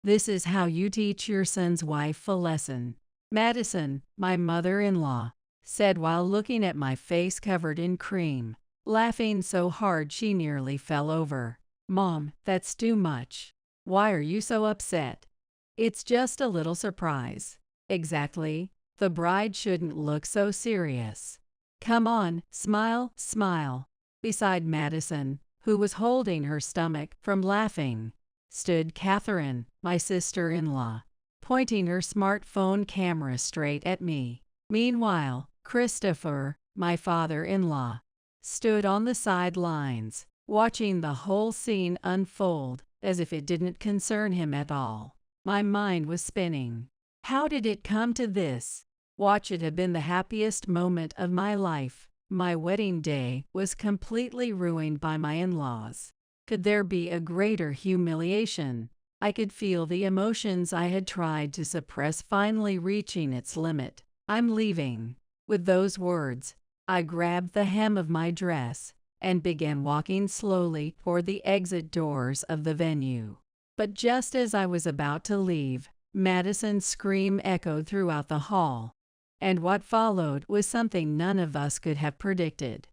This is how you teach your son's wife a lesson. Madison, my mother-in-law, said while looking at my face covered in cream, laughing so hard she nearly fell over. Mom, that's too much. Why are you so upset? It's just a little surprise. Exactly. The bride shouldn't look so serious. Come on, smile, smile. Beside Madison, who was holding her stomach from laughing, stood Catherine, my sister-in-law, pointing her smartphone camera straight at me. Meanwhile, Christopher, my father-in-law, stood on the sidelines, watching the whole scene unfold as if it didn't concern him at all. My mind was spinning. How did it come to this? Watch it had been the happiest moment of my life. My wedding day was completely ruined by my in-laws. Could there be a greater humiliation? I could feel the emotions I had tried to suppress finally reaching its limit. I'm leaving. With those words, I grabbed the hem of my dress and began walking slowly toward the exit doors of the venue. But just as I was about to leave, Madison's scream echoed throughout the hall, and what followed was something none of us could have predicted.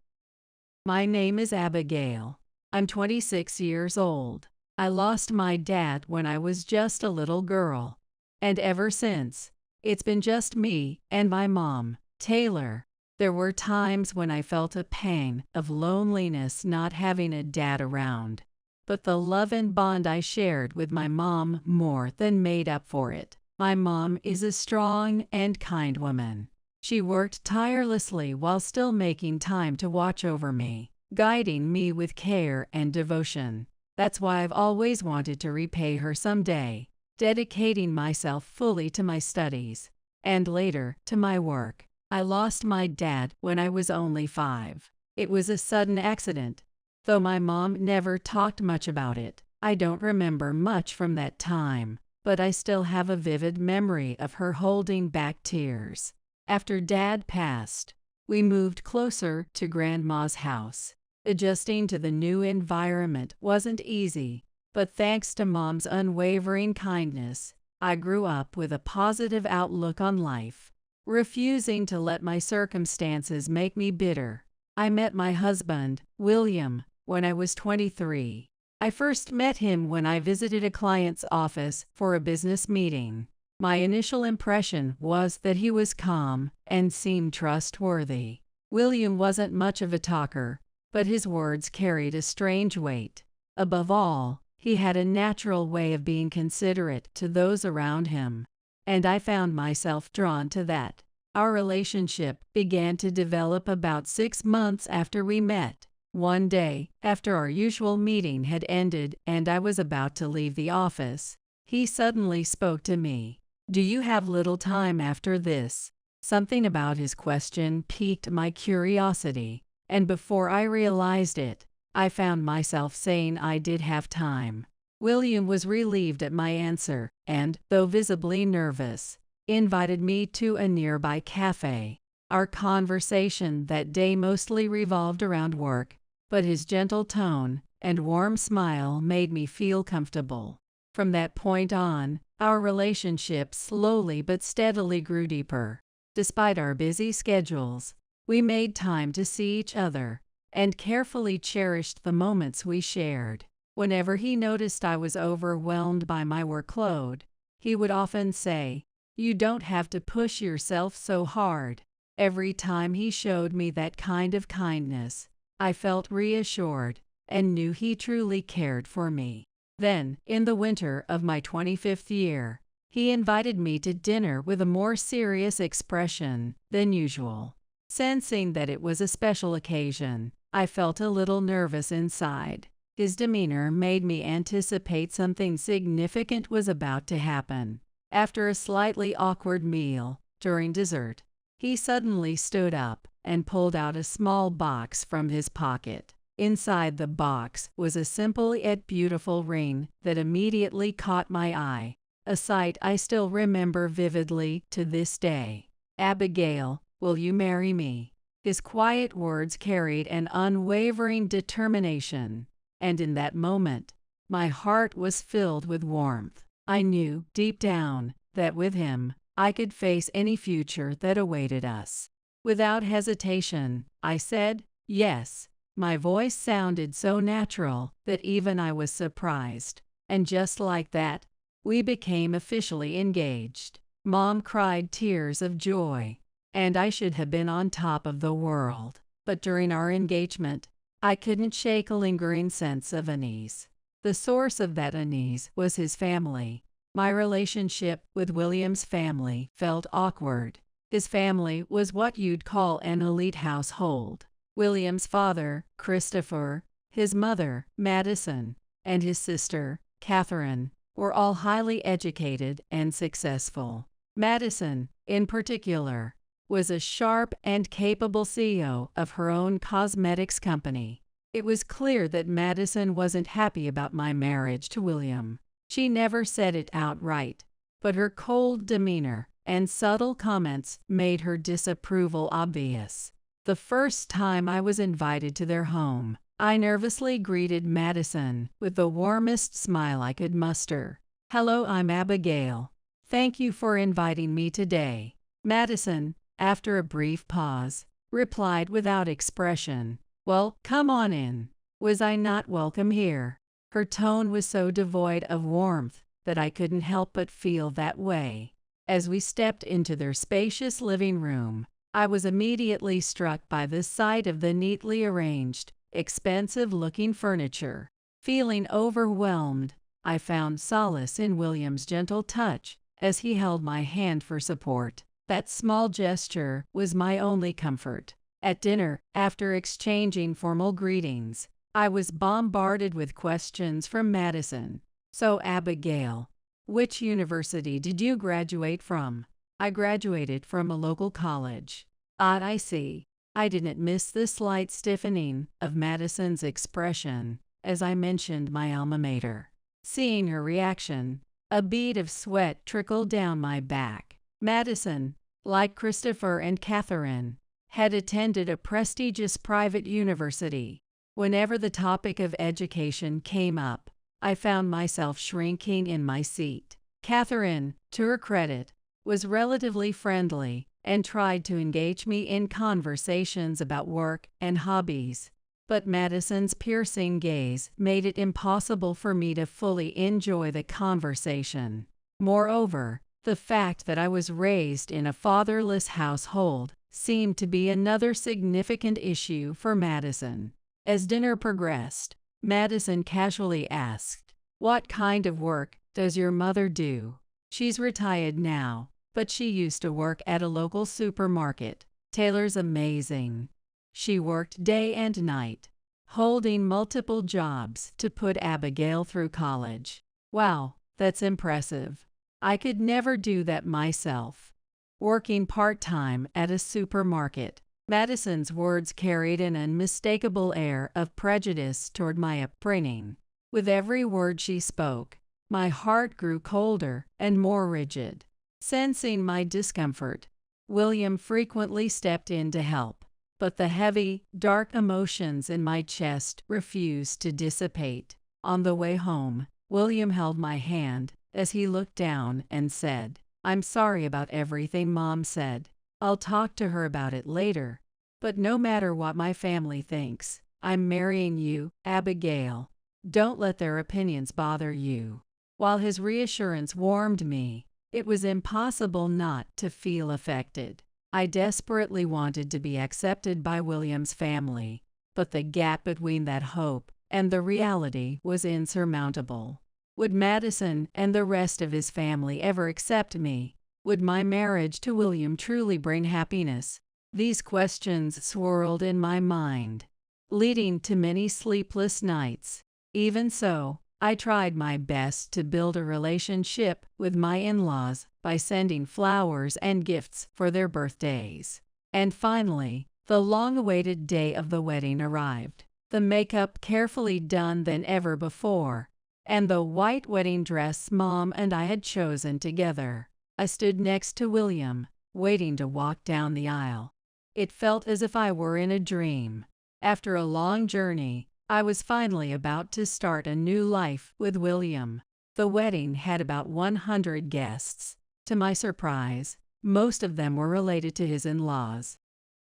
My name is Abigail. I'm 26 years old. I lost my dad when I was just a little girl, and ever since, it's been just me and my mom, Taylor. There were times when I felt a pang of loneliness not having a dad around, but the love and bond I shared with my mom more than made up for it. My mom is a strong and kind woman. She worked tirelessly while still making time to watch over me, guiding me with care and devotion. That's why I've always wanted to repay her someday, dedicating myself fully to my studies, and later to my work. I lost my dad when I was only 5. It was a sudden accident. Though my mom never talked much about it, I don't remember much from that time, but I still have a vivid memory of her holding back tears. After Dad passed, we moved closer to Grandma's house. Adjusting to the new environment wasn't easy, but thanks to Mom's unwavering kindness, I grew up with a positive outlook on life, refusing to let my circumstances make me bitter. I met my husband, William, when I was 23. I first met him when I visited a client's office for a business meeting. My initial impression was that he was calm and seemed trustworthy. William wasn't much of a talker, but his words carried a strange weight. Above all, he had a natural way of being considerate to those around him, and I found myself drawn to that. Our relationship began to develop about 6 months after we met. One day, after our usual meeting had ended and I was about to leave the office, he suddenly spoke to me. "Do you have little time after this?" Something about his question piqued my curiosity, and before I realized it, I found myself saying I did have time. William was relieved at my answer and, though visibly nervous, invited me to a nearby cafe. Our conversation that day mostly revolved around work, but his gentle tone and warm smile made me feel comfortable. From that point on, our relationship slowly but steadily grew deeper. Despite our busy schedules, we made time to see each other and carefully cherished the moments we shared. Whenever he noticed I was overwhelmed by my workload, he would often say, "You don't have to push yourself so hard." Every time he showed me that kind of kindness, I felt reassured and knew he truly cared for me. Then, in the winter of my 25th year, he invited me to dinner with a more serious expression than usual. Sensing that it was a special occasion, I felt a little nervous inside. His demeanor made me anticipate something significant was about to happen. After a slightly awkward meal, during dessert, he suddenly stood up and pulled out a small box from his pocket. Inside the box was a simple yet beautiful ring that immediately caught my eye, a sight I still remember vividly to this day. "Abigail, will you marry me?" His quiet words carried an unwavering determination, and in that moment, my heart was filled with warmth. I knew, deep down, that with him, I could face any future that awaited us. Without hesitation, I said, yes. My voice sounded so natural that even I was surprised. And just like that, we became officially engaged. Mom cried tears of joy, and I should have been on top of the world. But during our engagement, I couldn't shake a lingering sense of unease. The source of that unease was his family. My relationship with William's family felt awkward. His family was what you'd call an elite household. William's father, Christopher, his mother, Madison, and his sister, Catherine, were all highly educated and successful. Madison, in particular, was a sharp and capable CEO of her own cosmetics company. It was clear that Madison wasn't happy about my marriage to William. She never said it outright, but her cold demeanor and subtle comments made her disapproval obvious. The first time I was invited to their home, I nervously greeted Madison with the warmest smile I could muster. "Hello, I'm Abigail. Thank you for inviting me today." Madison, after a brief pause, replied without expression, "Well, come on in." Was I not welcome here? Her tone was so devoid of warmth that I couldn't help but feel that way. As we stepped into their spacious living room, I was immediately struck by the sight of the neatly arranged, expensive-looking furniture. Feeling overwhelmed, I found solace in William's gentle touch as he held my hand for support. That small gesture was my only comfort. At dinner, after exchanging formal greetings, I was bombarded with questions from Madison. "So, Abigail, which university did you graduate from?" "I graduated from a local college." I see." I didn't miss the slight stiffening of Madison's expression as I mentioned my alma mater. Seeing her reaction, a bead of sweat trickled down my back. Madison, like Christopher and Catherine, had attended a prestigious private university. Whenever the topic of education came up, I found myself shrinking in my seat. Catherine, to her credit, was relatively friendly and tried to engage me in conversations about work and hobbies. But Madison's piercing gaze made it impossible for me to fully enjoy the conversation. Moreover, the fact that I was raised in a fatherless household seemed to be another significant issue for Madison. As dinner progressed, Madison casually asked, "What kind of work does your mother do?" "She's retired now, but she used to work at a local supermarket." "Taylor's amazing." She worked day and night, holding multiple jobs to put Abigail through college. "Wow, that's impressive. I could never do that myself." Working part-time at a supermarket, Madison's words carried an unmistakable air of prejudice toward my upbringing. With every word she spoke, my heart grew colder and more rigid. Sensing my discomfort, William frequently stepped in to help, but the heavy, dark emotions in my chest refused to dissipate. On the way home, William held my hand as he looked down and said, "I'm sorry about everything Mom said. I'll talk to her about it later. But no matter what my family thinks, I'm marrying you, Abigail. Don't let their opinions bother you." While his reassurance warmed me, it was impossible not to feel affected. I desperately wanted to be accepted by William's family, but the gap between that hope and the reality was insurmountable. Would Madison and the rest of his family ever accept me? Would my marriage to William truly bring happiness? These questions swirled in my mind, leading to many sleepless nights. Even so, I tried my best to build a relationship with my in-laws by sending flowers and gifts for their birthdays. And finally, the long-awaited day of the wedding arrived. The makeup carefully done than ever before, and the white wedding dress Mom and I had chosen together. I stood next to William, waiting to walk down the aisle. It felt as if I were in a dream. After a long journey, I was finally about to start a new life with William. The wedding had about 100 guests. To my surprise, most of them were related to his in-laws,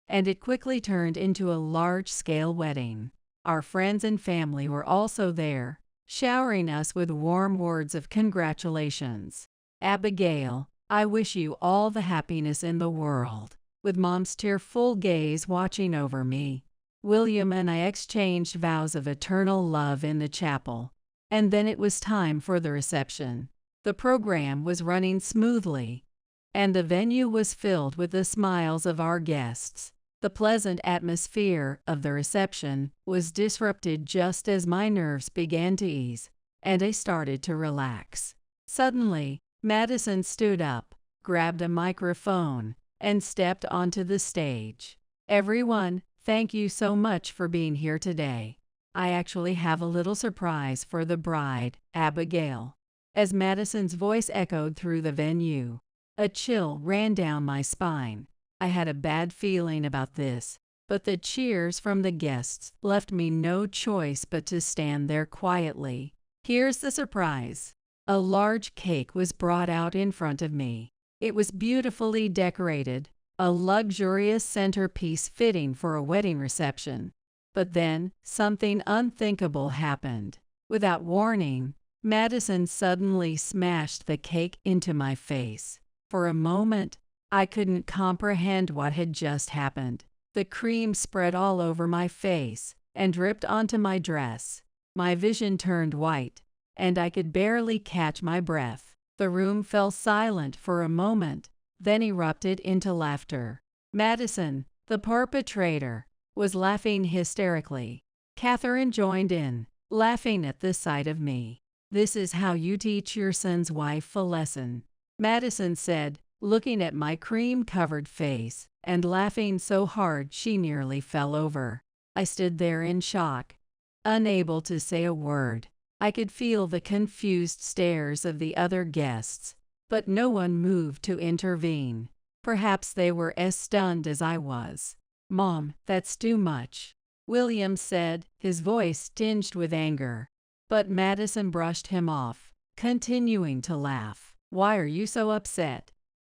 and it quickly turned into a large-scale wedding. Our friends and family were also there, showering us with warm words of congratulations. "Abigail, I wish you all the happiness in the world." With Mom's tearful gaze watching over me, William and I exchanged vows of eternal love in the chapel, and then it was time for the reception. The program was running smoothly, and the venue was filled with the smiles of our guests. The pleasant atmosphere of the reception was disrupted just as my nerves began to ease, and I started to relax. Suddenly, Madison stood up, grabbed a microphone, and stepped onto the stage. "Everyone, thank you so much for being here today. I actually have a little surprise for the bride, Abigail." As Madison's voice echoed through the venue, a chill ran down my spine. I had a bad feeling about this, but the cheers from the guests left me no choice but to stand there quietly. Here's the surprise. A large cake was brought out in front of me. It was beautifully decorated, a luxurious centerpiece fitting for a wedding reception. But then, something unthinkable happened. Without warning, Madison suddenly smashed the cake into my face. For a moment, I couldn't comprehend what had just happened. The cream spread all over my face and dripped onto my dress. My vision turned white, and I could barely catch my breath. The room fell silent for a moment, then erupted into laughter. Madison, the perpetrator, was laughing hysterically. Catherine joined in, laughing at the sight of me. "This is how you teach your son's wife a lesson," Madison said, looking at my cream-covered face and laughing so hard she nearly fell over. I stood there in shock, unable to say a word. I could feel the confused stares of the other guests, but no one moved to intervene. Perhaps they were as stunned as I was. "Mom, that's too much," William said, his voice tinged with anger. But Madison brushed him off, continuing to laugh. "Why are you so upset?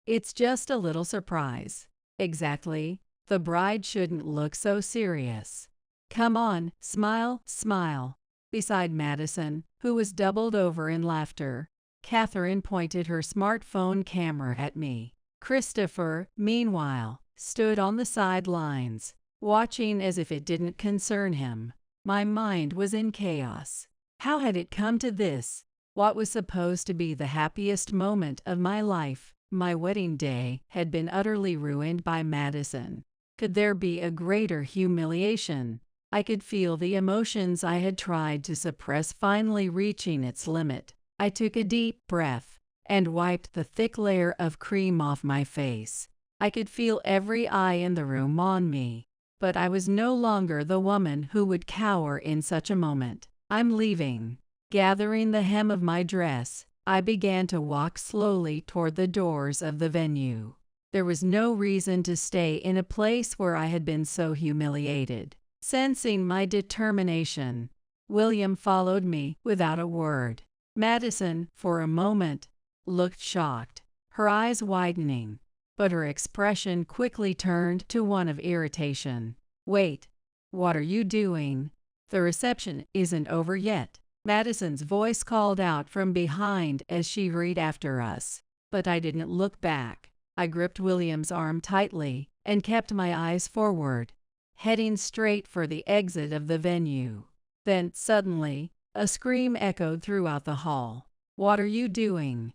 It's just a little surprise." "Exactly. The bride shouldn't look so serious. Come on, smile, smile." Beside Madison, who was doubled over in laughter, Catherine pointed her smartphone camera at me. Christopher, meanwhile, stood on the sidelines, watching as if it didn't concern him. My mind was in chaos. How had it come to this? What was supposed to be the happiest moment of my life, my wedding day, had been utterly ruined by Madison. Could there be a greater humiliation? I could feel the emotions I had tried to suppress finally reaching its limit. I took a deep breath and wiped the thick layer of cream off my face. I could feel every eye in the room on me, but I was no longer the woman who would cower in such a moment. "I'm leaving." Gathering the hem of my dress, I began to walk slowly toward the doors of the venue. There was no reason to stay in a place where I had been so humiliated. Sensing my determination, William followed me without a word. Madison, for a moment, looked shocked, her eyes widening, but her expression quickly turned to one of irritation. "Wait, what are you doing? The reception isn't over yet," Madison's voice called out from behind as she hurried after us. But I didn't look back. I gripped William's arm tightly and kept my eyes forward, heading straight for the exit of the venue. Then, suddenly, a scream echoed throughout the hall. "What are you doing?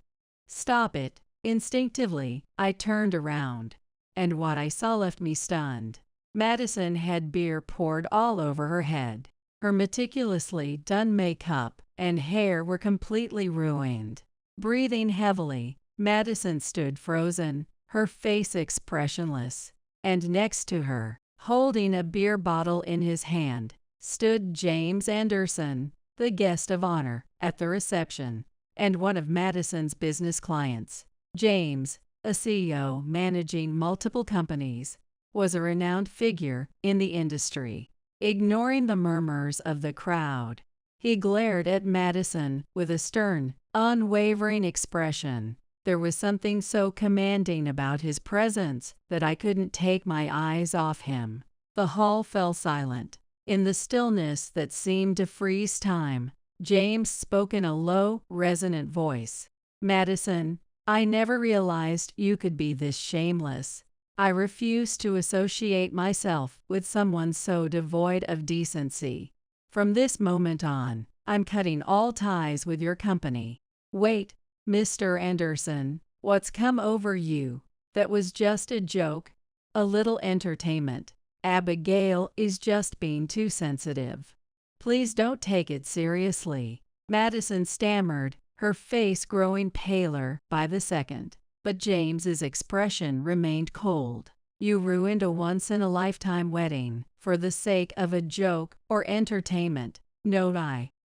Stop it!" Instinctively, I turned around, and what I saw left me stunned. Madison had beer poured all over her head. Her meticulously done makeup and hair were completely ruined. Breathing heavily, Madison stood frozen, her face expressionless, and next to her, holding a beer bottle in his hand, stood James Anderson, the guest of honor at the reception, and one of Madison's business clients. James, a CEO managing multiple companies, was a renowned figure in the industry. Ignoring the murmurs of the crowd, He glared at Madison with a stern, unwavering expression. There was something so commanding about his presence that I couldn't take my eyes off him. The hall fell silent. In the stillness that seemed to freeze time, James spoke in a low, resonant voice. "Madison, I never realized you could be this shameless. I refuse to associate myself with someone so devoid of decency. From this moment on, I'm cutting all ties with your company." "Wait, Mr. Anderson, what's come over you? That was just a joke, a little entertainment. Abigail is just being too sensitive. Please don't take it seriously," Madison stammered, her face growing paler by the second. But James's expression remained cold. "You ruined a once-in-a-lifetime wedding for the sake of a joke or entertainment. No,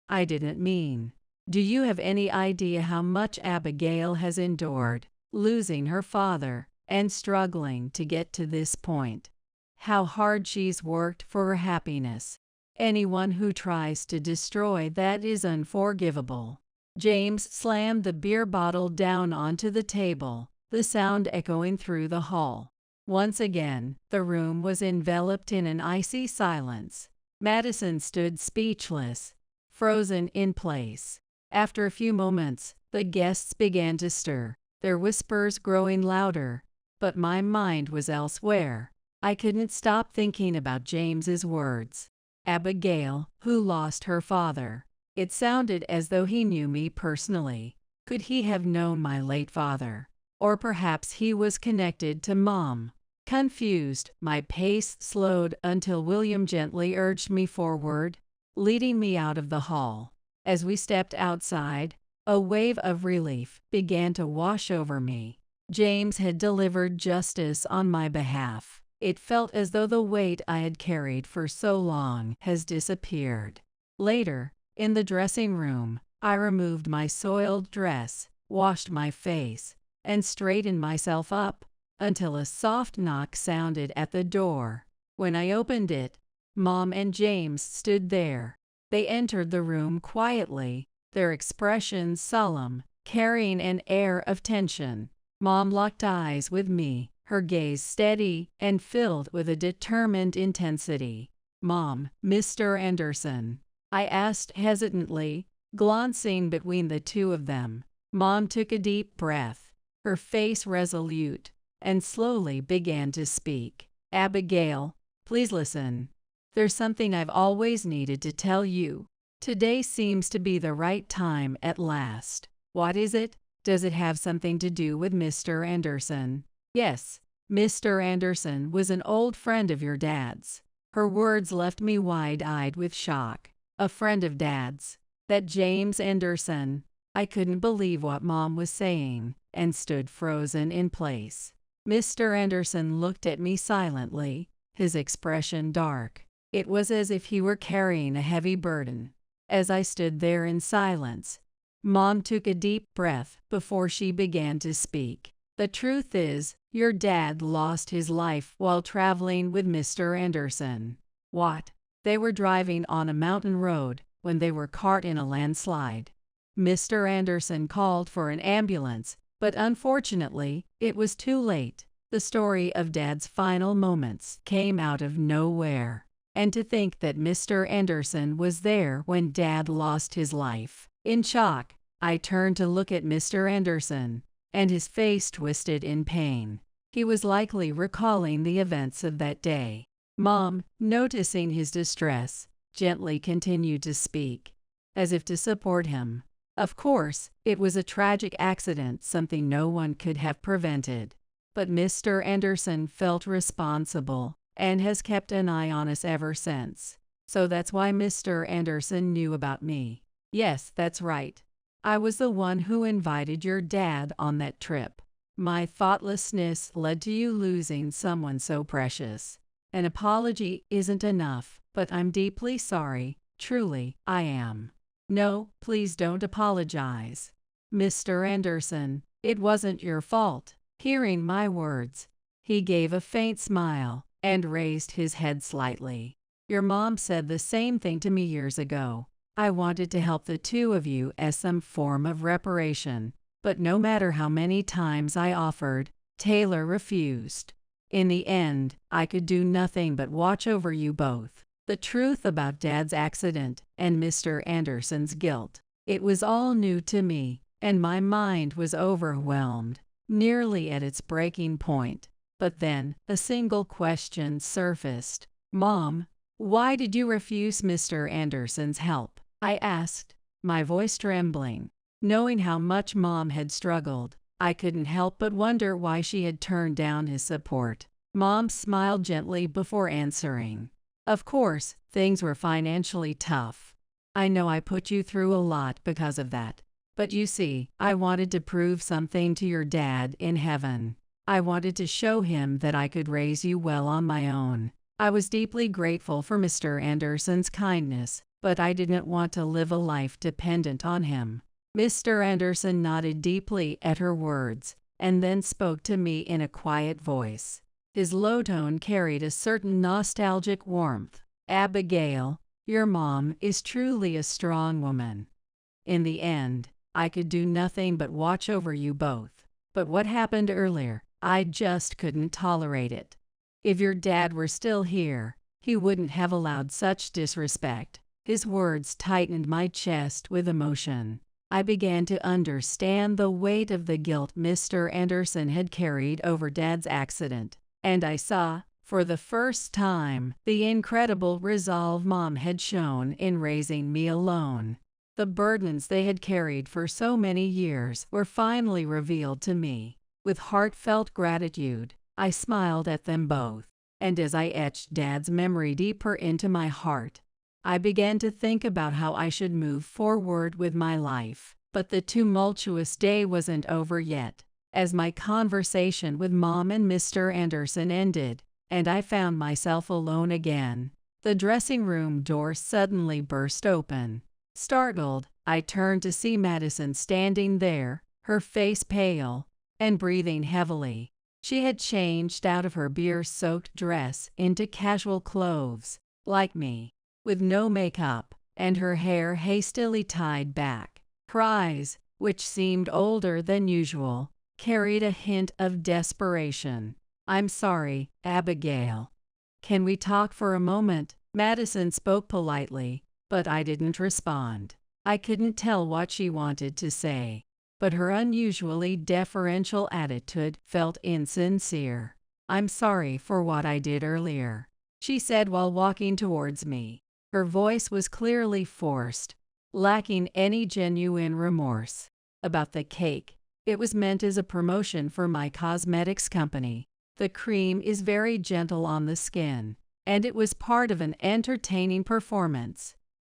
I didn't mean. Do you have any idea how much Abigail has endured, losing her father and struggling to get to this point? How hard she's worked for her happiness. Anyone who tries to destroy that is unforgivable." James slammed the beer bottle down onto the table, the sound echoing through the hall. Once again, the room was enveloped in an icy silence. Madison stood speechless, frozen in place. After a few moments, the guests began to stir, their whispers growing louder, but my mind was elsewhere. I couldn't stop thinking about James's words. Abigail, who lost her father. It sounded as though he knew me personally. Could he have known my late father? Or perhaps he was connected to Mom. Confused, my pace slowed until William gently urged me forward, leading me out of the hall. As we stepped outside, a wave of relief began to wash over me. James had delivered justice on my behalf. It felt as though the weight I had carried for so long has disappeared. Later, in the dressing room, I removed my soiled dress, washed my face, and straightened myself up until a soft knock sounded at the door. When I opened it, Mom and James stood there. They entered the room quietly, their expressions solemn, carrying an air of tension. Mom locked eyes with me, her gaze steady and filled with a determined intensity. "Mom, Mr. Anderson?" I asked hesitantly, glancing between the two of them. Mom took a deep breath, her face resolute, and slowly began to speak. "Abigail, please listen. There's something I've always needed to tell you. Today seems to be the right time at last." "What is it? Does it have something to do with Mr. Anderson?" "Yes, Mr. Anderson was an old friend of your dad's." Her words left me wide-eyed with shock. A friend of Dad's. That James Anderson. I couldn't believe what Mom was saying, and stood frozen in place. Mr. Anderson looked at me silently, his expression dark. It was as if he were carrying a heavy burden. As I stood there in silence, Mom took a deep breath before she began to speak. "The truth is, your dad lost his life while traveling with Mr. Anderson." "What?" "They were driving on a mountain road when they were caught in a landslide. Mr. Anderson called for an ambulance, but unfortunately, it was too late." The story of Dad's final moments came out of nowhere. And to think that Mr. Anderson was there when Dad lost his life. In shock, I turned to look at Mr. Anderson, and his face twisted in pain. He was likely recalling the events of that day. Mom, noticing his distress, gently continued to speak, as if to support him. "Of course, it was a tragic accident, something no one could have prevented. But Mr. Anderson felt responsible and has kept an eye on us ever since. So that's why Mr. Anderson knew about me." "Yes, that's right. I was the one who invited your dad on that trip. My thoughtlessness led to you losing someone so precious. An apology isn't enough, but I'm deeply sorry, truly, I am." "No, please don't apologize. Mr. Anderson, it wasn't your fault." Hearing my words, he gave a faint smile and raised his head slightly. "Your mom said the same thing to me years ago. I wanted to help the two of you as some form of reparation, but no matter how many times I offered, Taylor refused. In the end, I could do nothing but watch over you both. The truth about Dad's accident and Mr. Anderson's guilt. It was all new to me, and my mind was overwhelmed, nearly at its breaking point. But then, a single question surfaced. Mom, why did you refuse Mr. Anderson's help? I asked, my voice trembling. Knowing how much Mom had struggled, I couldn't help but wonder why she had turned down his support. Mom smiled gently before answering. Of course, things were financially tough. I know I put you through a lot because of that. But you see, I wanted to prove something to your dad in heaven. I wanted to show him that I could raise you well on my own. I was deeply grateful for Mr. Anderson's kindness, but I didn't want to live a life dependent on him. Mr. Anderson nodded deeply at her words, and then spoke to me in a quiet voice. His low tone carried a certain nostalgic warmth. Abigail, your mom is truly a strong woman. In the end, I could do nothing but watch over you both. But what happened earlier, I just couldn't tolerate it. If your dad were still here, he wouldn't have allowed such disrespect. His words tightened my chest with emotion. I began to understand the weight of the guilt Mr. Anderson had carried over Dad's accident, and I saw, for the first time, the incredible resolve Mom had shown in raising me alone. The burdens they had carried for so many years were finally revealed to me. With heartfelt gratitude, I smiled at them both, and as I etched Dad's memory deeper into my heart, I began to think about how I should move forward with my life. But the tumultuous day wasn't over yet. As my conversation with Mom and Mr. Anderson ended, and I found myself alone again, the dressing room door suddenly burst open. Startled, I turned to see Madison standing there, her face pale, and breathing heavily. She had changed out of her beer-soaked dress into casual clothes, like me, with no makeup, and her hair hastily tied back. Her eyes, which seemed older than usual, carried a hint of desperation. I'm sorry, Abigail. Can we talk for a moment? Madison spoke politely, but I didn't respond. I couldn't tell what she wanted to say, but her unusually deferential attitude felt insincere. I'm sorry for what I did earlier, she said while walking towards me. Her voice was clearly forced, lacking any genuine remorse. About the cake, it was meant as a promotion for my cosmetics company. The cream is very gentle on the skin, and it was part of an entertaining performance.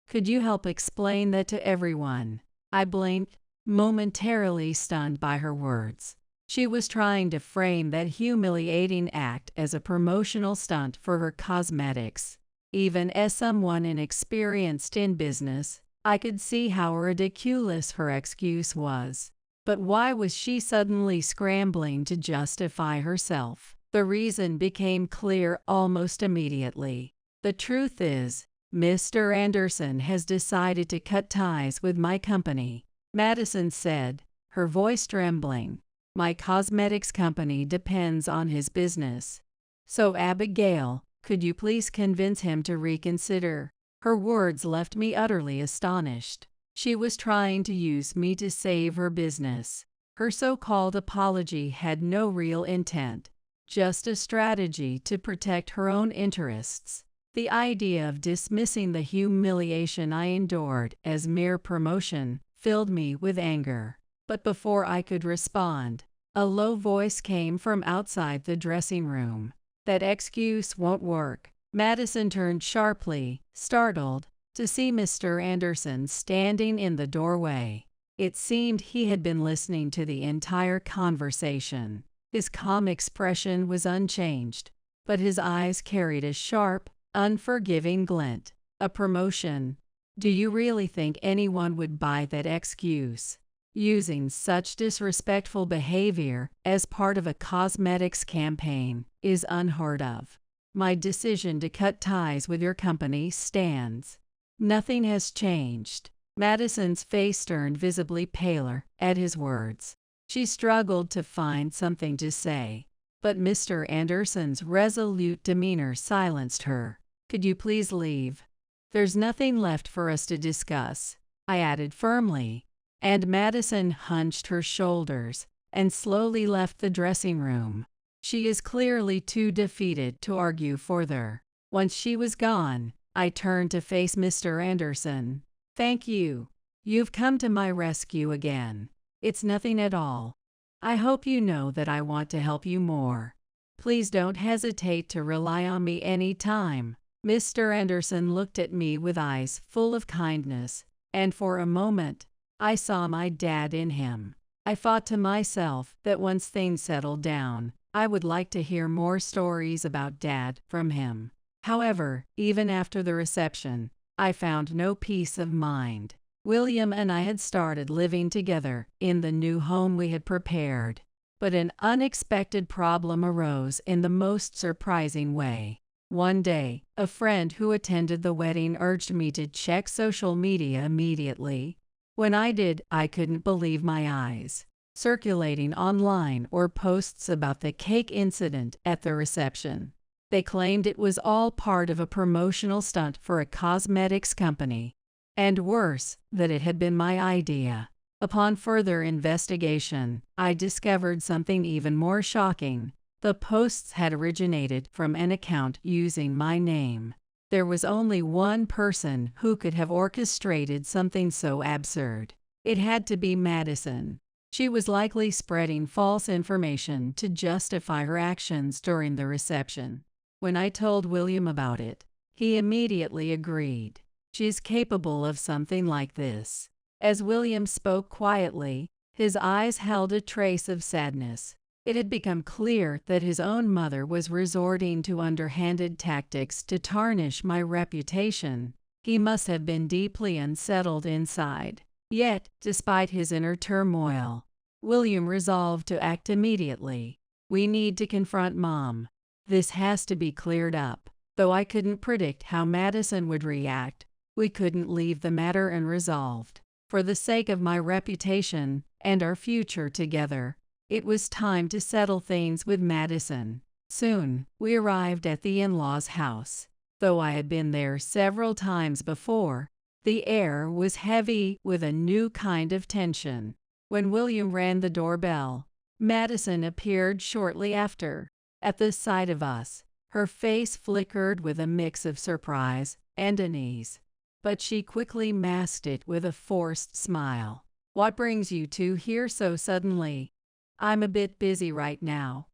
Could you help explain that to everyone? I blinked, momentarily stunned by her words. She was trying to frame that humiliating act as a promotional stunt for her cosmetics. Even as someone inexperienced in business, I could see how ridiculous her excuse was. But why was she suddenly scrambling to justify herself? The reason became clear almost immediately. The truth is, Mr. Anderson has decided to cut ties with my company, Madison said, her voice trembling. My cosmetics company depends on his business. So Abigail, could you please convince him to reconsider? Her words left me utterly astonished. She was trying to use me to save her business. Her so-called apology had no real intent, just a strategy to protect her own interests. The idea of dismissing the humiliation I endured as mere promotion filled me with anger. But before I could respond, a low voice came from outside the dressing room. That excuse won't work. Madison turned sharply, startled, to see Mr. Anderson standing in the doorway. It seemed he had been listening to the entire conversation. His calm expression was unchanged, but his eyes carried a sharp, unforgiving glint. A promotion? Do you really think anyone would buy that excuse? Using such disrespectful behavior as part of a cosmetics campaign is unheard of. My decision to cut ties with your company stands. Nothing has changed. Madison's face turned visibly paler at his words. She struggled to find something to say, but Mr. Anderson's resolute demeanor silenced her. Could you please leave? There's nothing left for us to discuss, I added firmly, and Madison hunched her shoulders and slowly left the dressing room. She is clearly too defeated to argue further. Once she was gone, I turned to face Mr. Anderson. Thank you. You've come to my rescue again. It's nothing at all. I hope you know that I want to help you more. Please don't hesitate to rely on me any time. Mr. Anderson looked at me with eyes full of kindness, and for a moment, I saw my dad in him. I thought to myself that once things settled down, I would like to hear more stories about Dad from him. However, even after the reception, I found no peace of mind. William and I had started living together in the new home we had prepared, but an unexpected problem arose in the most surprising way. One day, a friend who attended the wedding urged me to check social media immediately. When I did, I couldn't believe my eyes. Circulating online were posts about the cake incident at the reception. They claimed it was all part of a promotional stunt for a cosmetics company. And worse, that it had been my idea. Upon further investigation, I discovered something even more shocking. The posts had originated from an account using my name. There was only one person who could have orchestrated something so absurd. It had to be Madison. She was likely spreading false information to justify her actions during the reception. When I told William about it, he immediately agreed. She's capable of something like this. As William spoke quietly, his eyes held a trace of sadness. It had become clear that his own mother was resorting to underhanded tactics to tarnish my reputation. He must have been deeply unsettled inside. Yet, despite his inner turmoil, William resolved to act immediately. We need to confront Mom. This has to be cleared up. Though I couldn't predict how Madison would react, we couldn't leave the matter unresolved. For the sake of my reputation and our future together, it was time to settle things with Madison. Soon, we arrived at the in-laws' house. Though I had been there several times before, the air was heavy with a new kind of tension. When William rang the doorbell, Madison appeared shortly after. At the sight of us, her face flickered with a mix of surprise and unease, but she quickly masked it with a forced smile. What brings you two here so suddenly? I'm a bit busy right now.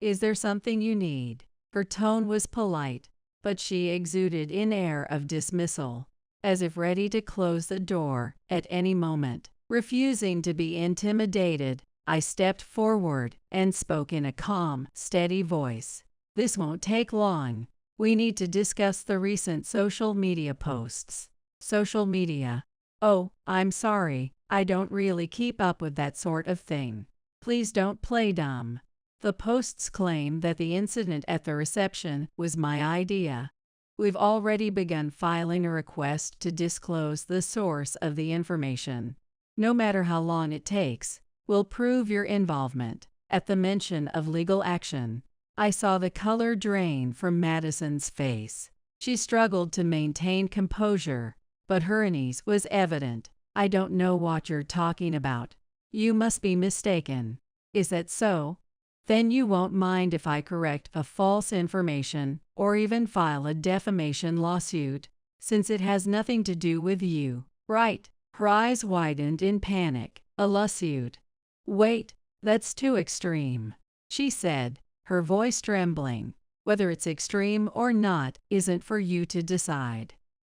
Is there something you need? Her tone was polite, but she exuded an air of dismissal, as if ready to close the door at any moment. Refusing to be intimidated, I stepped forward and spoke in a calm, steady voice. This won't take long. We need to discuss the recent social media posts. Social media? Oh, I'm sorry. I don't really keep up with that sort of thing. Please don't play dumb. The posts claim that the incident at the reception was my idea. We've already begun filing a request to disclose the source of the information. No matter how long it takes, we'll prove your involvement. At the mention of legal action, I saw the color drain from Madison's face. She struggled to maintain composure, but her unease was evident. I don't know what you're talking about. You must be mistaken. Is that so? Then you won't mind if I correct a false information or even file a defamation lawsuit, since it has nothing to do with you, right? Her eyes widened in panic. A lawsuit? Wait, that's too extreme, she said, her voice trembling. Whether it's extreme or not isn't for you to decide.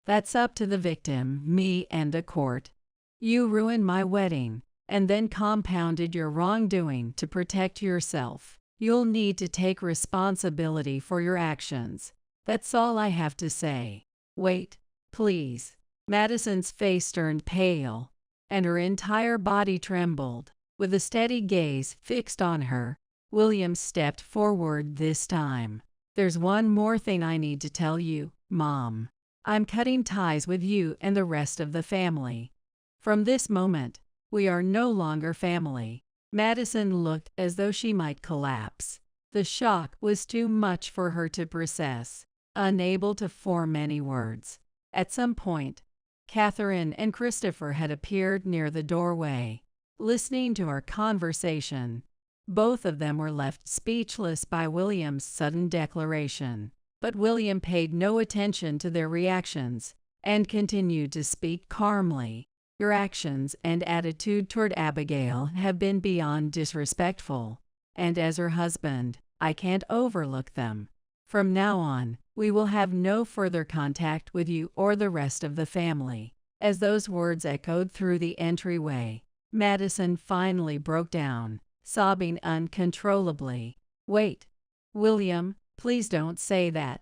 That's up to the victim, me, and the court. You ruined my wedding, and then compounded your wrongdoing to protect yourself. You'll need to take responsibility for your actions. That's all I have to say. Wait, please. Madison's face turned pale, and her entire body trembled. With a steady gaze fixed on her, William stepped forward this time. There's one more thing I need to tell you, Mom. I'm cutting ties with you and the rest of the family. From this moment, we are no longer family." Madison looked as though she might collapse. The shock was too much for her to process, unable to form any words. At some point, Catherine and Christopher had appeared near the doorway, listening to our conversation. Both of them were left speechless by William's sudden declaration, but William paid no attention to their reactions and continued to speak calmly. "Your actions and attitude toward Abigail have been beyond disrespectful, and as her husband, I can't overlook them. From now on, we will have no further contact with you or the rest of the family." As those words echoed through the entryway, Madison finally broke down, sobbing uncontrollably. "Wait, William, please don't say that.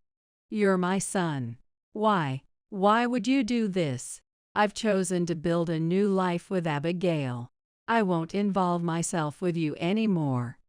You're my son. Why would you do this? I've chosen to build a new life with Abigail. I won't involve myself with you anymore.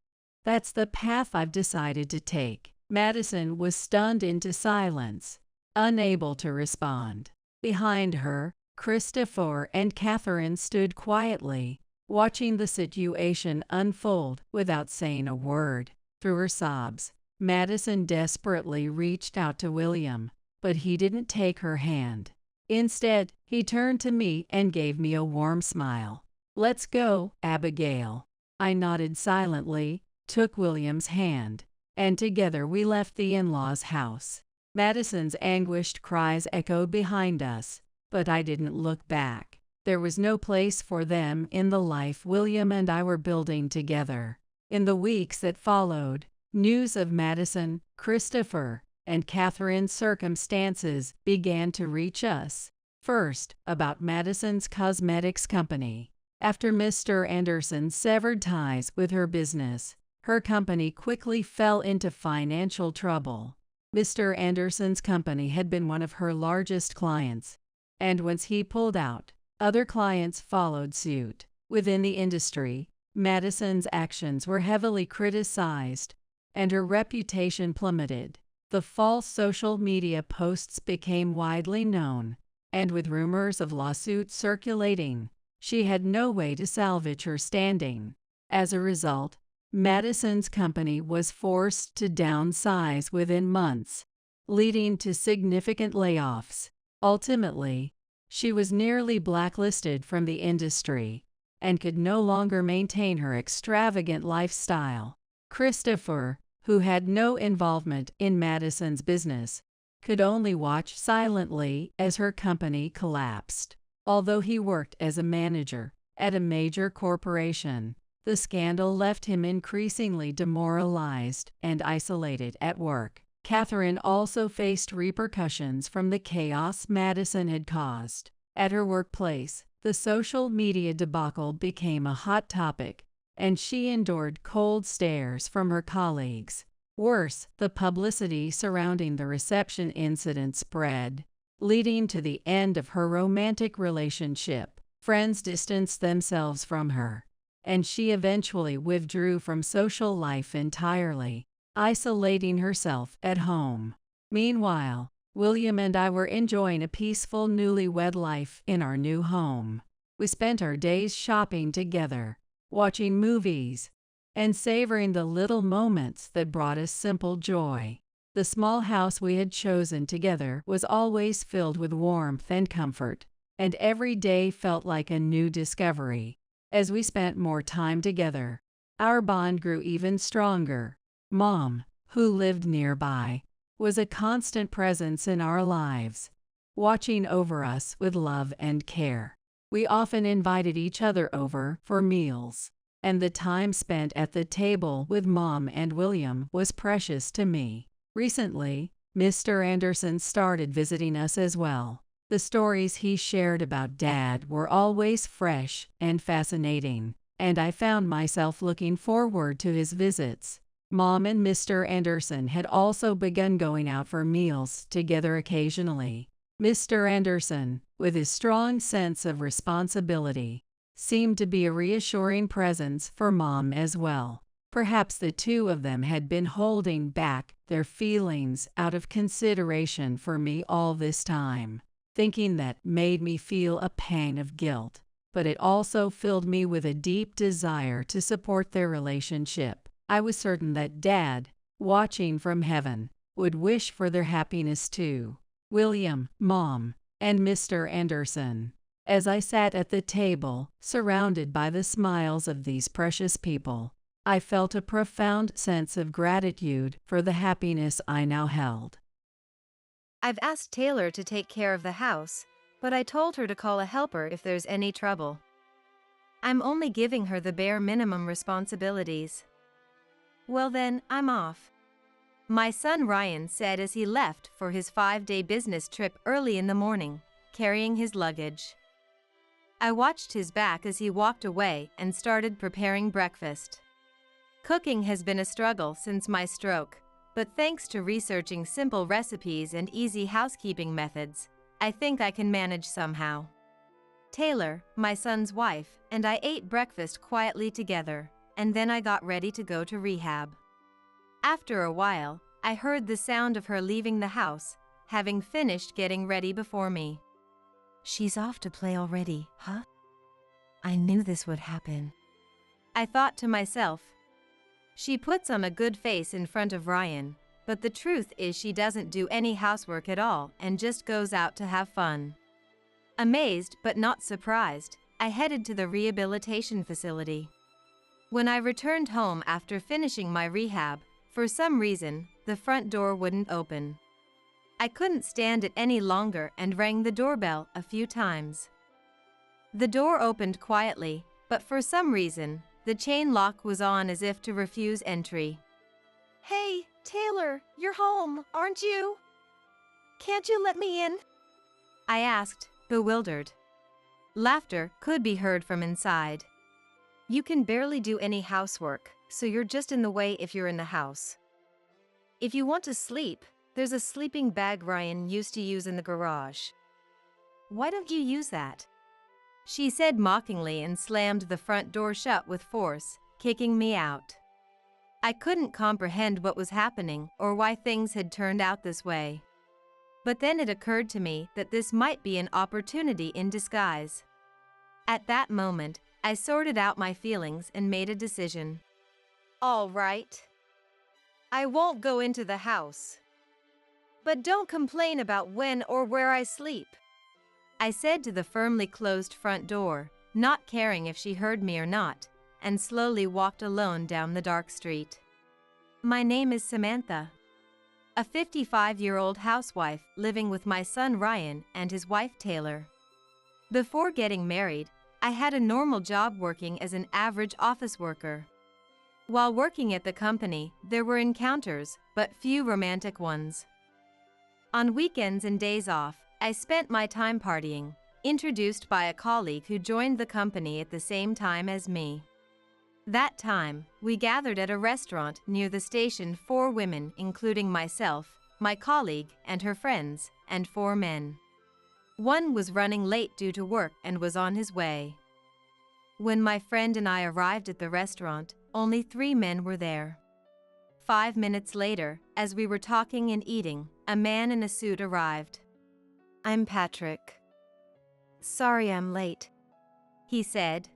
That's the path I've decided to take." Madison was stunned into silence, unable to respond. Behind her, Christopher and Catherine stood quietly, watching the situation unfold without saying a word. Through her sobs, Madison desperately reached out to William, but he didn't take her hand. Instead, he turned to me and gave me a warm smile. "Let's go, Abigail." I nodded silently, took William's hand, and together we left the in-laws' house. Madison's anguished cries echoed behind us, but I didn't look back. There was no place for them in the life William and I were building together. In the weeks that followed, news of Madison, Christopher, and Catherine's circumstances began to reach us. First, about Madison's cosmetics company. After Mr. Anderson severed ties with her business, her company quickly fell into financial trouble. Mr. Anderson's company had been one of her largest clients, and once he pulled out, other clients followed suit. Within the industry, Madison's actions were heavily criticized, and her reputation plummeted. The false social media posts became widely known, and with rumors of lawsuits circulating, she had no way to salvage her standing. As a result, Madison's company was forced to downsize within months, leading to significant layoffs. Ultimately, she was nearly blacklisted from the industry and could no longer maintain her extravagant lifestyle. Christopher, who had no involvement in Madison's business, could only watch silently as her company collapsed. Although he worked as a manager at a major corporation, the scandal left him increasingly demoralized and isolated at work. Catherine also faced repercussions from the chaos Madison had caused. At her workplace, the social media debacle became a hot topic, and she endured cold stares from her colleagues. Worse, the publicity surrounding the reception incident spread, leading to the end of her romantic relationship. Friends distanced themselves from her, and she eventually withdrew from social life entirely, isolating herself at home. Meanwhile, William and I were enjoying a peaceful newlywed life in our new home. We spent our days shopping together, watching movies, and savoring the little moments that brought us simple joy. The small house we had chosen together was always filled with warmth and comfort, and every day felt like a new discovery. As we spent more time together, our bond grew even stronger. Mom, who lived nearby, was a constant presence in our lives, watching over us with love and care. We often invited each other over for meals, and the time spent at the table with Mom and William was precious to me. Recently, Mr. Anderson started visiting us as well. The stories he shared about Dad were always fresh and fascinating, and I found myself looking forward to his visits. Mom and Mr. Anderson had also begun going out for meals together occasionally. Mr. Anderson, with his strong sense of responsibility, seemed to be a reassuring presence for Mom as well. Perhaps the two of them had been holding back their feelings out of consideration for me all this time. Thinking that made me feel a pang of guilt, but it also filled me with a deep desire to support their relationship. I was certain that Dad, watching from heaven, would wish for their happiness too. William, Mom, and Mr. Anderson. As I sat at the table, surrounded by the smiles of these precious people, I felt a profound sense of gratitude for the happiness I now held. I've asked Taylor to take care of the house, but I told her to call a helper if there's any trouble. I'm only giving her the bare minimum responsibilities. Well then, I'm off. My son Ryan said as he left for his 5-day business trip early in the morning, carrying his luggage. I watched his back as he walked away and started preparing breakfast. Cooking has been a struggle since my stroke, but thanks to researching simple recipes and easy housekeeping methods, I think I can manage somehow. Taylor, my son's wife, and I ate breakfast quietly together, and then I got ready to go to rehab. After a while, I heard the sound of her leaving the house, having finished getting ready before me. She's off to play already, huh? I knew this would happen. I thought to myself. She puts on a good face in front of Ryan, but the truth is she doesn't do any housework at all and just goes out to have fun. Amazed but not surprised, I headed to the rehabilitation facility. When I returned home after finishing my rehab, for some reason, the front door wouldn't open. I couldn't stand it any longer and rang the doorbell a few times. The door opened quietly, but for some reason, the chain lock was on as if to refuse entry. Hey, Taylor, you're home, aren't you? Can't you let me in? I asked, bewildered. Laughter could be heard from inside. You can barely do any housework, so you're just in the way if you're in the house. If you want to sleep, there's a sleeping bag Ryan used to use in the garage. Why don't you use that? She said mockingly and slammed the front door shut with force, kicking me out. I couldn't comprehend what was happening or why things had turned out this way. But then it occurred to me that this might be an opportunity in disguise. At that moment, I sorted out my feelings and made a decision. All right. I won't go into the house. But don't complain about when or where I sleep, I said to the firmly closed front door, not caring if she heard me or not, and slowly walked alone down the dark street. My name is Samantha, a 55-year-old housewife living with my son Ryan and his wife Taylor. Before getting married, I had a normal job working as an average office worker. While working at the company, there were encounters, but few romantic ones. On weekends and days off, I spent my time partying, introduced by a colleague who joined the company at the same time as me. That time, we gathered at a restaurant near the station 4 women including myself, my colleague, and her friends, and 4 men. One was running late due to work and was on his way. When my friend and I arrived at the restaurant, only 3 men were there. 5 minutes later, as we were talking and eating, a man in a suit arrived. I'm Patrick. Sorry I'm late, he said.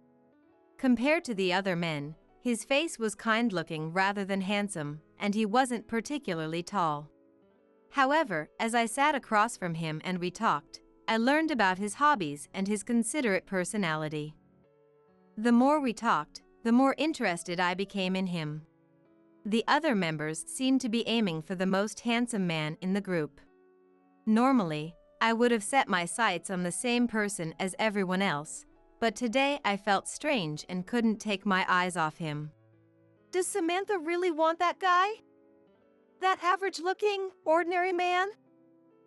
Compared to the other men, his face was kind-looking rather than handsome, and he wasn't particularly tall. However, as I sat across from him and we talked, I learned about his hobbies and his considerate personality. The more we talked, the more interested I became in him. The other members seemed to be aiming for the most handsome man in the group. Normally, I would have set my sights on the same person as everyone else, but today I felt strange and couldn't take my eyes off him. Does Samantha really want that guy? That average-looking, ordinary man?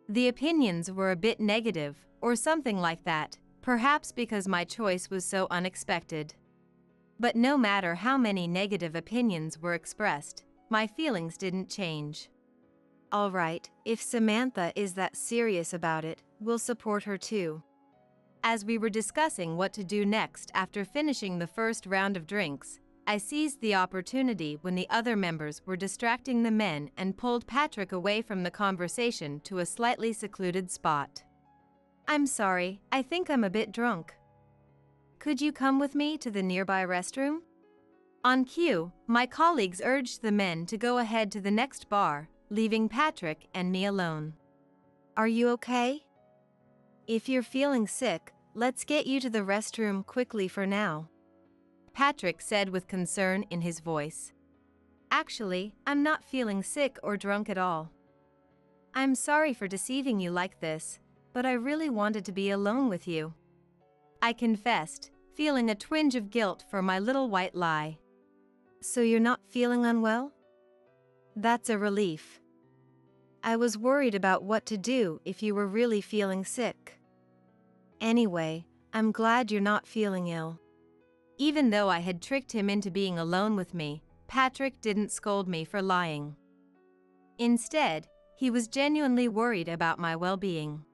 The opinions were a bit negative, or something like that, perhaps because my choice was so unexpected. But no matter how many negative opinions were expressed, my feelings didn't change. All right, if Samantha is that serious about it, we'll support her too. As we were discussing what to do next after finishing the first round of drinks, I seized the opportunity when the other members were distracting the men and pulled Patrick away from the conversation to a slightly secluded spot. "I'm sorry, I think I'm a bit drunk. Could you come with me to the nearby restroom?" On cue, my colleagues urged the men to go ahead to the next bar, leaving Patrick and me alone. "Are you okay? If you're feeling sick, let's get you to the restroom quickly for now," Patrick said with concern in his voice. "Actually, I'm not feeling sick or drunk at all. I'm sorry for deceiving you like this, but I really wanted to be alone with you," I confessed, feeling a twinge of guilt for my little white lie. "So you're not feeling unwell? That's a relief. I was worried about what to do if you were really feeling sick. Anyway, I'm glad you're not feeling ill." Even though I had tricked him into being alone with me, Patrick didn't scold me for lying. Instead, he was genuinely worried about my well-being.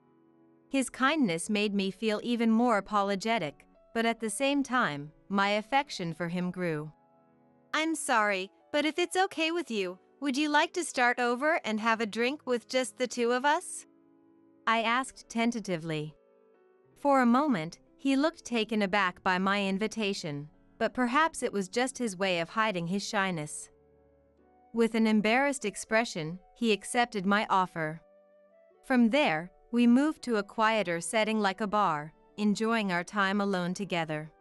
His kindness made me feel even more apologetic, but at the same time, my affection for him grew. "I'm sorry, but if it's okay with you, would you like to start over and have a drink with just the two of us?" I asked tentatively. For a moment, he looked taken aback by my invitation, but perhaps it was just his way of hiding his shyness. With an embarrassed expression, he accepted my offer. From there, we moved to a quieter setting like a bar, enjoying our time alone together.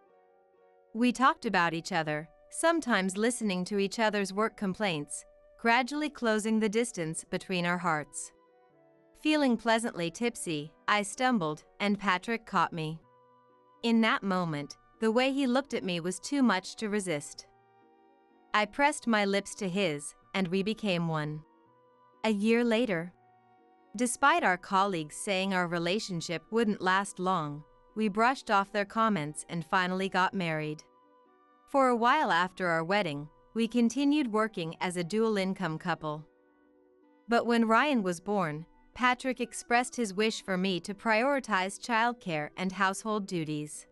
We talked about each other, sometimes listening to each other's work complaints, gradually closing the distance between our hearts. Feeling pleasantly tipsy, I stumbled, and Patrick caught me. In that moment, the way he looked at me was too much to resist. I pressed my lips to his, and we became one. A year later, despite our colleagues saying our relationship wouldn't last long, we brushed off their comments and finally got married. For a while after our wedding, we continued working as a dual-income couple. But when Ryan was born, Patrick expressed his wish for me to prioritize childcare and household duties.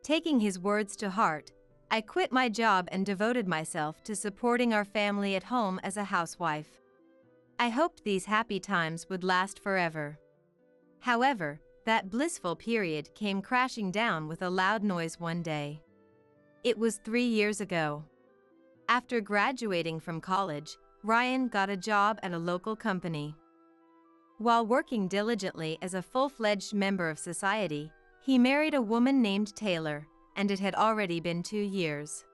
Taking his words to heart, I quit my job and devoted myself to supporting our family at home as a housewife. I hoped these happy times would last forever. However, that blissful period came crashing down with a loud noise one day. It was 3 years ago. After graduating from college, Ryan got a job at a local company. While working diligently as a full-fledged member of society, he married a woman named Taylor, and it had already been 2 years.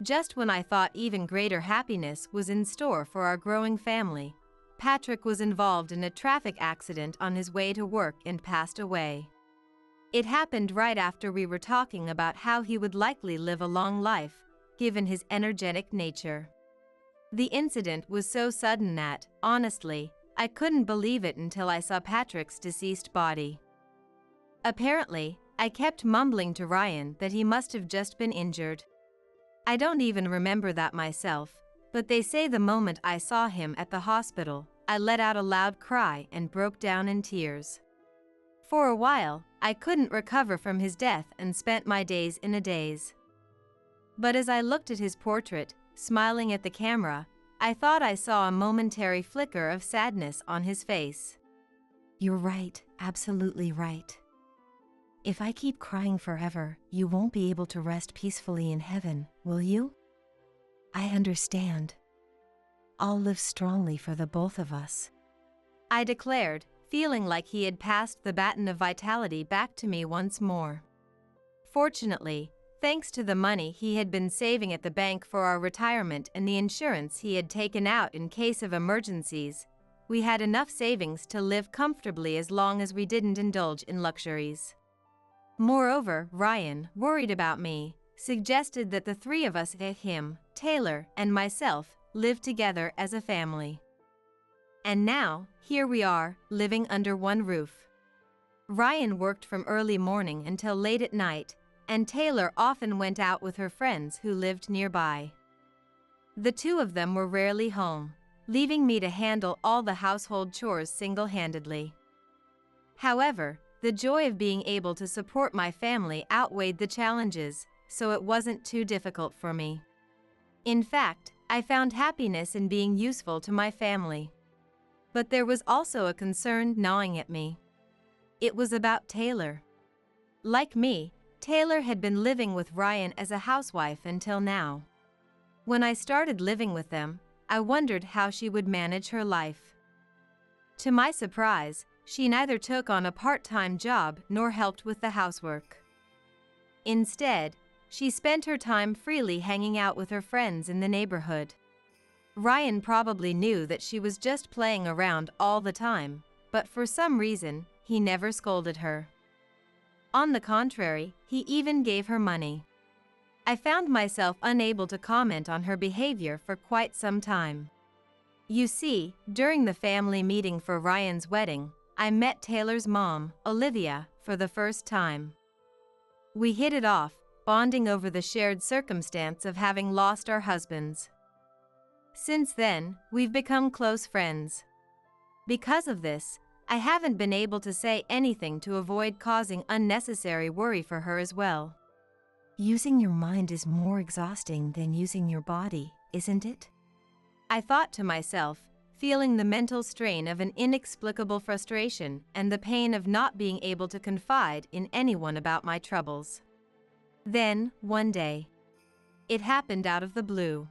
Just when I thought even greater happiness was in store for our growing family, Patrick was involved in a traffic accident on his way to work and passed away. It happened right after we were talking about how he would likely live a long life, given his energetic nature. The incident was so sudden that, honestly, I couldn't believe it until I saw Patrick's deceased body. Apparently, I kept mumbling to Ryan that he must have just been injured. I don't even remember that myself, but they say the moment I saw him at the hospital, I let out a loud cry and broke down in tears. For a while, I couldn't recover from his death and spent my days in a daze. But as I looked at his portrait, smiling at the camera, I thought I saw a momentary flicker of sadness on his face. "You're right, absolutely right. If I keep crying forever, you won't be able to rest peacefully in heaven, will you? I understand. I'll live strongly for the both of us," I declared, feeling like he had passed the baton of vitality back to me once more. Fortunately, thanks to the money he had been saving at the bank for our retirement and the insurance he had taken out in case of emergencies, we had enough savings to live comfortably as long as we didn't indulge in luxuries. Moreover, Ryan, worried about me, suggested that the three of us, him, Taylor, and myself, live together as a family. And now, here we are, living under one roof. Ryan worked from early morning until late at night, and Taylor often went out with her friends who lived nearby. The two of them were rarely home, leaving me to handle all the household chores single-handedly. However, the joy of being able to support my family outweighed the challenges, so it wasn't too difficult for me. In fact, I found happiness in being useful to my family. But there was also a concern gnawing at me. It was about Taylor. Like me, Taylor had been living with Ryan as a housewife until now. When I started living with them, I wondered how she would manage her life. To my surprise, she neither took on a part-time job nor helped with the housework. Instead, she spent her time freely hanging out with her friends in the neighborhood. Ryan probably knew that she was just playing around all the time, but for some reason, he never scolded her. On the contrary, he even gave her money. I found myself unable to comment on her behavior for quite some time. You see, during the family meeting for Ryan's wedding, I met Taylor's mom, Olivia, for the first time. We hit it off, bonding over the shared circumstance of having lost our husbands. Since then, we've become close friends. Because of this, I haven't been able to say anything to avoid causing unnecessary worry for her as well. Using your mind is more exhausting than using your body, isn't it? I thought to myself, feeling the mental strain of an inexplicable frustration and the pain of not being able to confide in anyone about my troubles. Then, one day, it happened out of the blue.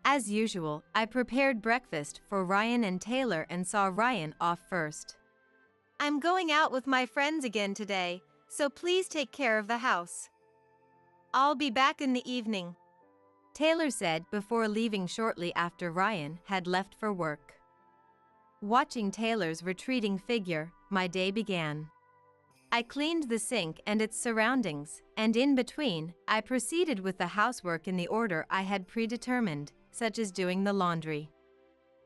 As usual, I prepared breakfast for Ryan and Taylor and saw Ryan off first. I'm going out with my friends again today, so please take care of the house. I'll be back in the evening, Taylor said before leaving shortly after Ryan had left for work. Watching Taylor's retreating figure, my day began. I cleaned the sink and its surroundings, and in between, I proceeded with the housework in the order I had predetermined, such as doing the laundry.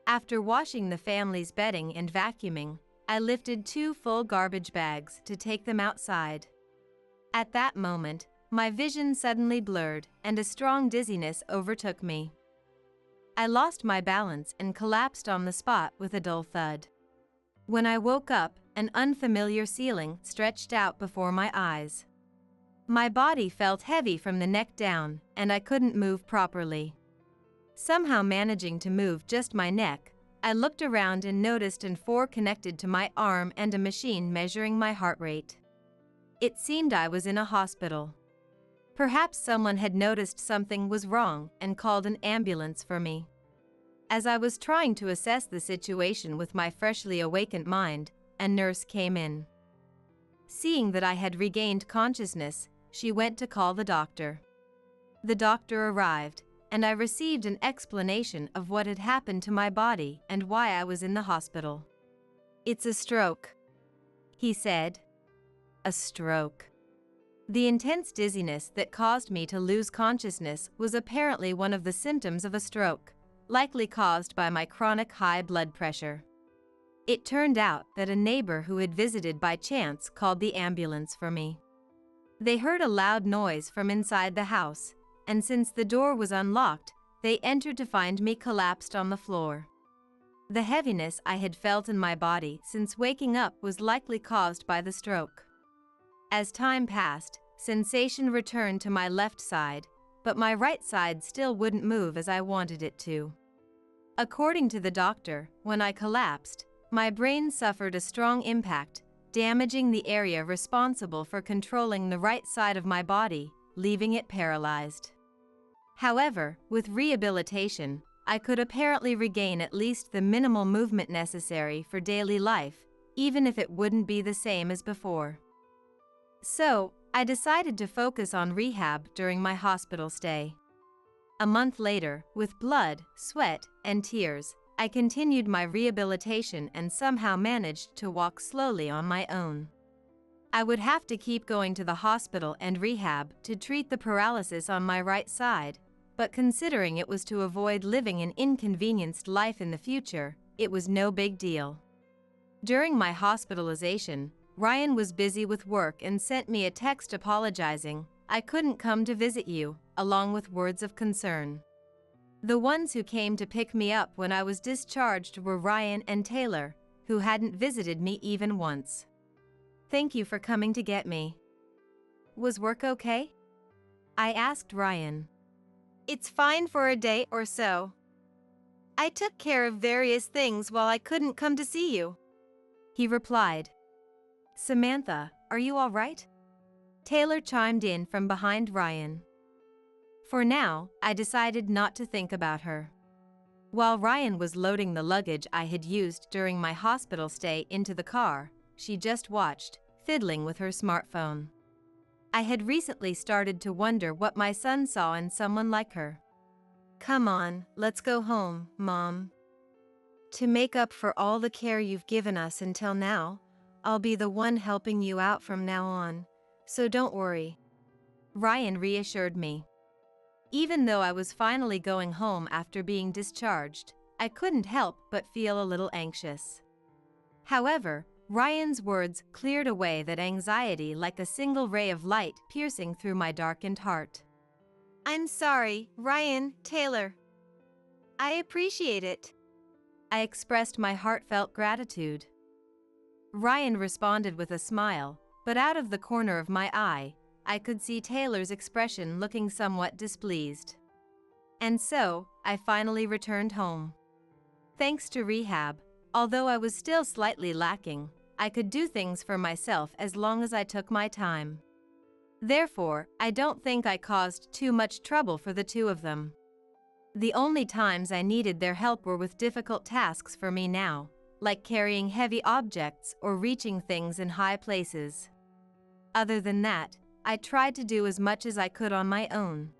After washing the family's bedding and vacuuming, I lifted 2 full garbage bags to take them outside. At that moment, my vision suddenly blurred and a strong dizziness overtook me. I lost my balance and collapsed on the spot with a dull thud. When I woke up, an unfamiliar ceiling stretched out before my eyes. My body felt heavy from the neck down, and I couldn't move properly. Somehow managing to move just my neck, I looked around and noticed an 4 connected to my arm and a machine measuring my heart rate. It seemed I was in a hospital. Perhaps someone had noticed something was wrong and called an ambulance for me. As I was trying to assess the situation with my freshly awakened mind, a nurse came in. Seeing that I had regained consciousness, she went to call the doctor. The doctor arrived, and I received an explanation of what had happened to my body and why I was in the hospital. "It's a stroke," he said. A stroke. The intense dizziness that caused me to lose consciousness was apparently one of the symptoms of a stroke, likely caused by my chronic high blood pressure. It turned out that a neighbor who had visited by chance called the ambulance for me. They heard a loud noise from inside the house, and since the door was unlocked, they entered to find me collapsed on the floor. The heaviness I had felt in my body since waking up was likely caused by the stroke. As time passed, sensation returned to my left side, but my right side still wouldn't move as I wanted it to. According to the doctor, when I collapsed, my brain suffered a strong impact, damaging the area responsible for controlling the right side of my body, leaving it paralyzed. However, with rehabilitation, I could apparently regain at least the minimal movement necessary for daily life, even if it wouldn't be the same as before. So, I decided to focus on rehab during my hospital stay. A month later, with blood, sweat, and tears, I continued my rehabilitation and somehow managed to walk slowly on my own. I would have to keep going to the hospital and rehab to treat the paralysis on my right side, but considering it was to avoid living an inconvenienced life in the future, it was no big deal. During my hospitalization, Ryan was busy with work and sent me a text apologizing, "I couldn't come to visit you," along with words of concern. The ones who came to pick me up when I was discharged were Ryan and Taylor, who hadn't visited me even once. "Thank you for coming to get me. Was work okay?" I asked Ryan. It's fine for a day or so. I took care of various things while I couldn't come to see you. He replied. Samantha, are you all right? Taylor chimed in from behind Ryan. For now, I decided not to think about her. While Ryan was loading the luggage I had used during my hospital stay into the car, she just watched, fiddling with her smartphone. I had recently started to wonder what my son saw in someone like her. Come on, let's go home, Mom. To make up for all the care you've given us until now, I'll be the one helping you out from now on, so don't worry. Ryan reassured me. Even though I was finally going home after being discharged, I couldn't help but feel a little anxious. However, Ryan's words cleared away that anxiety like a single ray of light piercing through my darkened heart. I'm sorry, Ryan, Taylor. I appreciate it. I expressed my heartfelt gratitude. Ryan responded with a smile, but out of the corner of my eye, I could see Taylor's expression looking somewhat displeased. And so, I finally returned home. Thanks to rehab, although I was still slightly lacking, I could do things for myself as long as I took my time. Therefore, I don't think I caused too much trouble for the two of them. The only times I needed their help were with difficult tasks for me now, like carrying heavy objects or reaching things in high places. Other than that, I tried to do as much as I could on my own.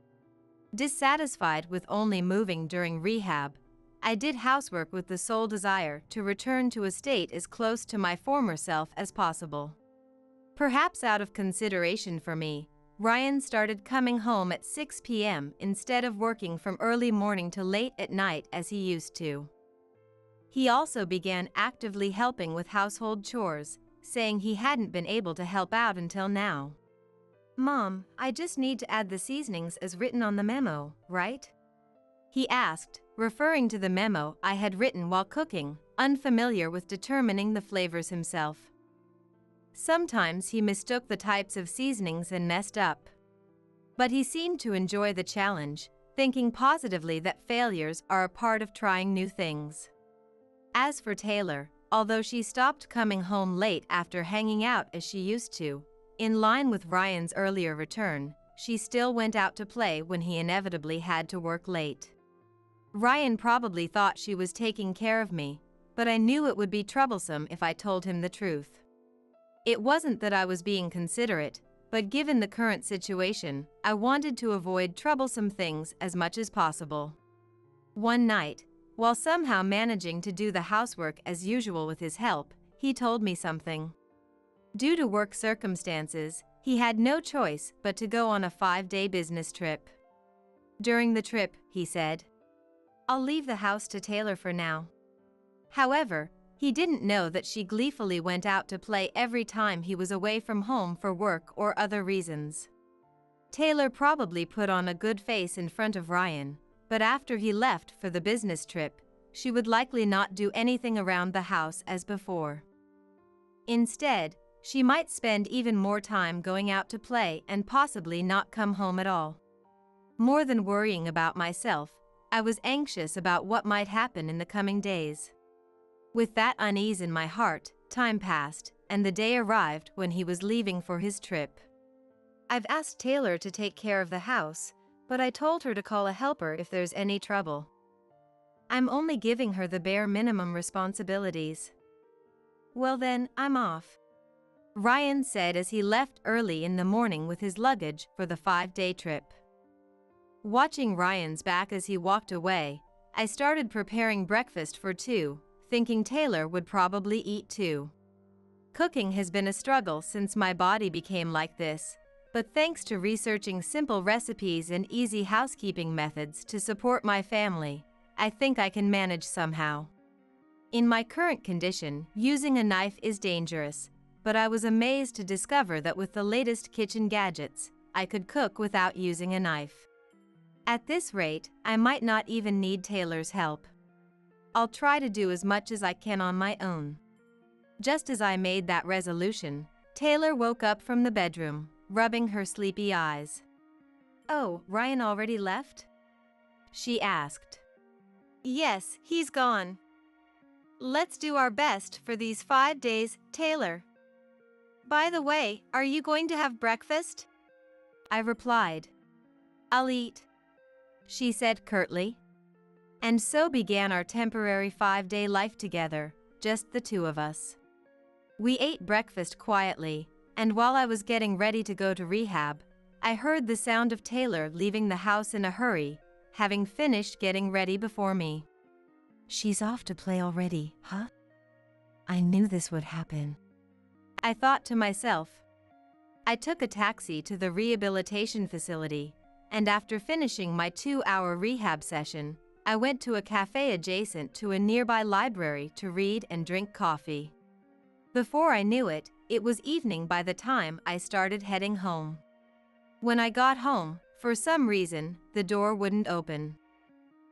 Dissatisfied with only moving during rehab, I did housework with the sole desire to return to a state as close to my former self as possible. Perhaps out of consideration for me, Ryan started coming home at 6 p.m. instead of working from early morning to late at night as he used to. He also began actively helping with household chores, saying he hadn't been able to help out until now. Mom, I just need to add the seasonings as written on the memo, right? He asked, referring to the memo I had written while cooking, unfamiliar with determining the flavors himself. Sometimes he mistook the types of seasonings and messed up. But he seemed to enjoy the challenge, thinking positively that failures are a part of trying new things. As for Taylor, although she stopped coming home late after hanging out as she used to, in line with Ryan's earlier return, she still went out to play when he inevitably had to work late. Ryan probably thought she was taking care of me, but I knew it would be troublesome if I told him the truth. It wasn't that I was being considerate, but given the current situation, I wanted to avoid troublesome things as much as possible. One night, while somehow managing to do the housework as usual with his help, he told me something. Due to work circumstances, he had no choice but to go on a 5-day business trip. During the trip, he said, "I'll leave the house to Taylor for now." However, he didn't know that she gleefully went out to play every time he was away from home for work or other reasons. Taylor probably put on a good face in front of Ryan, but after he left for the business trip, she would likely not do anything around the house as before. Instead, she might spend even more time going out to play and possibly not come home at all. More than worrying about myself, I was anxious about what might happen in the coming days. With that unease in my heart, time passed, and the day arrived when he was leaving for his trip. I've asked Taylor to take care of the house, but I told her to call a helper if there's any trouble. I'm only giving her the bare minimum responsibilities. Well then, I'm off, Ryan said as he left early in the morning with his luggage for the 5-day trip. Watching Ryan's back as he walked away, I started preparing breakfast for two, thinking Taylor would probably eat too. Cooking has been a struggle since my body became like this, but thanks to researching simple recipes and easy housekeeping methods to support my family, I think I can manage somehow. In my current condition, using a knife is dangerous, but I was amazed to discover that with the latest kitchen gadgets, I could cook without using a knife. At this rate, I might not even need Taylor's help. I'll try to do as much as I can on my own. Just as I made that resolution, Taylor woke up from the bedroom, rubbing her sleepy eyes. "Oh, Ryan already left?" she asked. "Yes, he's gone. Let's do our best for these 5 days, Taylor. By the way, are you going to have breakfast?" I replied. "I'll eat," she said curtly. And so began our temporary 5-day life together, just the two of us. We ate breakfast quietly, and while I was getting ready to go to rehab, I heard the sound of Taylor leaving the house in a hurry, having finished getting ready before me. "She's off to play already, huh? I knew this would happen," I thought to myself. I took a taxi to the rehabilitation facility, and after finishing my 2-hour rehab session, I went to a cafe adjacent to a nearby library to read and drink coffee. Before I knew it, it was evening by the time I started heading home. When I got home, for some reason, the door wouldn't open.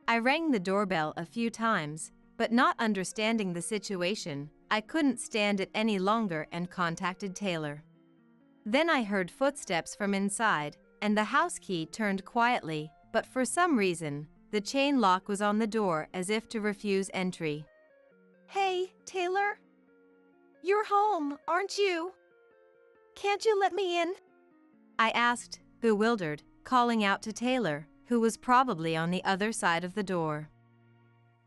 I rang the doorbell a few times, but not understanding the situation, I couldn't stand it any longer and contacted Taylor. Then I heard footsteps from inside, and the house key turned quietly, but for some reason, the chain lock was on the door as if to refuse entry. "Hey, Taylor? You're home, aren't you? Can't you let me in?" I asked, bewildered, calling out to Taylor, who was probably on the other side of the door.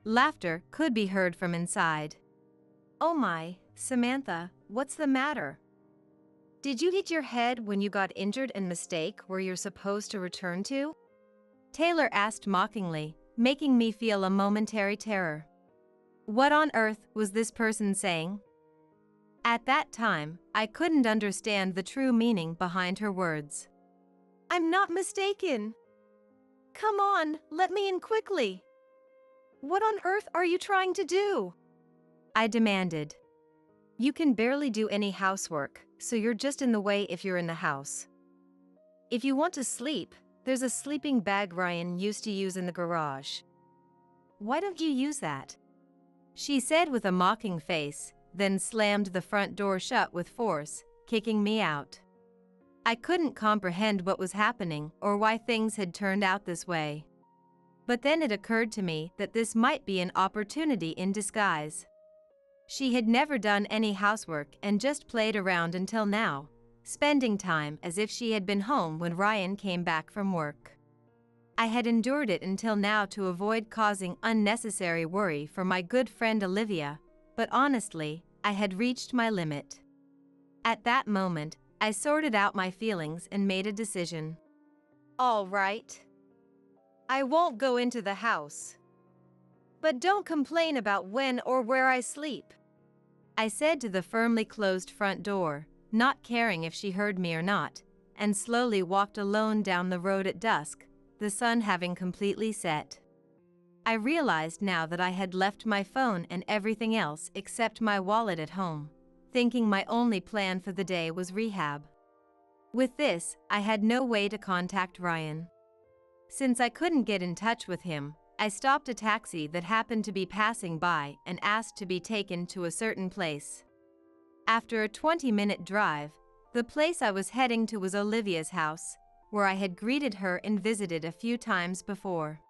Laughter could be heard from inside. "Oh my, Samantha, what's the matter? Did you hit your head when you got injured and mistake where you're supposed to return to?" Taylor asked mockingly, making me feel a momentary terror. What on earth was this person saying? At that time, I couldn't understand the true meaning behind her words. "I'm not mistaken. Come on, let me in quickly. What on earth are you trying to do?" I demanded. "You can barely do any housework, so you're just in the way if you're in the house. If you want to sleep, there's a sleeping bag Ryan used to use in the garage. Why don't you use that?" she said with a mocking face, then slammed the front door shut with force, kicking me out. I couldn't comprehend what was happening or why things had turned out this way. But then it occurred to me that this might be an opportunity in disguise. She had never done any housework and just played around until now, spending time as if she had been home when Ryan came back from work. I had endured it until now to avoid causing unnecessary worry for my good friend Olivia, but honestly, I had reached my limit. At that moment, I sorted out my feelings and made a decision. "All right. I won't go into the house. But don't complain about when or where I sleep," I said to the firmly closed front door, not caring if she heard me or not, and slowly walked alone down the road at dusk, the sun having completely set. I realized now that I had left my phone and everything else except my wallet at home, thinking my only plan for the day was rehab. With this, I had no way to contact Ryan. Since I couldn't get in touch with him, I stopped a taxi that happened to be passing by and asked to be taken to a certain place. After a 20-minute drive, the place I was heading to was Olivia's house, where I had greeted her and visited a few times before.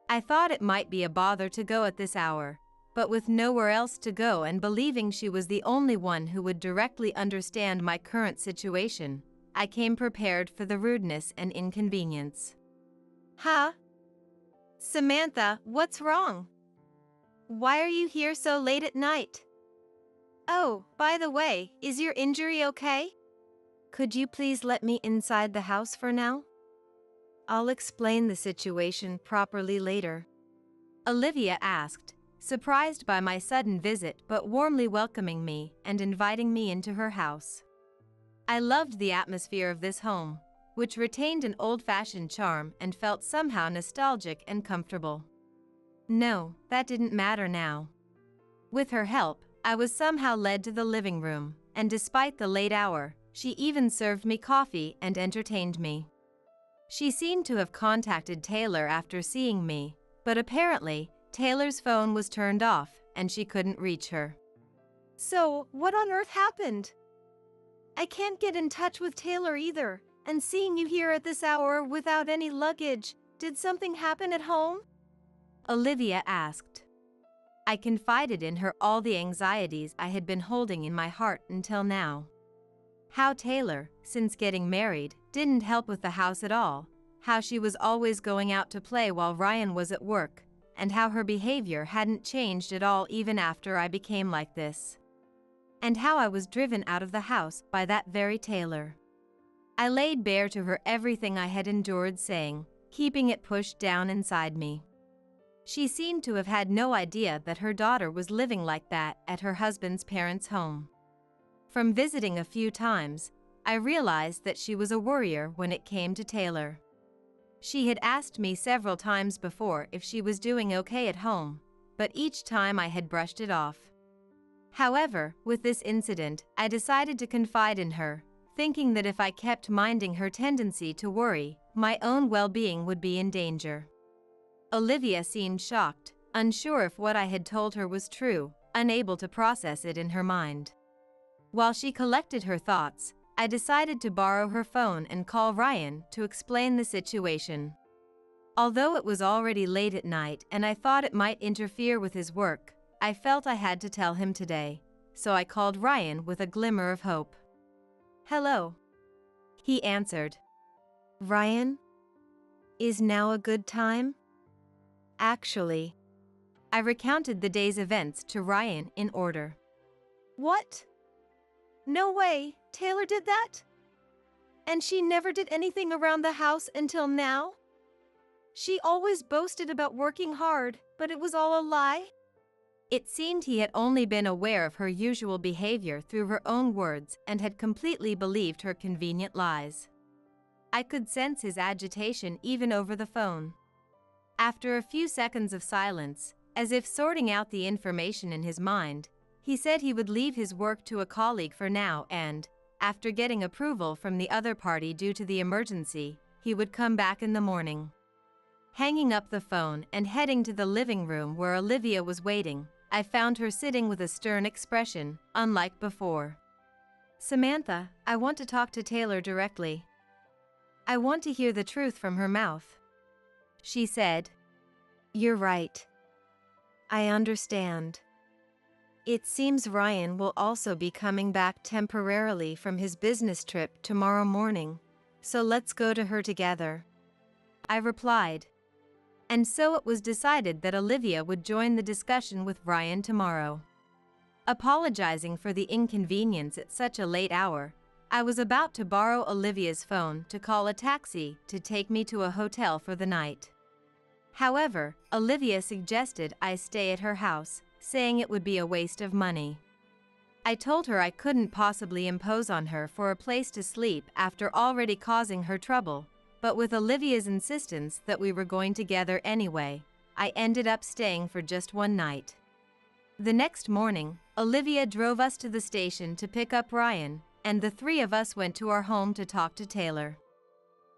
I thought it might be a bother to go at this hour, but with nowhere else to go and believing she was the only one who would directly understand my current situation, I came prepared for the rudeness and inconvenience. "Huh? Samantha, what's wrong? Why are you here so late at night? Oh, by the way, is your injury okay? Could you please let me inside the house for now? I'll explain the situation properly later," Olivia asked, surprised by my sudden visit but warmly welcoming me and inviting me into her house. I loved the atmosphere of this home, which retained an old-fashioned charm and felt somehow nostalgic and comfortable. No, that didn't matter now. With her help, I was somehow led to the living room, and despite the late hour, she even served me coffee and entertained me. She seemed to have contacted Taylor after seeing me, but apparently, Taylor's phone was turned off and she couldn't reach her. "So, what on earth happened? I can't get in touch with Taylor either, And seeing you here at this hour without any luggage, did something happen at home? Olivia asked. I confided in her all the anxieties I had been holding in my heart until now. How Taylor, since getting married, didn't help with the house at all, how she was always going out to play while Ryan was at work, and how her behavior hadn't changed at all even after I became like this. And how I was driven out of the house by that very Taylor. I laid bare to her everything I had endured saying, keeping it pushed down inside me. She seemed to have had no idea that her daughter was living like that at her husband's parents' home. From visiting a few times, I realized that she was a worrier when it came to Taylor. She had asked me several times before if she was doing okay at home, but each time I had brushed it off. However, with this incident, I decided to confide in her, thinking that if I kept minding her tendency to worry, my own well-being would be in danger. Olivia seemed shocked, unsure if what I had told her was true, unable to process it in her mind. While she collected her thoughts, I decided to borrow her phone and call Ryan to explain the situation. Although it was already late at night and I thought it might interfere with his work, I felt I had to tell him today, so I called Ryan with a glimmer of hope. Hello. He answered. Ryan? Is now a good time? Actually, I recounted the day's events to Ryan in order. What? No way, Taylor did that? And she never did anything around the house until now? She always boasted about working hard, but it was all a lie? It seemed he had only been aware of her usual behavior through her own words and had completely believed her convenient lies. I could sense his agitation even over the phone. After a few seconds of silence, as if sorting out the information in his mind, he said he would leave his work to a colleague for now and, after getting approval from the other party due to the emergency, he would come back in the morning. Hanging up the phone and heading to the living room where Olivia was waiting, I found her sitting with a stern expression, unlike before. Samantha, I want to talk to Taylor directly. I want to hear the truth from her mouth. She said. You're right. I understand. It seems Ryan will also be coming back temporarily from his business trip tomorrow morning, so let's go to her together. I replied. And so it was decided that Olivia would join the discussion with Ryan tomorrow. Apologizing for the inconvenience at such a late hour, I was about to borrow Olivia's phone to call a taxi to take me to a hotel for the night. However, Olivia suggested I stay at her house, saying it would be a waste of money. I told her I couldn't possibly impose on her for a place to sleep after already causing her trouble, but with Olivia's insistence that we were going together anyway, I ended up staying for just one night. The next morning, Olivia drove us to the station to pick up Ryan, and the three of us went to our home to talk to Taylor.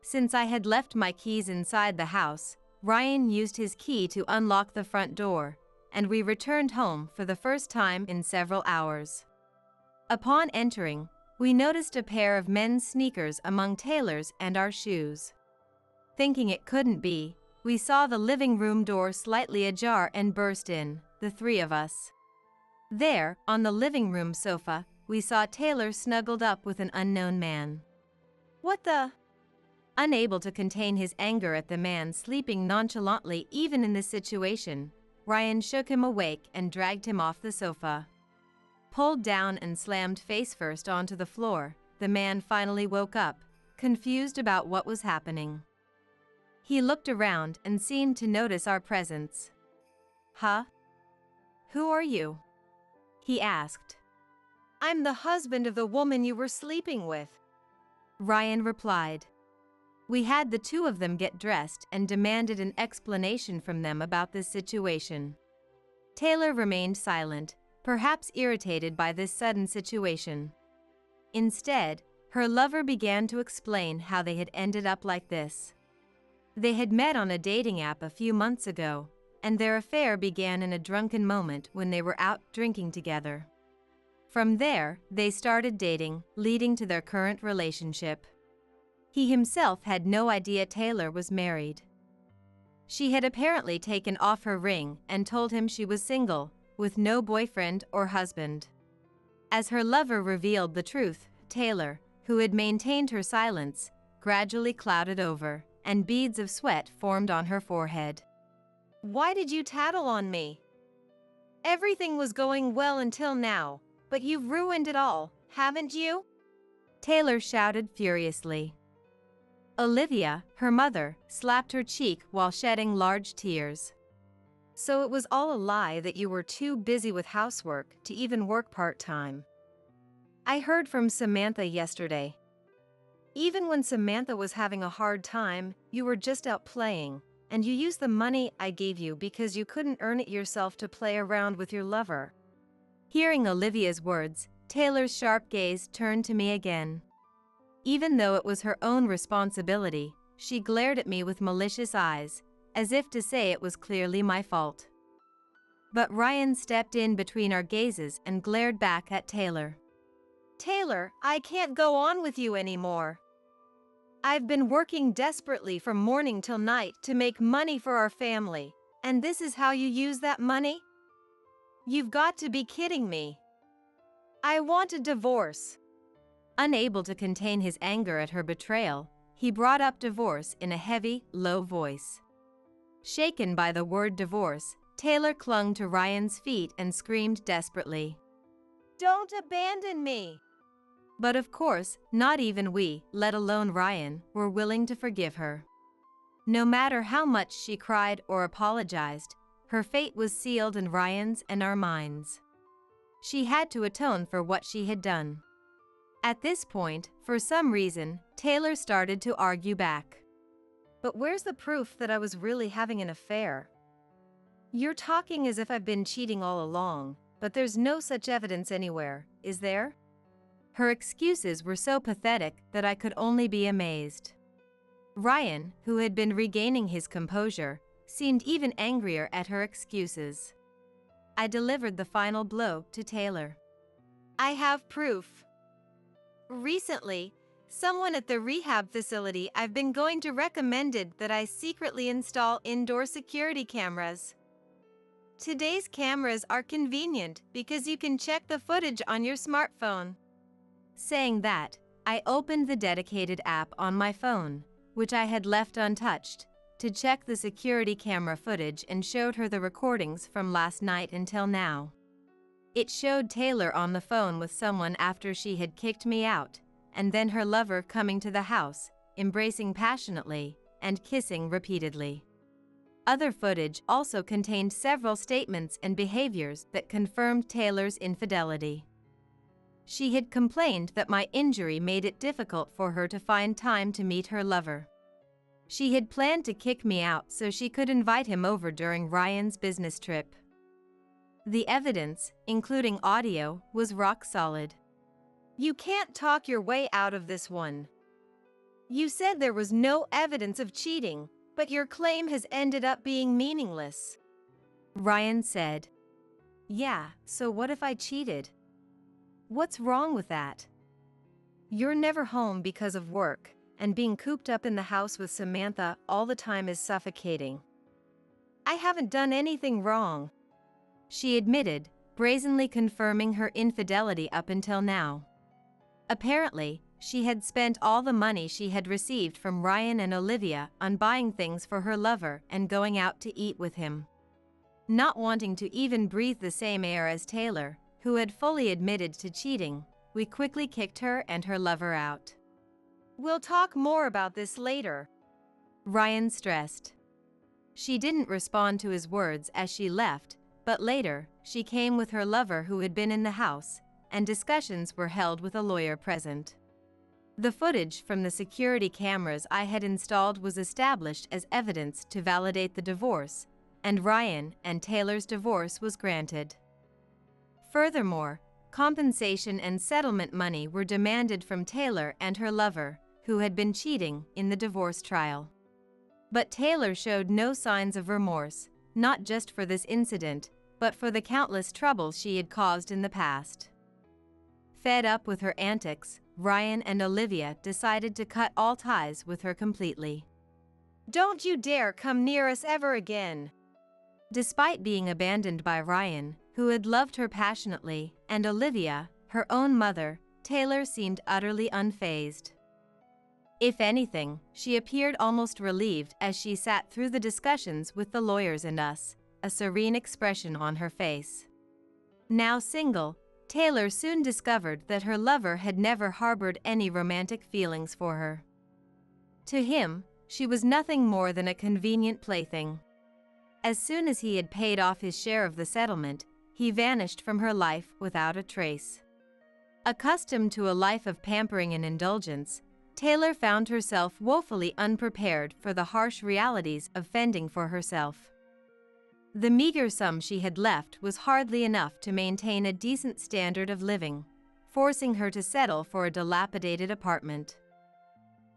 Since I had left my keys inside the house, Ryan used his key to unlock the front door, and we returned home for the first time in several hours. Upon entering, we noticed a pair of men's sneakers among Taylor's and our shoes. Thinking it couldn't be, we saw the living room door slightly ajar and burst in, the three of us. There, on the living room sofa, we saw Taylor snuggled up with an unknown man. What the? Unable to contain his anger at the man sleeping nonchalantly even in this situation, Ryan shook him awake and dragged him off the sofa. Pulled down and slammed face first onto the floor, the man finally woke up, confused about what was happening. He looked around and seemed to notice our presence. Huh? Who are you? He asked. I'm the husband of the woman you were sleeping with, Ryan replied. We had the two of them get dressed and demanded an explanation from them about this situation. Taylor remained silent, perhaps irritated by this sudden situation. Instead, her lover began to explain how they had ended up like this. They had met on a dating app a few months ago, and their affair began in a drunken moment when they were out drinking together. From there, they started dating, leading to their current relationship. He himself had no idea Taylor was married. She had apparently taken off her ring and told him she was single, with no boyfriend or husband. As her lover revealed the truth, Taylor, who had maintained her silence, gradually clouded over, and beads of sweat formed on her forehead. Why did you tattle on me? Everything was going well until now, but you've ruined it all, haven't you? Taylor shouted furiously. Olivia, her mother, slapped her cheek while shedding large tears. So it was all a lie that you were too busy with housework to even work part-time. I heard from Samantha yesterday. Even when Samantha was having a hard time, you were just out playing, and you used the money I gave you because you couldn't earn it yourself to play around with your lover. Hearing Olivia's words, Taylor's sharp gaze turned to me again. Even though it was her own responsibility, she glared at me with malicious eyes, as if to say it was clearly my fault. But Ryan stepped in between our gazes and glared back at Taylor. Taylor, I can't go on with you anymore. I've been working desperately from morning till night to make money for our family, and this is how you use that money? You've got to be kidding me. I want a divorce. Unable to contain his anger at her betrayal, he brought up divorce in a heavy, low voice. Shaken by the word divorce, Taylor clung to Ryan's feet and screamed desperately. Don't abandon me! But of course, not even we, let alone Ryan, were willing to forgive her. No matter how much she cried or apologized, her fate was sealed in Ryan's and our minds. She had to atone for what she had done. At this point, for some reason, Taylor started to argue back. But where's the proof that I was really having an affair? You're talking as if I've been cheating all along, but there's no such evidence anywhere, is there? Her excuses were so pathetic that I could only be amazed. Ryan, who had been regaining his composure, seemed even angrier at her excuses. I delivered the final blow to Taylor. I have proof. Recently, someone at the rehab facility I've been going to recommended that I secretly install indoor security cameras. Today's cameras are convenient because you can check the footage on your smartphone. Saying that, I opened the dedicated app on my phone, which I had left untouched, to check the security camera footage and showed her the recordings from last night until now. It showed Taylor on the phone with someone after she had kicked me out, and then her lover coming to the house, embracing passionately, and kissing repeatedly. Other footage also contained several statements and behaviors that confirmed Taylor's infidelity. She had complained that my injury made it difficult for her to find time to meet her lover. She had planned to kick me out so she could invite him over during Ryan's business trip. The evidence, including audio, was rock solid. You can't talk your way out of this one. You said there was no evidence of cheating, but your claim has ended up being meaningless. Ryan said. Yeah, so what if I cheated? What's wrong with that? You're never home because of work, and being cooped up in the house with Samantha all the time is suffocating. I haven't done anything wrong, she admitted, brazenly confirming her infidelity up until now. Apparently, she had spent all the money she had received from Ryan and Olivia on buying things for her lover and going out to eat with him. Not wanting to even breathe the same air as Taylor, who had fully admitted to cheating, we quickly kicked her and her lover out. We'll talk more about this later, Ryan stressed. She didn't respond to his words as she left, but later, she came with her lover who had been in the house, and discussions were held with a lawyer present. The footage from the security cameras I had installed was established as evidence to validate the divorce, and Ryan and Taylor's divorce was granted. Furthermore, compensation and settlement money were demanded from Taylor and her lover, who had been cheating in the divorce trial. But Taylor showed no signs of remorse, not just for this incident, but for the countless troubles she had caused in the past. Fed up with her antics, Ryan and Olivia decided to cut all ties with her completely. "Don't you dare come near us ever again." Despite being abandoned by Ryan, who had loved her passionately, and Olivia, her own mother, Taylor seemed utterly unfazed. If anything, she appeared almost relieved as she sat through the discussions with the lawyers and us, a serene expression on her face. Now single, Taylor soon discovered that her lover had never harbored any romantic feelings for her. To him, she was nothing more than a convenient plaything. As soon as he had paid off his share of the settlement, he vanished from her life without a trace. Accustomed to a life of pampering and indulgence, Taylor found herself woefully unprepared for the harsh realities of fending for herself. The meager sum she had left was hardly enough to maintain a decent standard of living, forcing her to settle for a dilapidated apartment.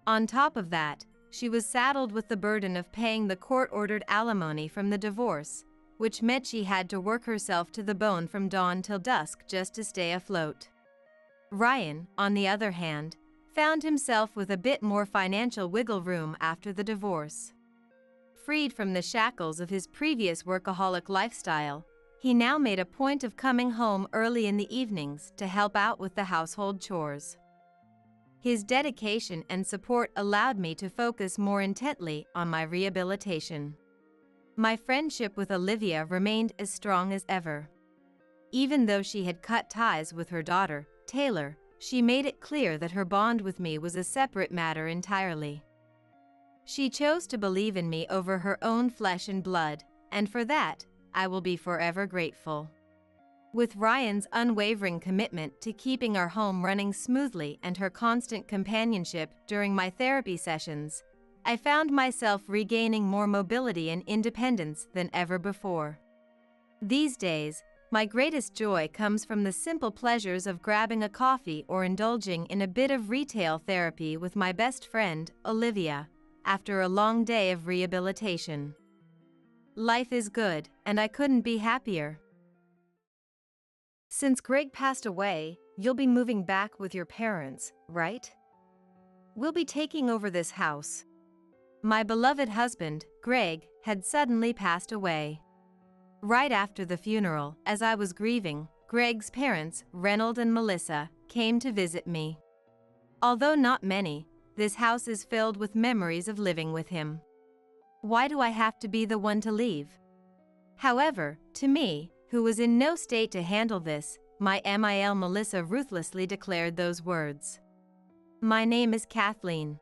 On top of that, she was saddled with the burden of paying the court-ordered alimony from the divorce, which meant she had to work herself to the bone from dawn till dusk just to stay afloat. Ryan, on the other hand, found himself with a bit more financial wiggle room after the divorce. Freed from the shackles of his previous workaholic lifestyle, he now made a point of coming home early in the evenings to help out with the household chores. His dedication and support allowed me to focus more intently on my rehabilitation. My friendship with Olivia remained as strong as ever. Even though she had cut ties with her daughter, Taylor, she made it clear that her bond with me was a separate matter entirely. She chose to believe in me over her own flesh and blood, and for that, I will be forever grateful. With Ryan's unwavering commitment to keeping our home running smoothly and her constant companionship during my therapy sessions, I found myself regaining more mobility and independence than ever before. These days, my greatest joy comes from the simple pleasures of grabbing a coffee or indulging in a bit of retail therapy with my best friend, Olivia, after a long day of rehabilitation. Life is good, and I couldn't be happier. Since Greg passed away, you'll be moving back with your parents, right? We'll be taking over this house. My beloved husband, Greg, had suddenly passed away. Right after the funeral, as I was grieving, Greg's parents, Reynold and Melissa, came to visit me. Although not many, this house is filled with memories of living with him. Why do I have to be the one to leave? However, to me, who was in no state to handle this, my Melissa ruthlessly declared those words. My name is Kathleen.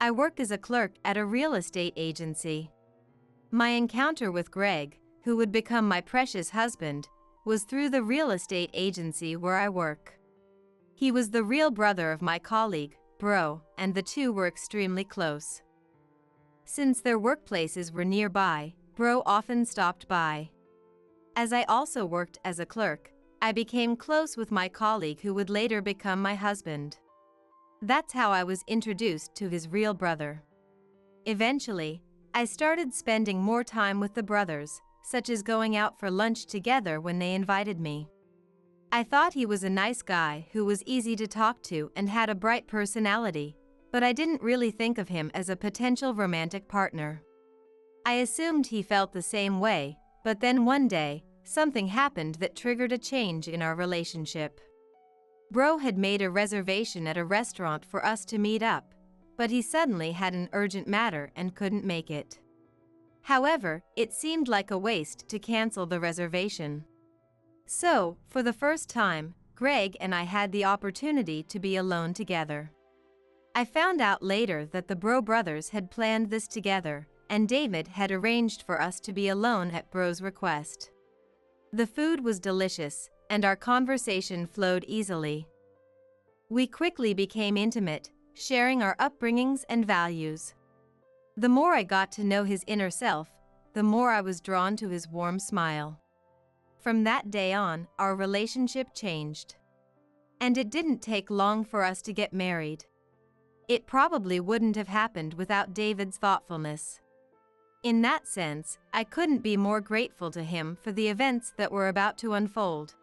I work as a clerk at a real estate agency. My encounter with Greg, who would become my precious husband, was through the real estate agency where I work. He was the real brother of my colleague, Bro, and the two were extremely close. Since their workplaces were nearby, Bro often stopped by. As I also worked as a clerk, I became close with my colleague who would later become my husband. That's how I was introduced to his real brother. Eventually, I started spending more time with the brothers, such as going out for lunch together when they invited me. I thought he was a nice guy who was easy to talk to and had a bright personality, but I didn't really think of him as a potential romantic partner. I assumed he felt the same way, but then one day, something happened that triggered a change in our relationship. Bro had made a reservation at a restaurant for us to meet up, but he suddenly had an urgent matter and couldn't make it. However, it seemed like a waste to cancel the reservation. So, for the first time, Greg and I had the opportunity to be alone together. I found out later that the Bro brothers had planned this together, and David had arranged for us to be alone at Bro's request. The food was delicious, and our conversation flowed easily. We quickly became intimate, sharing our upbringings and values. The more I got to know his inner self, the more I was drawn to his warm smile. From that day on, our relationship changed. And it didn't take long for us to get married. It probably wouldn't have happened without David's thoughtfulness. In that sense, I couldn't be more grateful to him for the events that were about to unfold.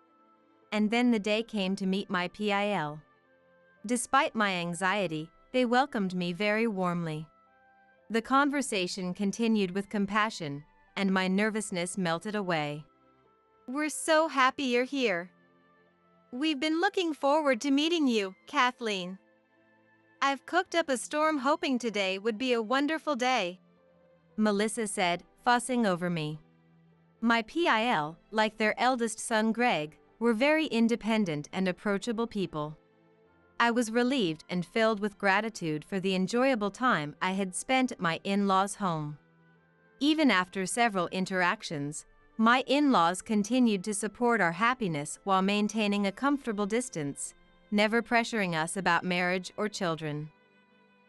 And then the day came to meet my PIL. Despite my anxiety, they welcomed me very warmly. The conversation continued with compassion, and my nervousness melted away. We're so happy you're here. We've been looking forward to meeting you, Kathleen. I've cooked up a storm hoping today would be a wonderful day, Melissa said, fussing over me. My PIL, like their eldest son Greg, were very independent and approachable people. I was relieved and filled with gratitude for the enjoyable time I had spent at my in-laws' home. Even after several interactions, my in-laws continued to support our happiness while maintaining a comfortable distance, never pressuring us about marriage or children.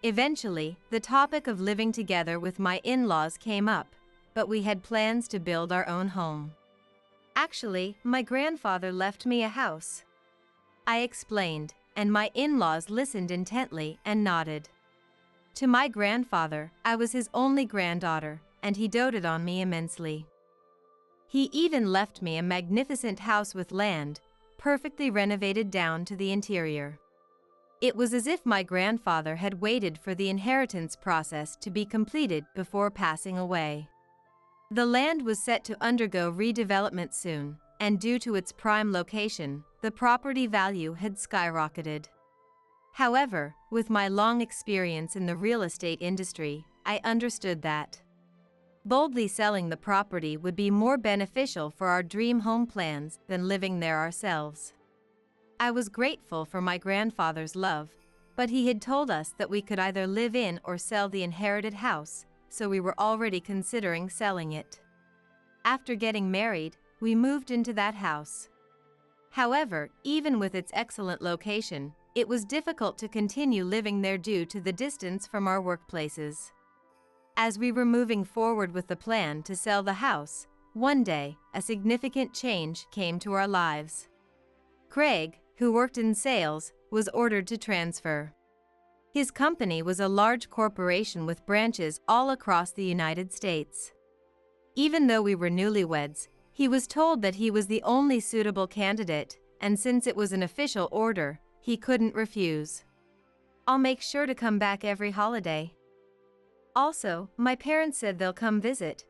Eventually, the topic of living together with my in-laws came up, but we had plans to build our own home. Actually, my grandfather left me a house, I explained, and my in-laws listened intently and nodded. To my grandfather, I was his only granddaughter, and he doted on me immensely. He even left me a magnificent house with land, perfectly renovated down to the interior. It was as if my grandfather had waited for the inheritance process to be completed before passing away. The land was set to undergo redevelopment soon, and due to its prime location, the property value had skyrocketed. However, with my long experience in the real estate industry, I understood that boldly selling the property would be more beneficial for our dream home plans than living there ourselves. I was grateful for my grandfather's love, but he had told us that we could either live in or sell the inherited house, so we were already considering selling it. After getting married, we moved into that house. However, even with its excellent location, it was difficult to continue living there due to the distance from our workplaces. As we were moving forward with the plan to sell the house, one day, a significant change came to our lives. Craig, who worked in sales, was ordered to transfer. His company was a large corporation with branches all across the United States. Even though we were newlyweds, he was told that he was the only suitable candidate, and since it was an official order, he couldn't refuse. "I'll make sure to come back every holiday. Also, my parents said they'll come visit.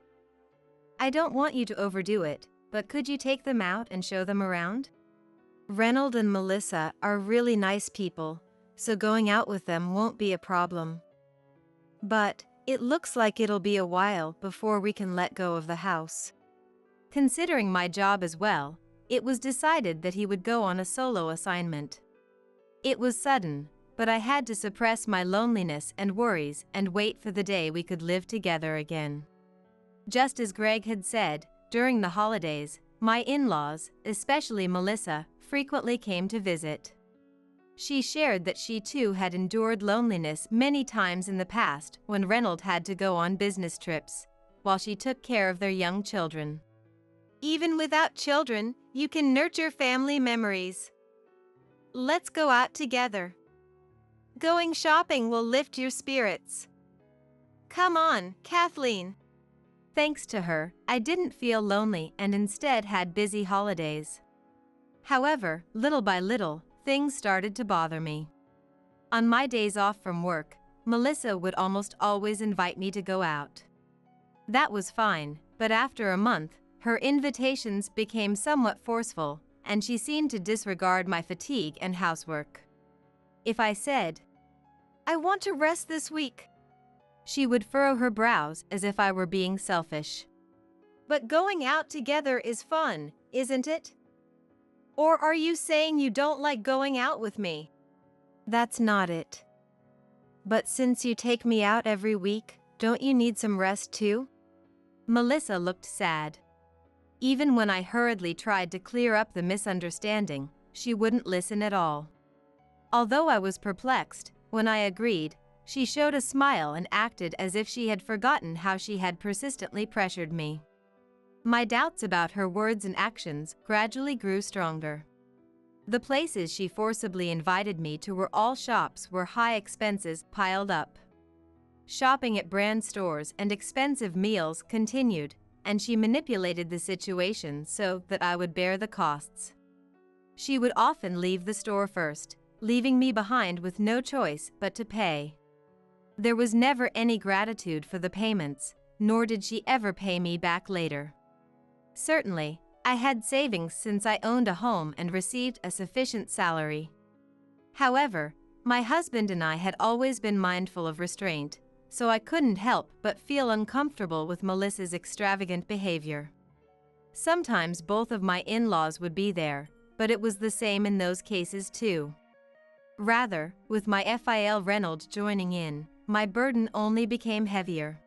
I don't want you to overdo it, but could you take them out and show them around?" Reynold and Melissa are really nice people, so going out with them won't be a problem. But it looks like it'll be a while before we can let go of the house. Considering my job as well, it was decided that he would go on a solo assignment. It was sudden, but I had to suppress my loneliness and worries and wait for the day we could live together again. Just as Greg had said, during the holidays, my in-laws, especially Melissa, frequently came to visit. She shared that she too had endured loneliness many times in the past when Reynold had to go on business trips, while she took care of their young children. Even without children, you can nurture family memories. Let's go out together. Going shopping will lift your spirits. Come on, Kathleen. Thanks to her, I didn't feel lonely and instead had busy holidays. However, little by little, things started to bother me. On my days off from work, Melissa would almost always invite me to go out. That was fine, but after a month, her invitations became somewhat forceful, and she seemed to disregard my fatigue and housework. If I said, "I want to rest this week," she would furrow her brows as if I were being selfish. "But going out together is fun, isn't it? Or are you saying you don't like going out with me?" "That's not it. But since you take me out every week, don't you need some rest too?" Melissa looked sad. Even when I hurriedly tried to clear up the misunderstanding, she wouldn't listen at all. Although I was perplexed, when I agreed, she showed a smile and acted as if she had forgotten how she had persistently pressured me. My doubts about her words and actions gradually grew stronger. The places she forcibly invited me to were all shops where high expenses piled up. Shopping at brand stores and expensive meals continued, and she manipulated the situation so that I would bear the costs. She would often leave the store first, leaving me behind with no choice but to pay. There was never any gratitude for the payments, nor did she ever pay me back later. Certainly, I had savings since I owned a home and received a sufficient salary. However, my husband and I had always been mindful of restraint, so I couldn't help but feel uncomfortable with Melissa's extravagant behavior. Sometimes both of my in-laws would be there, but it was the same in those cases too. Rather, with my FIL Reynolds joining in, my burden only became heavier.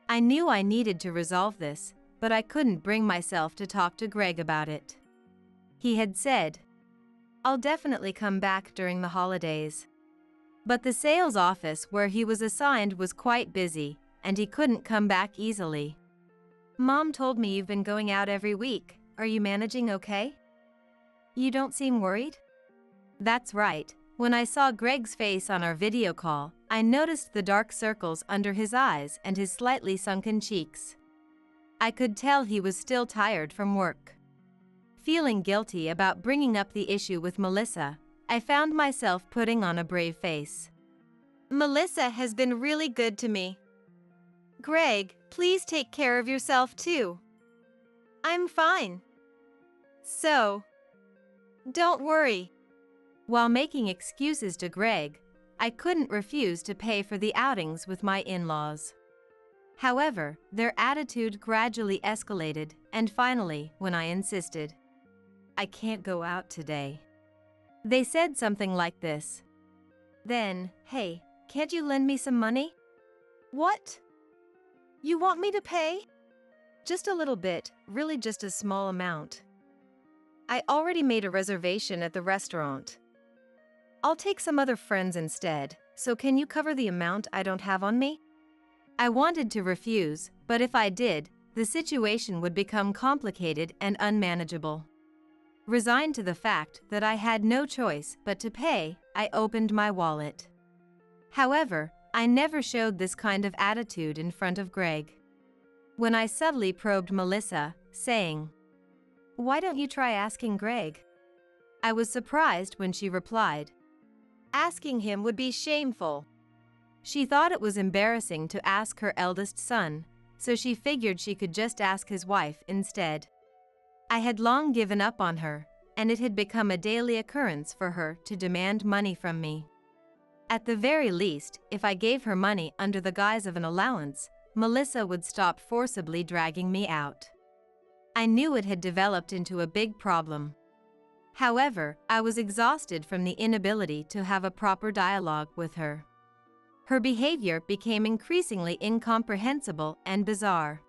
I knew I needed to resolve this, but I couldn't bring myself to talk to Greg about it. He had said, "I'll definitely come back during the holidays." But the sales office where he was assigned was quite busy, and he couldn't come back easily. "Mom told me you've been going out every week. Are you managing okay? You don't seem worried?" That's right. When I saw Greg's face on our video call, I noticed the dark circles under his eyes and his slightly sunken cheeks. I could tell he was still tired from work. Feeling guilty about bringing up the issue with Melissa, I found myself putting on a brave face. "Melissa has been really good to me. Greg, please take care of yourself too. I'm fine. So, don't worry." While making excuses to Greg, I couldn't refuse to pay for the outings with my in-laws. However, their attitude gradually escalated, and finally, when I insisted, "I can't go out today," they said something like this. Then, "Hey, can't you lend me some money?" "What? You want me to pay?" "Just a little bit, really just a small amount. I already made a reservation at the restaurant. I'll take some other friends instead, so can you cover the amount I don't have on me?" I wanted to refuse, but if I did, the situation would become complicated and unmanageable. Resigned to the fact that I had no choice but to pay, I opened my wallet. However, I never showed this kind of attitude in front of Greg. When I subtly probed Melissa, saying, "Why don't you try asking Greg?" I was surprised when she replied, "Asking him would be shameful." She thought it was embarrassing to ask her eldest son, so she figured she could just ask his wife instead. I had long given up on her, and it had become a daily occurrence for her to demand money from me. At the very least, if I gave her money under the guise of an allowance, Melissa would stop forcibly dragging me out. I knew it had developed into a big problem. However, I was exhausted from the inability to have a proper dialogue with her. Her behavior became increasingly incomprehensible and bizarre.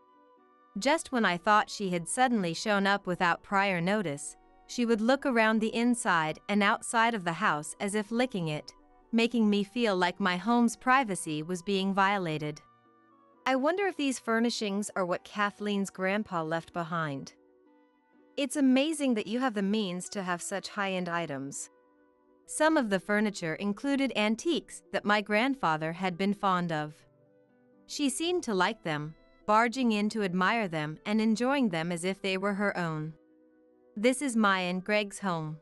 Just when I thought she had suddenly shown up without prior notice, she would look around the inside and outside of the house as if licking it, making me feel like my home's privacy was being violated. I wonder if these furnishings are what Kathleen's grandpa left behind. It's amazing that you have the means to have such high-end items. Some of the furniture included antiques that my grandfather had been fond of. She seemed to like them, barging in to admire them and enjoying them as if they were her own. This is my and Greg's home.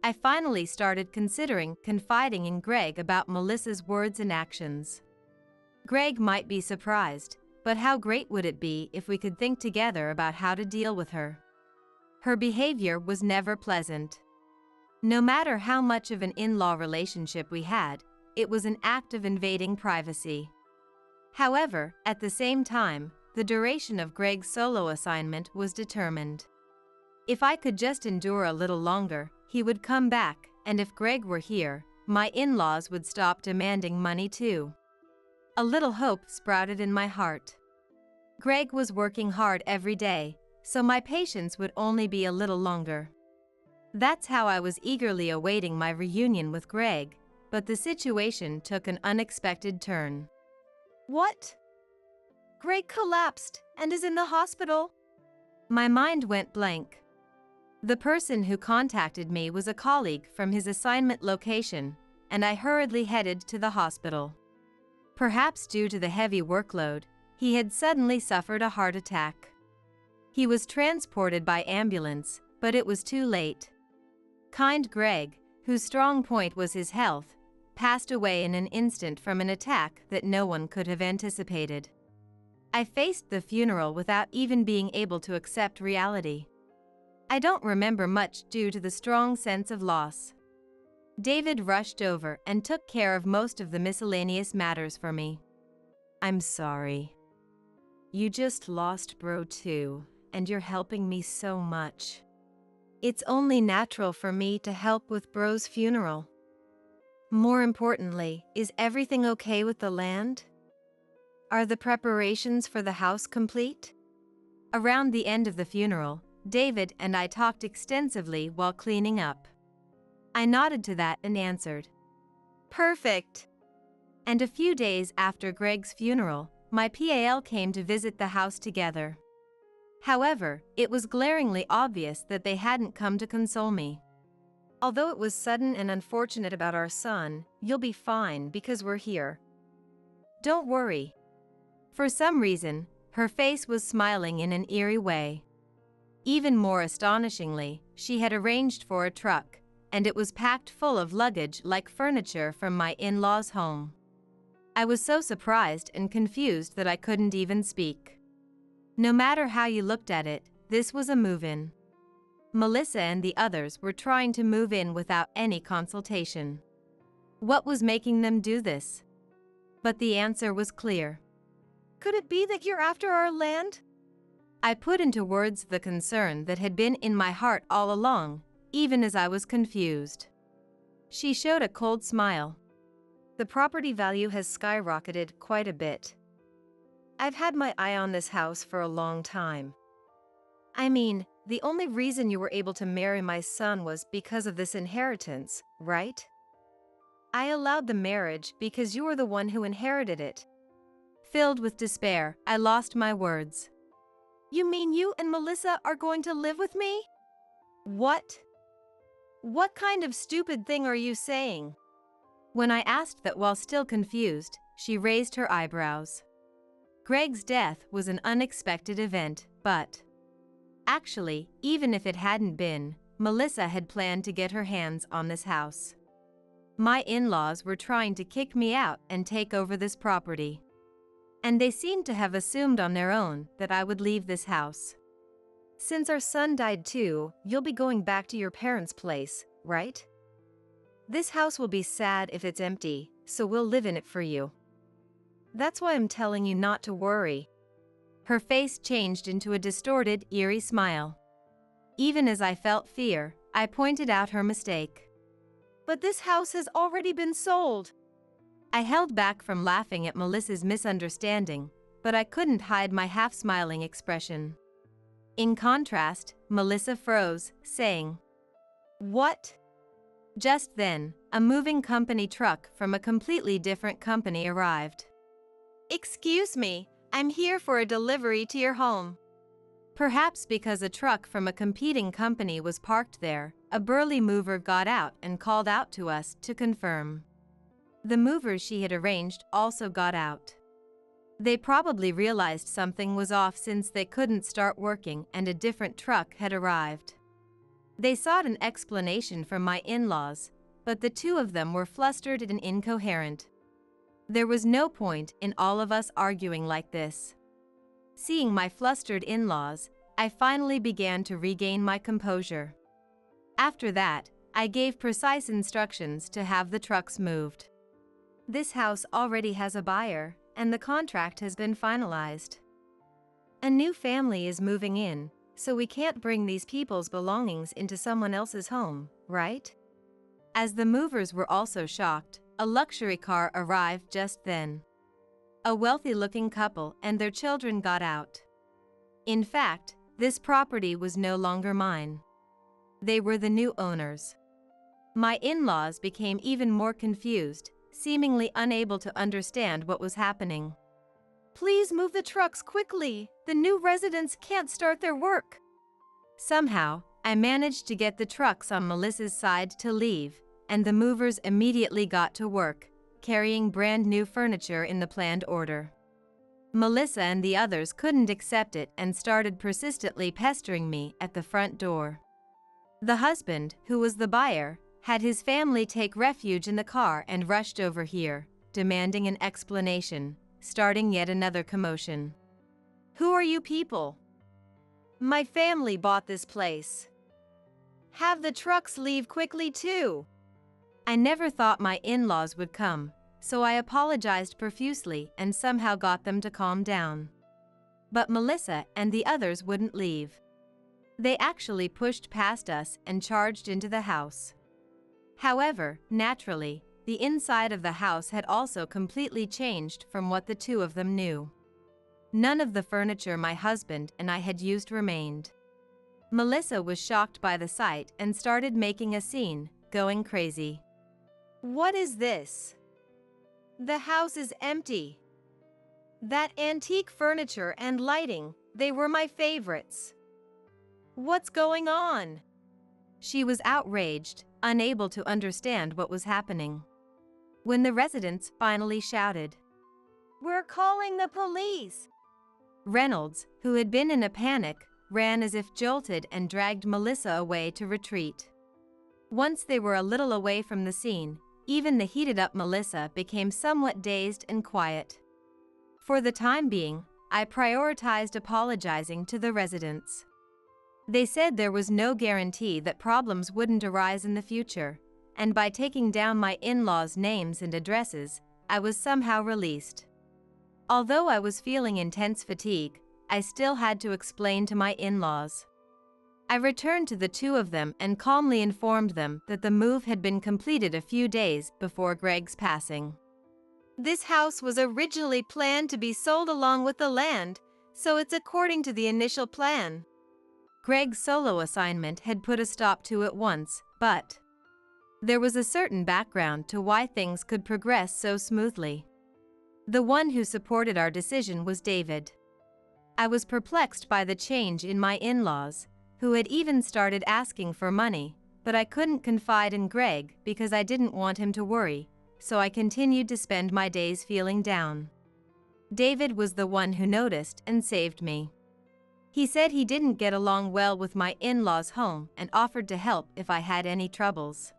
I finally started considering confiding in Greg about Melissa's words and actions. Greg might be surprised, but how great would it be if we could think together about how to deal with her? Her behavior was never pleasant. No matter how much of an in-law relationship we had, it was an act of invading privacy. However, at the same time, the duration of Greg's solo assignment was determined. If I could just endure a little longer, he would come back, and if Greg were here, my in-laws would stop demanding money too. A little hope sprouted in my heart. Greg was working hard every day, so my patience would only be a little longer. That's how I was eagerly awaiting my reunion with Greg, but the situation took an unexpected turn. "What? Greg collapsed and is in the hospital?" My mind went blank. The person who contacted me was a colleague from his assignment location, and I hurriedly headed to the hospital. Perhaps due to the heavy workload, he had suddenly suffered a heart attack. He was transported by ambulance, but it was too late. Kind Greg, whose strong point was his health, passed away in an instant from an attack that no one could have anticipated. I faced the funeral without even being able to accept reality. I don't remember much due to the strong sense of loss. David rushed over and took care of most of the miscellaneous matters for me. I'm sorry. You just lost bro too, and you're helping me so much. It's only natural for me to help with bro's funeral. More importantly, is everything okay with the land? Are the preparations for the house complete? Around the end of the funeral, David and I talked extensively while cleaning up. I nodded to that and answered, Perfect. And a few days after Greg's funeral, my PAL came to visit the house together. However, it was glaringly obvious that they hadn't come to console me. Although it was sudden and unfortunate about our son, you'll be fine because we're here. Don't worry. For some reason, her face was smiling in an eerie way. Even more astonishingly, she had arranged for a truck, and it was packed full of luggage like furniture from my in-laws' home. I was so surprised and confused that I couldn't even speak. No matter how you looked at it, this was a move-in. Melissa and the others were trying to move in without any consultation. What was making them do this? But the answer was clear. Could it be that you're after our land? I put into words the concern that had been in my heart all along, even as I was confused. She showed a cold smile. The property value has skyrocketed quite a bit. I've had my eye on this house for a long time. I mean, the only reason you were able to marry my son was because of this inheritance, right? I allowed the marriage because you were the one who inherited it. Filled with despair, I lost my words. You mean you and Melissa are going to live with me? What? What kind of stupid thing are you saying? When I asked that while still confused, she raised her eyebrows. Greg's death was an unexpected event, but actually, even if it hadn't been, Melissa had planned to get her hands on this house. My in-laws were trying to kick me out and take over this property. And they seemed to have assumed on their own that I would leave this house. Since our son died too, you'll be going back to your parents' place, right? This house will be sad if it's empty, so we'll live in it for you. That's why I'm telling you not to worry. Her face changed into a distorted, eerie smile. Even as I felt fear, I pointed out her mistake. But this house has already been sold. I held back from laughing at Melissa's misunderstanding, but I couldn't hide my half-smiling expression. In contrast, Melissa froze, saying, What? Just then, a moving company truck from a completely different company arrived. Excuse me, I'm here for a delivery to your home. Perhaps because a truck from a competing company was parked there, a burly mover got out and called out to us to confirm. The movers she had arranged also got out. They probably realized something was off since they couldn't start working and a different truck had arrived. They sought an explanation from my in-laws, but the two of them were flustered and incoherent. There was no point in all of us arguing like this. Seeing my flustered in-laws, I finally began to regain my composure. After that, I gave precise instructions to have the trucks moved. This house already has a buyer, and the contract has been finalized. A new family is moving in, so we can't bring these people's belongings into someone else's home, right? As the movers were also shocked, a luxury car arrived just then. A wealthy-looking couple and their children got out. In fact, this property was no longer mine. They were the new owners. My in-laws became even more confused, seemingly unable to understand what was happening. Please move the trucks quickly. The new residents can't start their work. Somehow, I managed to get the trucks on Melissa's side to leave, and the movers immediately got to work, carrying brand new furniture in the planned order. Melissa and the others couldn't accept it and started persistently pestering me at the front door. The husband, who was the buyer, had his family take refuge in the car and rushed over here, demanding an explanation, starting yet another commotion. "Who are you people?" "My family bought this place." "Have the trucks leave quickly too." I never thought my in-laws would come, so I apologized profusely and somehow got them to calm down. But Melissa and the others wouldn't leave. They actually pushed past us and charged into the house. However, naturally, the inside of the house had also completely changed from what the two of them knew. None of the furniture my husband and I had used remained. Melissa was shocked by the sight and started making a scene, going crazy. "What is this? The house is empty. That antique furniture and lighting, they were my favorites. What's going on?" She was outraged, unable to understand what was happening. When the residents finally shouted, "We're calling the police!" Reynolds, who had been in a panic, ran as if jolted and dragged Melissa away to retreat. Once they were a little away from the scene, even the heated-up Melissa became somewhat dazed and quiet. For the time being, I prioritized apologizing to the residents. They said there was no guarantee that problems wouldn't arise in the future, and by taking down my in-laws' names and addresses, I was somehow released. Although I was feeling intense fatigue, I still had to explain to my in-laws. I returned to the two of them and calmly informed them that the move had been completed a few days before Greg's passing. "This house was originally planned to be sold along with the land, so it's according to the initial plan." Greg's solo assignment had put a stop to it once, but there was a certain background to why things could progress so smoothly. The one who supported our decision was David. I was perplexed by the change in my in-laws, who had even started asking for money, but I couldn't confide in Greg because I didn't want him to worry, so I continued to spend my days feeling down. David was the one who noticed and saved me. He said he didn't get along well with my in-laws' home and offered to help if I had any troubles.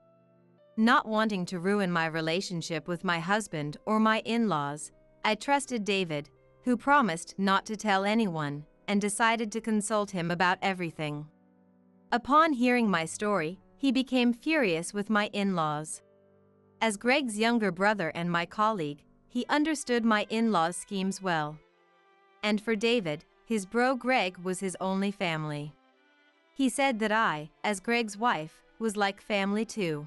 Not wanting to ruin my relationship with my husband or my in-laws, I trusted David, who promised not to tell anyone, and decided to consult him about everything. Upon hearing my story, he became furious with my in-laws. As Greg's younger brother and my colleague, he understood my in-laws' schemes well. And for David, his bro Greg was his only family. He said that I, as Greg's wife, was like family too.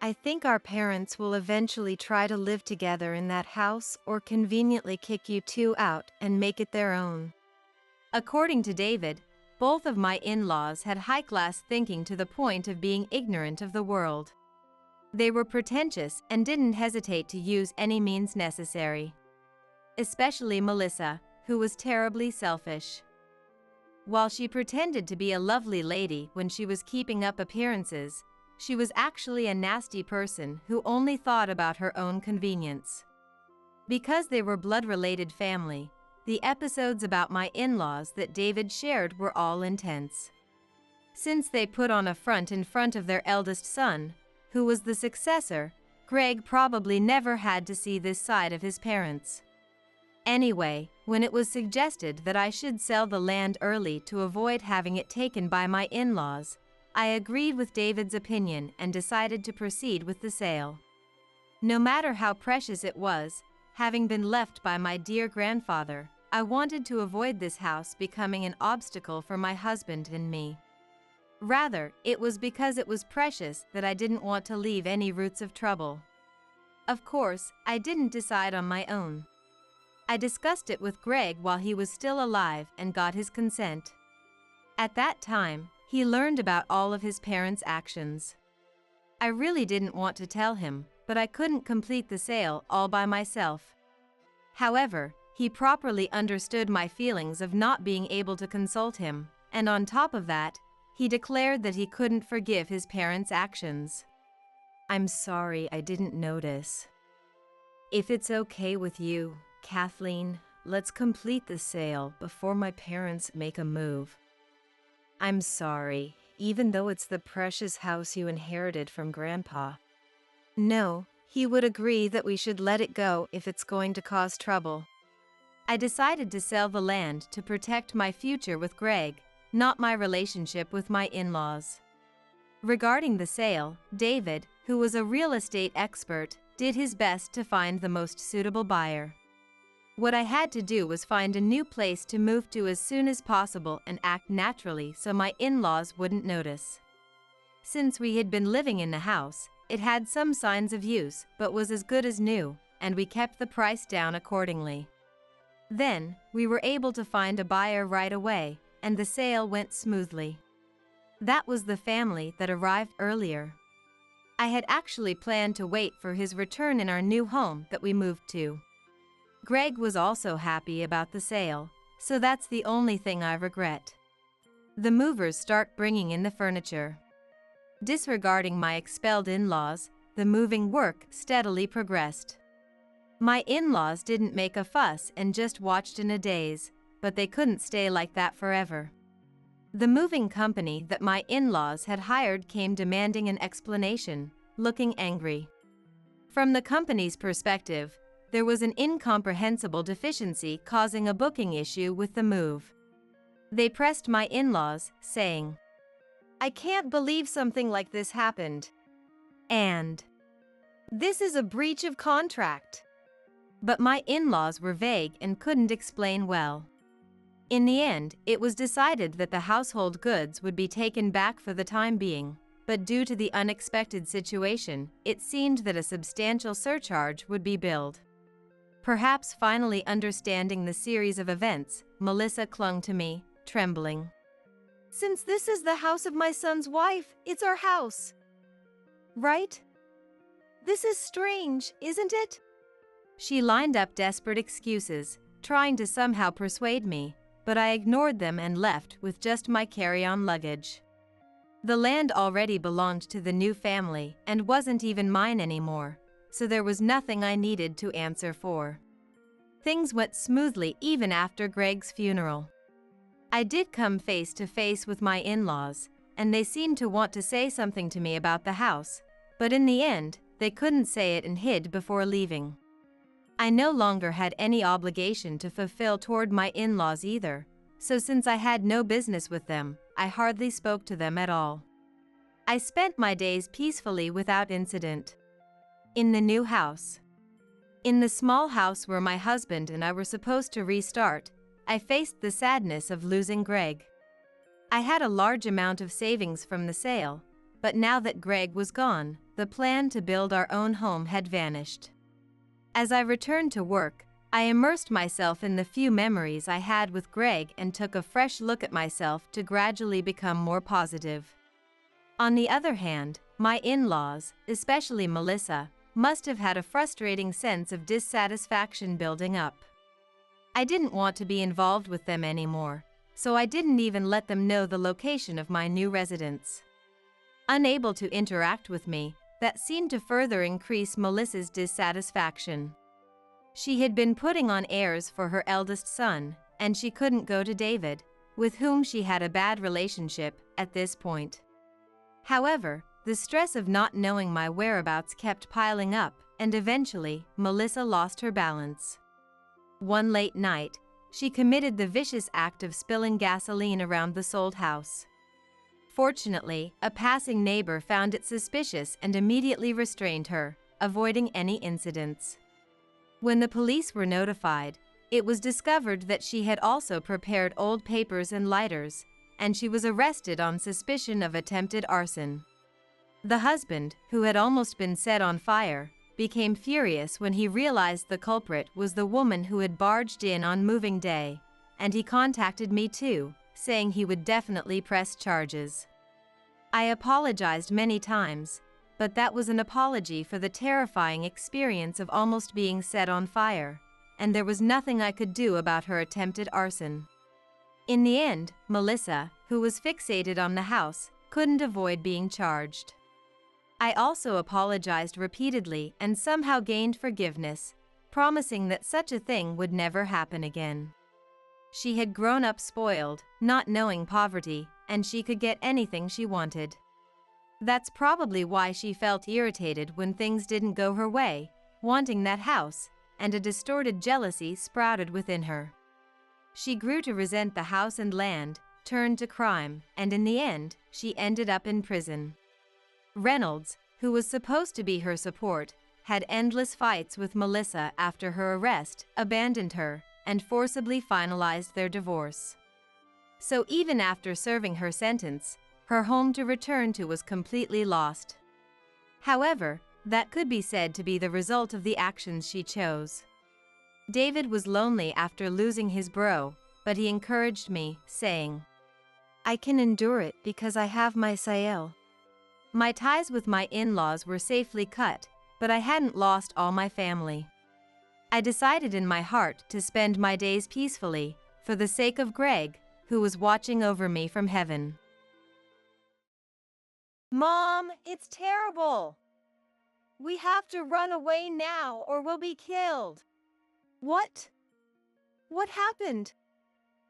"I think our parents will eventually try to live together in that house or conveniently kick you two out and make it their own." According to David, both of my in-laws had high-class thinking to the point of being ignorant of the world. They were pretentious and didn't hesitate to use any means necessary. Especially Melissa, who was terribly selfish. While she pretended to be a lovely lady when she was keeping up appearances, she was actually a nasty person who only thought about her own convenience. Because they were blood-related family, the episodes about my in-laws that David shared were all intense. Since they put on a front in front of their eldest son, who was the successor, Greg probably never had to see this side of his parents. Anyway, when it was suggested that I should sell the land early to avoid having it taken by my in-laws, I agreed with David's opinion and decided to proceed with the sale. No matter how precious it was, having been left by my dear grandfather, I wanted to avoid this house becoming an obstacle for my husband and me. Rather, it was because it was precious that I didn't want to leave any roots of trouble. Of course, I didn't decide on my own. I discussed it with Greg while he was still alive and got his consent. At that time, he learned about all of his parents' actions. I really didn't want to tell him, but I couldn't complete the sale all by myself. However, he properly understood my feelings of not being able to consult him, and on top of that, he declared that he couldn't forgive his parents' actions. "I'm sorry I didn't notice. If it's okay with you, Kathleen, let's complete the sale before my parents make a move." "I'm sorry, even though it's the precious house you inherited from Grandpa. No, he would agree that we should let it go if it's going to cause trouble. I decided to sell the land to protect my future with Greg, not my relationship with my in-laws. Regarding the sale, David, who was a real estate expert, did his best to find the most suitable buyer. What I had to do was find a new place to move to as soon as possible and act naturally so my in-laws wouldn't notice. Since we had been living in the house, it had some signs of use but was as good as new, and we kept the price down accordingly. Then, we were able to find a buyer right away, and the sale went smoothly. That was the family that arrived earlier. I had actually planned to wait for his return in our new home that we moved to. Greg was also happy about the sale, so that's the only thing I regret. The movers start bringing in the furniture. Disregarding my expelled in-laws, the moving work steadily progressed. My in-laws didn't make a fuss and just watched in a daze, but they couldn't stay like that forever. The moving company that my in-laws had hired came demanding an explanation, looking angry. From the company's perspective, there was an incomprehensible deficiency causing a booking issue with the move. They pressed my in-laws, saying, "I can't believe something like this happened. And this is a breach of contract." But my in-laws were vague and couldn't explain well. In the end, it was decided that the household goods would be taken back for the time being, but due to the unexpected situation, it seemed that a substantial surcharge would be billed. Perhaps finally understanding the series of events, Melissa clung to me, trembling. "Since this is the house of my son's wife, it's our house. Right? This is strange, isn't it?" She lined up desperate excuses, trying to somehow persuade me, but I ignored them and left with just my carry-on luggage. The land already belonged to the new family and wasn't even mine anymore, so there was nothing I needed to answer for. Things went smoothly even after Greg's funeral. I did come face to face with my in-laws, and they seemed to want to say something to me about the house, but in the end, they couldn't say it and hid before leaving. I no longer had any obligation to fulfill toward my in-laws either, so since I had no business with them, I hardly spoke to them at all. I spent my days peacefully without incident. In the new house. In the small house where my husband and I were supposed to restart, I faced the sadness of losing Greg. I had a large amount of savings from the sale, but now that Greg was gone, the plan to build our own home had vanished. As I returned to work, I immersed myself in the few memories I had with Greg and took a fresh look at myself to gradually become more positive. On the other hand, my in-laws, especially Melissa, must have had a frustrating sense of dissatisfaction building up. I didn't want to be involved with them anymore, so I didn't even let them know the location of my new residence. Unable to interact with me, that seemed to further increase Melissa's dissatisfaction. She had been putting on airs for her eldest son, and she couldn't go to David, with whom she had a bad relationship, at this point. However, the stress of not knowing my whereabouts kept piling up, and eventually, Melissa lost her balance. One late night, she committed the vicious act of spilling gasoline around the sold house. Fortunately, a passing neighbor found it suspicious and immediately restrained her, avoiding any incidents. When the police were notified, it was discovered that she had also prepared old papers and lighters, and she was arrested on suspicion of attempted arson. The husband, who had almost been set on fire, became furious when he realized the culprit was the woman who had barged in on moving day, and he contacted me too, saying he would definitely press charges. I apologized many times, but that was an apology for the terrifying experience of almost being set on fire, and there was nothing I could do about her attempted arson. In the end, Melissa, who was fixated on the house, couldn't avoid being charged. I also apologized repeatedly and somehow gained forgiveness, promising that such a thing would never happen again. She had grown up spoiled, not knowing poverty, and she could get anything she wanted. That's probably why she felt irritated when things didn't go her way, wanting that house, and a distorted jealousy sprouted within her. She grew to resent the house and land, turned to crime, and in the end, she ended up in prison. Reynolds, who was supposed to be her support, had endless fights with Melissa after her arrest, abandoned her, and forcibly finalized their divorce. So even after serving her sentence, her home to return to was completely lost. However, that could be said to be the result of the actions she chose. David was lonely after losing his bro, but he encouraged me, saying, I can endure it because I have my Sael. My ties with my in-laws were safely cut, but I hadn't lost all my family. I decided in my heart to spend my days peacefully, for the sake of Greg, who was watching over me from heaven. Mom, it's terrible. We have to run away now or we'll be killed. What? What happened?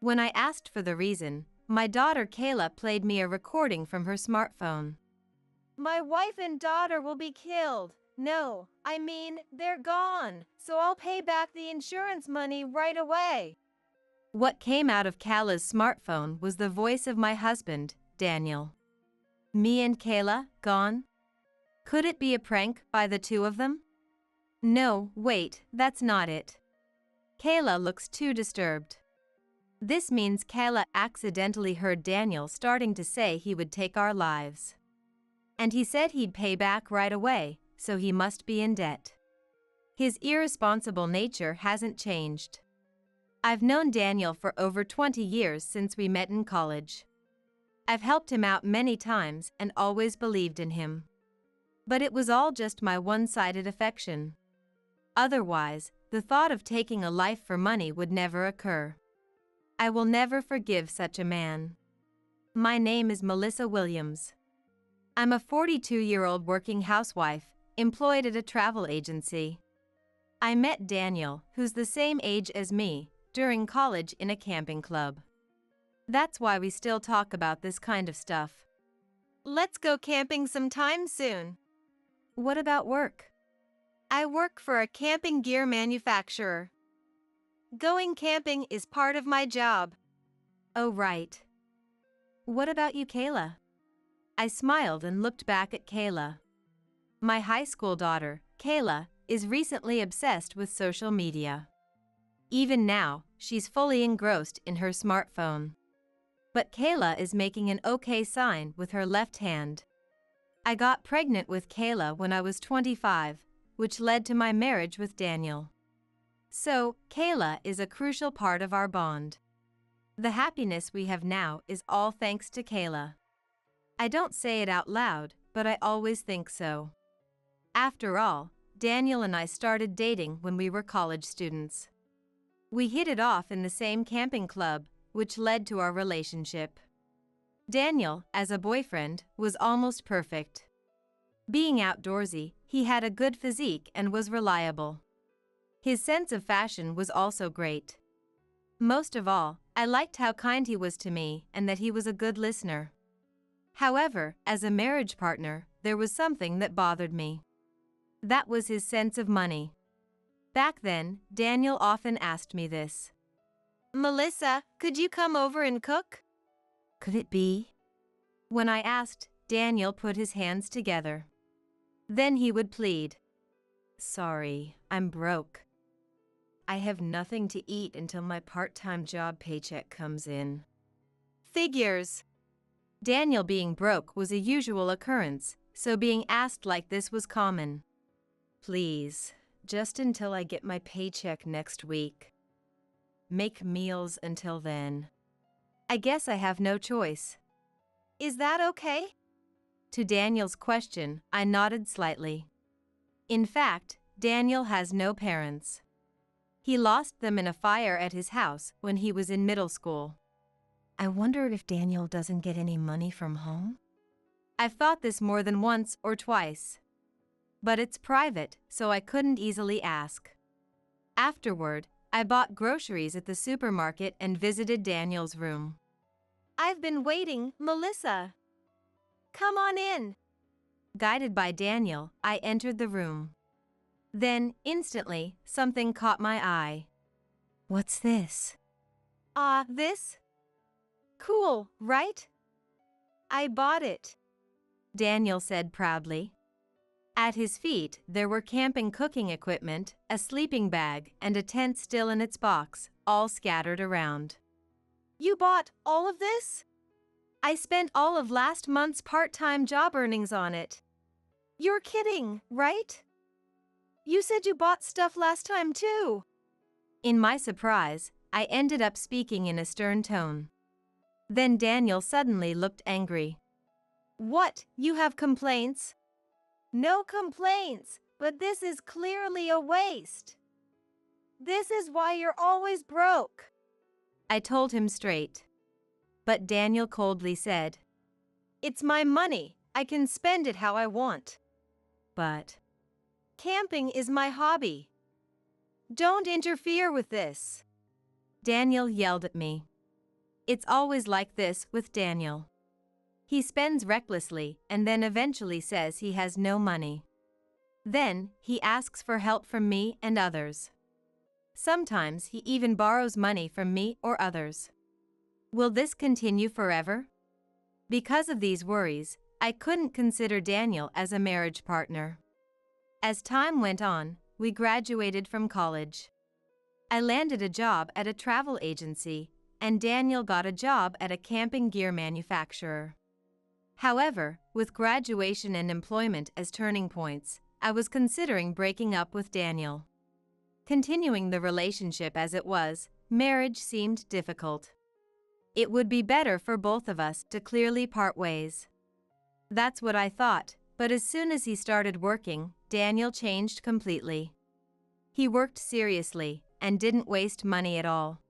When I asked for the reason, my daughter Kayla played me a recording from her smartphone. My wife and daughter will be killed. No, I mean, they're gone, so I'll pay back the insurance money right away. What came out of Kayla's smartphone was the voice of my husband, Daniel. Me and Kayla, gone? Could it be a prank by the two of them? No, wait, that's not it. Kayla looks too disturbed. This means Kayla accidentally heard Daniel starting to say he would take our lives. And he said he'd pay back right away, so he must be in debt. His irresponsible nature hasn't changed. I've known Daniel for over 20 years since we met in college. I've helped him out many times and always believed in him. But it was all just my one-sided affection. Otherwise, the thought of taking a life for money would never occur. I will never forgive such a man. My name is Melissa Williams. I'm a 42-year-old working housewife, employed at a travel agency. I met Daniel, who's the same age as me, during college in a camping club. That's why we still talk about this kind of stuff. Let's go camping sometime soon. What about work? I work for a camping gear manufacturer. Going camping is part of my job. Oh, right. What about you, Kayla? I smiled and looked back at Kayla. My high school daughter, Kayla, is recently obsessed with social media. Even now, she's fully engrossed in her smartphone. But Kayla is making an okay sign with her left hand. I got pregnant with Kayla when I was 25, which led to my marriage with Daniel. So, Kayla is a crucial part of our bond. The happiness we have now is all thanks to Kayla. I don't say it out loud, but I always think so. After all, Daniel and I started dating when we were college students. We hit it off in the same camping club, which led to our relationship. Daniel, as a boyfriend, was almost perfect. Being outdoorsy, he had a good physique and was reliable. His sense of fashion was also great. Most of all, I liked how kind he was to me and that he was a good listener. However, as a marriage partner, there was something that bothered me. That was his sense of money. Back then, Daniel often asked me this. Melissa, could you come over and cook? Could it be? When I asked, Daniel put his hands together. Then he would plead. Sorry, I'm broke. I have nothing to eat until my part-time job paycheck comes in. Figures. Daniel being broke was a usual occurrence, so being asked like this was common. Please, just until I get my paycheck next week. Make meals until then. I guess I have no choice. Is that okay? To Daniel's question, I nodded slightly. In fact, Daniel has no parents. He lost them in a fire at his house when he was in middle school. I wonder if Daniel doesn't get any money from home? I've thought this more than once or twice. But it's private, so I couldn't easily ask. Afterward, I bought groceries at the supermarket and visited Daniel's room. I've been waiting, Melissa. Come on in. Guided by Daniel, I entered the room. Then, instantly, something caught my eye. What's this? This? Cool, right? I bought it, Daniel said proudly. At his feet, there were camping cooking equipment, a sleeping bag, and a tent still in its box, all scattered around. You bought all of this? I spent all of last month's part-time job earnings on it. You're kidding, right? You said you bought stuff last time too. In my surprise, I ended up speaking in a stern tone. Then Daniel suddenly looked angry. What, you have complaints? No complaints, but this is clearly a waste. This is why you're always broke. I told him straight. But Daniel coldly said, It's my money, I can spend it how I want. But camping is my hobby. Don't interfere with this. Daniel yelled at me. It's always like this with Daniel. He spends recklessly and then eventually says he has no money. Then, he asks for help from me and others. Sometimes he even borrows money from me or others. Will this continue forever? Because of these worries, I couldn't consider Daniel as a marriage partner. As time went on, we graduated from college. I landed a job at a travel agency, and Daniel got a job at a camping gear manufacturer. However, with graduation and employment as turning points, I was considering breaking up with Daniel. Continuing the relationship as it was, marriage seemed difficult. It would be better for both of us to clearly part ways. That's what I thought, but as soon as he started working, Daniel changed completely. He worked seriously and didn't waste money at all.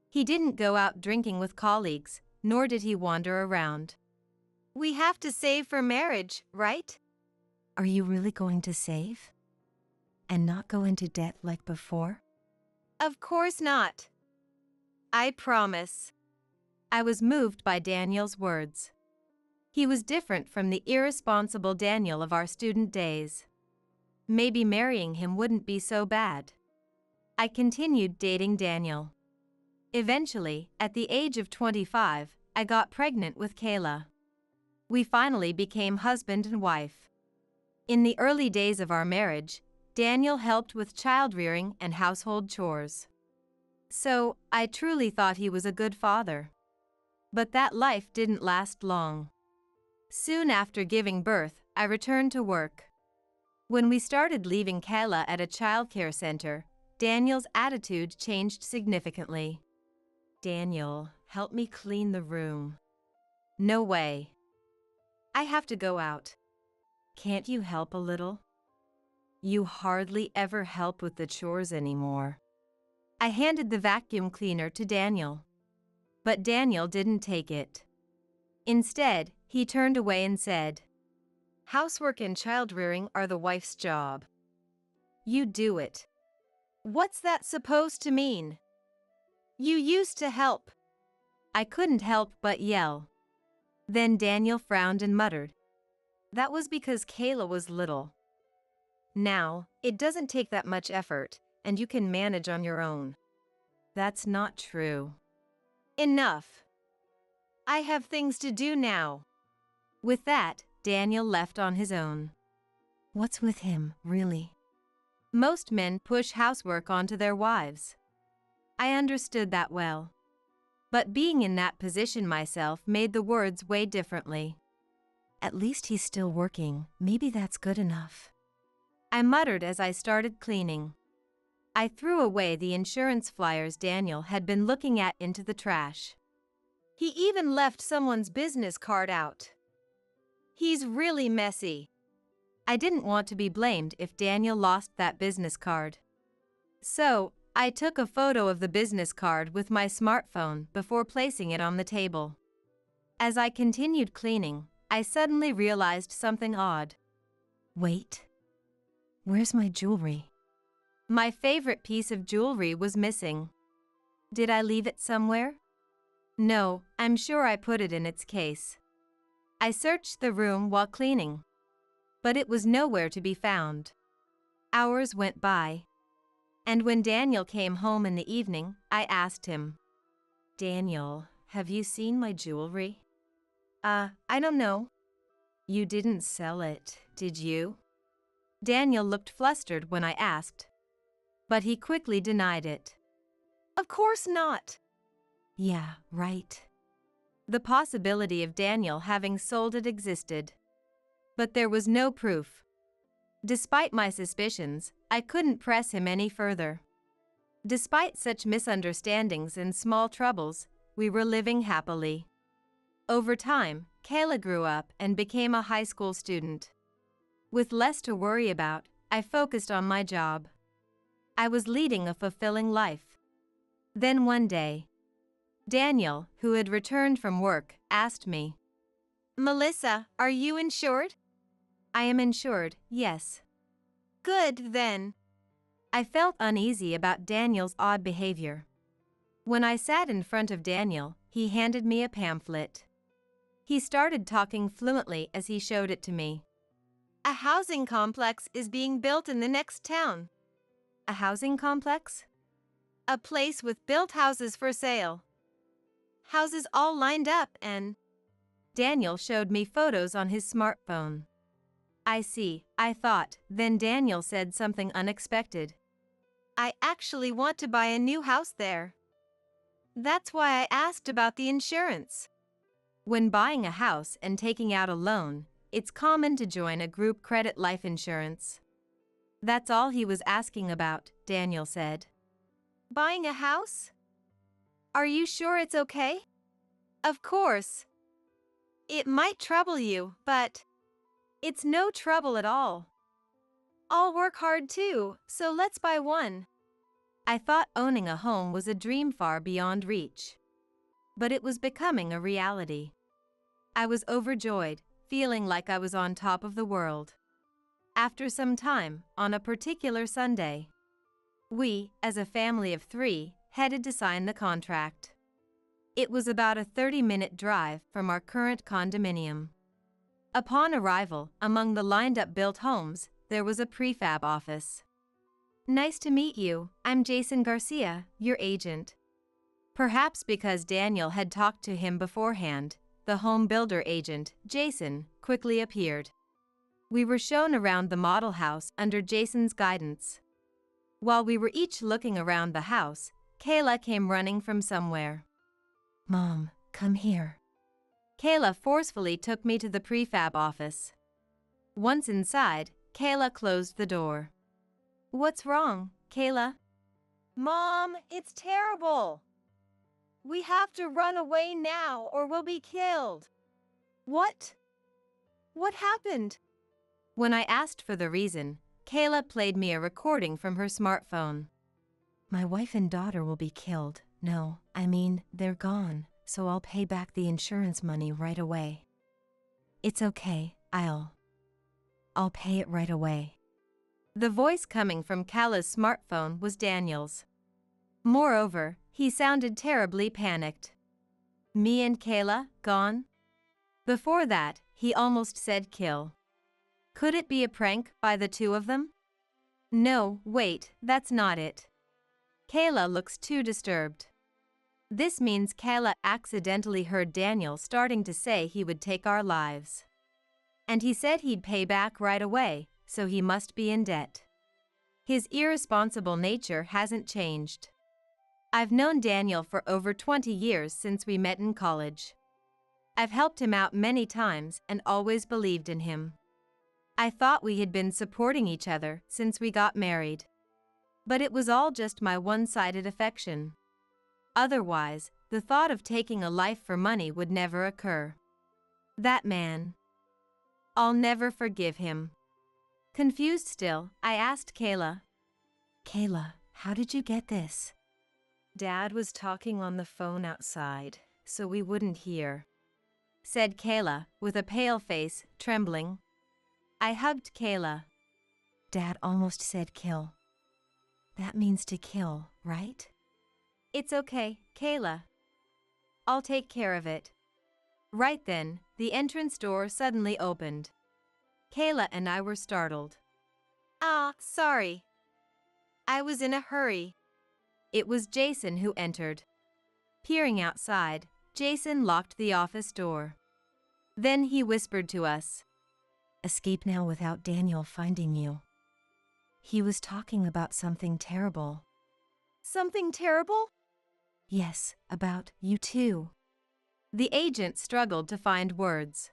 He didn't go out drinking with colleagues, nor did he wander around. We have to save for marriage, right? Are you really going to save? And not go into debt like before? Of course not. I promise. I was moved by Daniel's words. He was different from the irresponsible Daniel of our student days. Maybe marrying him wouldn't be so bad. I continued dating Daniel. Eventually, at the age of 25, I got pregnant with Kayla. We finally became husband and wife. In the early days of our marriage, Daniel helped with child-rearing and household chores. So, I truly thought he was a good father. But that life didn't last long. Soon after giving birth, I returned to work. When we started leaving Kayla at a childcare center, Daniel's attitude changed significantly. Daniel, help me clean the room. No way. I have to go out. Can't you help a little? You hardly ever help with the chores anymore. I handed the vacuum cleaner to Daniel. But Daniel didn't take it. Instead, he turned away and said, Housework and child-rearing are the wife's job. You do it. What's that supposed to mean? You used to help. I couldn't help but yell. Then Daniel frowned and muttered, That was because Kayla was little. Now, it doesn't take that much effort, and you can manage on your own. That's not true. Enough. I have things to do now. With that, Daniel left on his own. What's with him, really? Most men push housework onto their wives. I understood that well. But being in that position myself made the words weigh differently. At least he's still working. Maybe that's good enough. I muttered as I started cleaning. I threw away the insurance flyers Daniel had been looking at into the trash. He even left someone's business card out. He's really messy. I didn't want to be blamed if Daniel lost that business card. So, I took a photo of the business card with my smartphone before placing it on the table. As I continued cleaning, I suddenly realized something odd. Wait. Where's my jewelry? My favorite piece of jewelry was missing. Did I leave it somewhere? No, I'm sure I put it in its case. I searched the room while cleaning, but it was nowhere to be found. Hours went by, and when Daniel came home in the evening, I asked him, "Daniel, have you seen my jewelry?" I don't know." "You didn't sell it, did you?" Daniel looked flustered when I asked, but he quickly denied it. Of course not. Yeah, right. The possibility of Daniel having sold it existed, but there was no proof. Despite my suspicions, I couldn't press him any further. Despite such misunderstandings and small troubles, we were living happily. Over time, Kayla grew up and became a high school student. With less to worry about, I focused on my job. I was leading a fulfilling life. Then one day, Daniel, who had returned from work, asked me, "Melissa, are you insured?" "I am insured, yes." "Good, then." I felt uneasy about Daniel's odd behavior. When I sat in front of Daniel, he handed me a pamphlet. He started talking fluently as he showed it to me. "A housing complex is being built in the next town." "A housing complex?" "A place with built houses for sale. Houses all lined up and—" Daniel showed me photos on his smartphone. "I see," I thought, then Daniel said something unexpected. "I actually want to buy a new house there. That's why I asked about the insurance." When buying a house and taking out a loan, it's common to join a group credit life insurance. That's all he was asking about, Daniel said. "Buying a house? Are you sure it's okay?" "Of course. It might trouble you, but it's no trouble at all. I'll work hard too, so let's buy one." I thought owning a home was a dream far beyond reach. But it was becoming a reality. I was overjoyed, feeling like I was on top of the world. After some time, on a particular Sunday, we, as a family of 3, headed to sign the contract. It was about a 30-minute drive from our current condominium. Upon arrival, among the lined-up built homes, there was a prefab office. "Nice to meet you, I'm Jason Garcia, your agent." Perhaps because Daniel had talked to him beforehand, the home builder agent, Jason, quickly appeared. We were shown around the model house under Jason's guidance. While we were each looking around the house, Kayla came running from somewhere. "Mom, come here." Kayla forcefully took me to the prefab office. Once inside, Kayla closed the door. "What's wrong, Kayla?" "Mom, it's terrible. We have to run away now or we'll be killed." "What? What happened?" When I asked for the reason, Kayla played me a recording from her smartphone. "My wife and daughter will be killed. No, I mean, they're gone, so I'll pay back the insurance money right away." "It's okay, I'll pay it right away." The voice coming from Kayla's smartphone was Daniel's. Moreover, he sounded terribly panicked. Me and Kayla, gone? Before that, he almost said kill. Could it be a prank by the two of them? No, wait, that's not it. Kayla looks too disturbed. This means Kayla accidentally heard Daniel starting to say he would take our lives. And he said he'd pay back right away, so he must be in debt. His irresponsible nature hasn't changed. I've known Daniel for over 20 years since we met in college. I've helped him out many times and always believed in him. I thought we had been supporting each other since we got married. But it was all just my one-sided affection. Otherwise, the thought of taking a life for money would never occur. That man. I'll never forgive him. Confused still, I asked Kayla. "Kayla, how did you get this?" "Dad was talking on the phone outside, so we wouldn't hear," said Kayla, with a pale face, trembling. I hugged Kayla. "Dad almost said kill. That means to kill, right?" "It's okay, Kayla. I'll take care of it. Right then, the entrance door suddenly opened. Kayla and I were startled. Ah, sorry. I was in a hurry. It was Jason who entered. Peering outside, Jason locked the office door. Then he whispered to us, Escape now without Daniel finding you. He was talking about something terrible. Something terrible? Yes, about you too. The agent struggled to find words.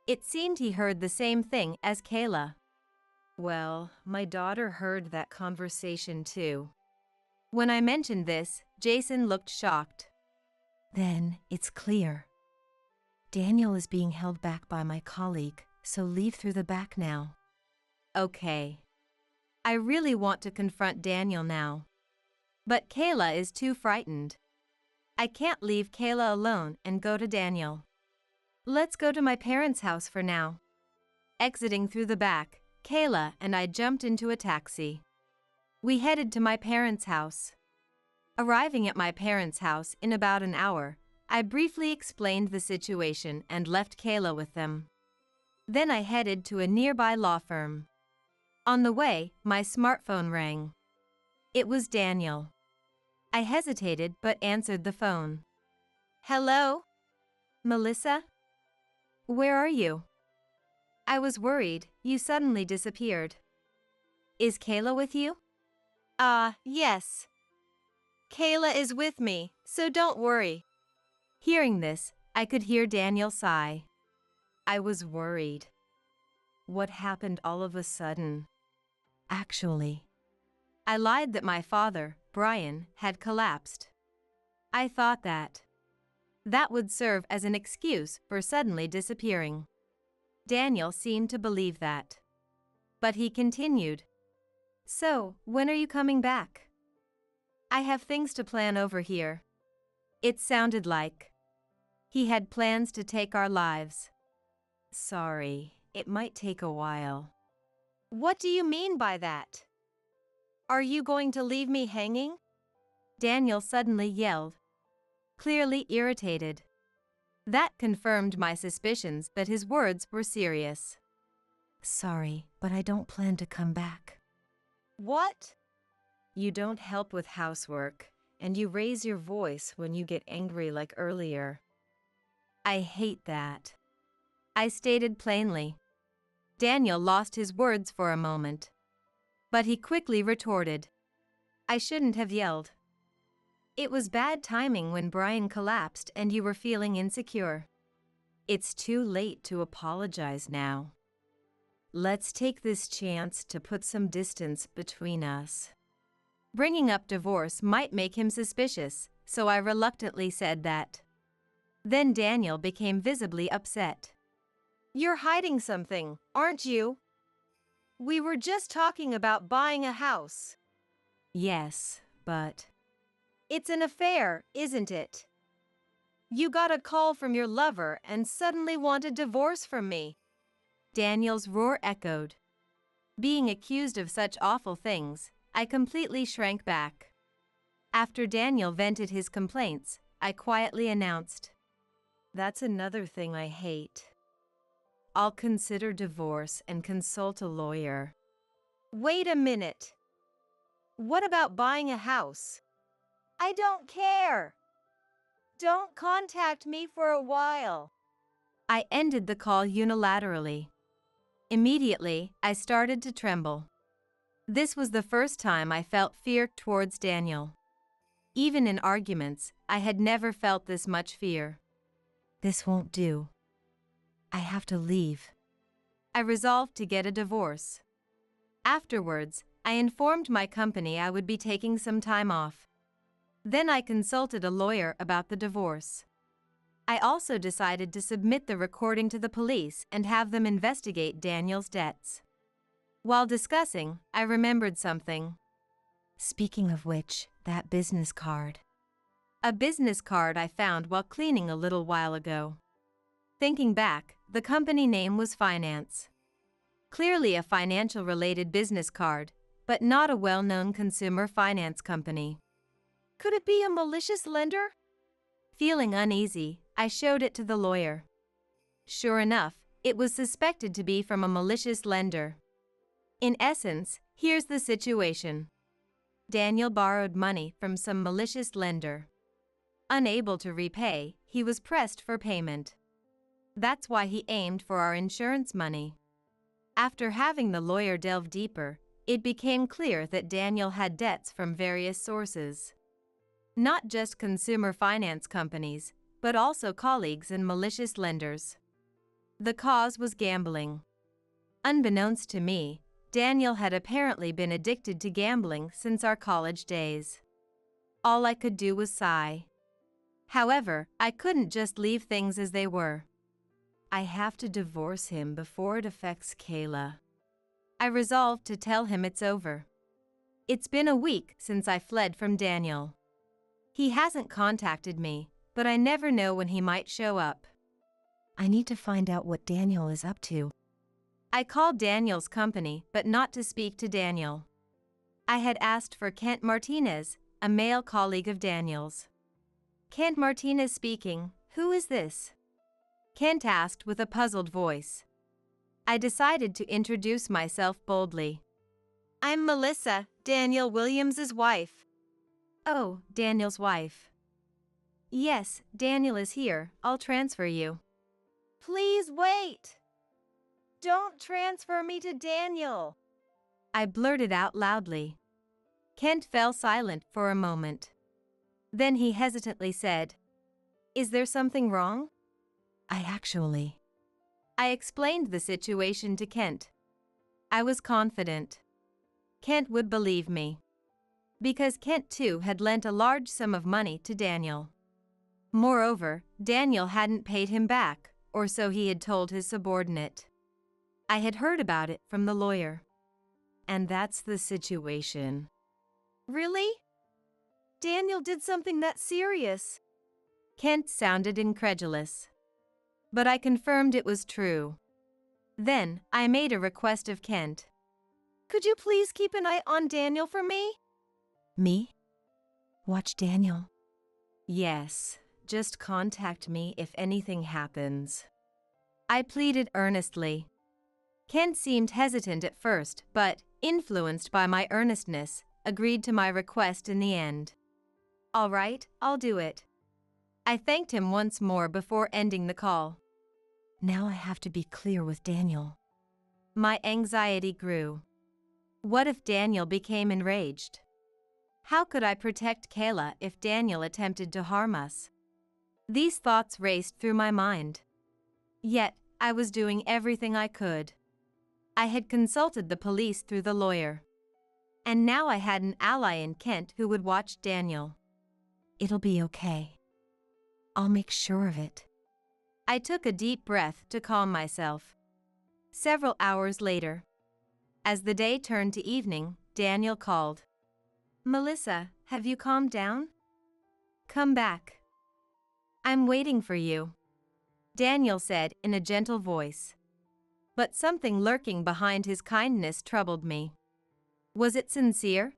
It seemed he heard the same thing as Kayla. Well, my daughter heard that conversation too. When I mentioned this, Jason looked shocked. Then it's clear. Daniel is being held back by my colleague, so leave through the back now. Okay. I really want to confront Daniel now. But Kayla is too frightened. I can't leave Kayla alone and go to Daniel. Let's go to my parents' house for now. Exiting through the back, Kayla and I jumped into a taxi. We headed to my parents' house. Arriving at my parents' house in about an hour, I briefly explained the situation and left Kayla with them. Then I headed to a nearby law firm. On the way, my smartphone rang. It was Daniel. I hesitated but answered the phone. Hello? Melissa? Where are you? I was worried, you suddenly disappeared. Is Kayla with you? Yes. Kayla is with me, so don't worry. Hearing this, I could hear Daniel sigh. I was worried. What happened all of a sudden? Actually, I lied that my father, Brian, had collapsed. I thought that would serve as an excuse for suddenly disappearing. Daniel seemed to believe that. But he continued. So, when are you coming back? I have things to plan over here. It sounded like he had plans to take our lives. Sorry, it might take a while. What do you mean by that? Are you going to leave me hanging? Daniel suddenly yelled, clearly irritated. That confirmed my suspicions that his words were serious. Sorry, but I don't plan to come back. What? You don't help with housework, and you raise your voice when you get angry like earlier. I hate that. I stated plainly. Daniel lost his words for a moment. But he quickly retorted. I shouldn't have yelled. It was bad timing when Brian collapsed and you were feeling insecure. It's too late to apologize now. Let's take this chance to put some distance between us. Bringing up divorce might make him suspicious, so I reluctantly said that. Then Daniel became visibly upset. You're hiding something, aren't you? We were just talking about buying a house. Yes, but it's an affair, isn't it? You got a call from your lover and suddenly want a divorce from me. Daniel's roar echoed. Being accused of such awful things, I completely shrank back. After Daniel vented his complaints, I quietly announced, That's another thing I hate. I'll consider divorce and consult a lawyer. Wait a minute. What about buying a house? I don't care. Don't contact me for a while. I ended the call unilaterally. Immediately, I started to tremble. This was the first time I felt fear towards Daniel. Even in arguments, I had never felt this much fear. This won't do. I have to leave. I resolved to get a divorce. Afterwards, I informed my company I would be taking some time off. Then I consulted a lawyer about the divorce. I also decided to submit the recording to the police and have them investigate Daniel's debts. While discussing, I remembered something. Speaking of which, that business card. A business card I found while cleaning a little while ago. Thinking back, the company name was Finance. Clearly a financial-related business card, but not a well-known consumer finance company. Could it be a malicious lender? Feeling uneasy, I showed it to the lawyer. Sure enough, it was suspected to be from a malicious lender. In essence, here's the situation. Daniel borrowed money from some malicious lender. Unable to repay, he was pressed for payment. That's why he aimed for our insurance money. After having the lawyer delve deeper, it became clear that Daniel had debts from various sources. Not just consumer finance companies, but also colleagues and malicious lenders. The cause was gambling. Unbeknownst to me, Daniel had apparently been addicted to gambling since our college days. All I could do was sigh. However, I couldn't just leave things as they were. I have to divorce him before it affects Kayla. I resolved to tell him it's over. It's been a week since I fled from Daniel. He hasn't contacted me, but I never know when he might show up. I need to find out what Daniel is up to. I called Daniel's company, but not to speak to Daniel. I had asked for Kent Martinez, a male colleague of Daniel's. Kent Martinez speaking, who is this? Kent asked with a puzzled voice. I decided to introduce myself boldly. I'm Melissa, Daniel Williams's wife. Oh, Daniel's wife. Yes, Daniel is here, I'll transfer you. Please wait. Don't transfer me to Daniel. I blurted out loudly. Kent fell silent for a moment. Then he hesitantly said, Is there something wrong? I explained the situation to Kent. I was confident Kent would believe me, because Kent too had lent a large sum of money to Daniel. Moreover, Daniel hadn't paid him back, or so he had told his subordinate. I had heard about it from the lawyer. And that's the situation. Really? Daniel did something that serious? Kent sounded incredulous. But I confirmed it was true. Then, I made a request of Kent. Could you please keep an eye on Daniel for me? Me? Watch Daniel. Yes, just contact me if anything happens. I pleaded earnestly. Kent seemed hesitant at first, but, influenced by my earnestness, agreed to my request in the end. All right, I'll do it. I thanked him once more before ending the call. Now I have to be clear with Daniel. My anxiety grew. What if Daniel became enraged? How could I protect Kayla if Daniel attempted to harm us? These thoughts raced through my mind. Yet, I was doing everything I could. I had consulted the police through the lawyer. And now I had an ally in Kent who would watch Daniel. It'll be okay. I'll make sure of it. I took a deep breath to calm myself. Several hours later, as the day turned to evening, Daniel called. Melissa, have you calmed down? Come back. I'm waiting for you, Daniel said in a gentle voice. But something lurking behind his kindness troubled me. Was it sincere?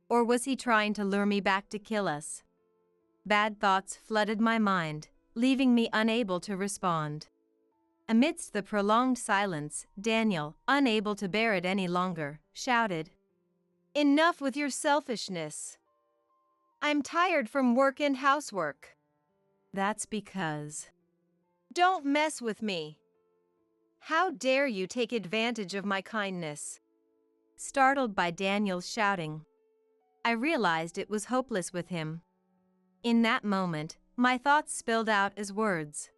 Or was he trying to lure me back to kill us? Bad thoughts flooded my mind, leaving me unable to respond. Amidst the prolonged silence, Daniel, unable to bear it any longer, shouted, Enough with your selfishness. I'm tired from work and housework. That's because. Don't mess with me. How dare you take advantage of my kindness? Startled by Daniel's shouting, I realized it was hopeless with him. In that moment, my thoughts spilled out as words.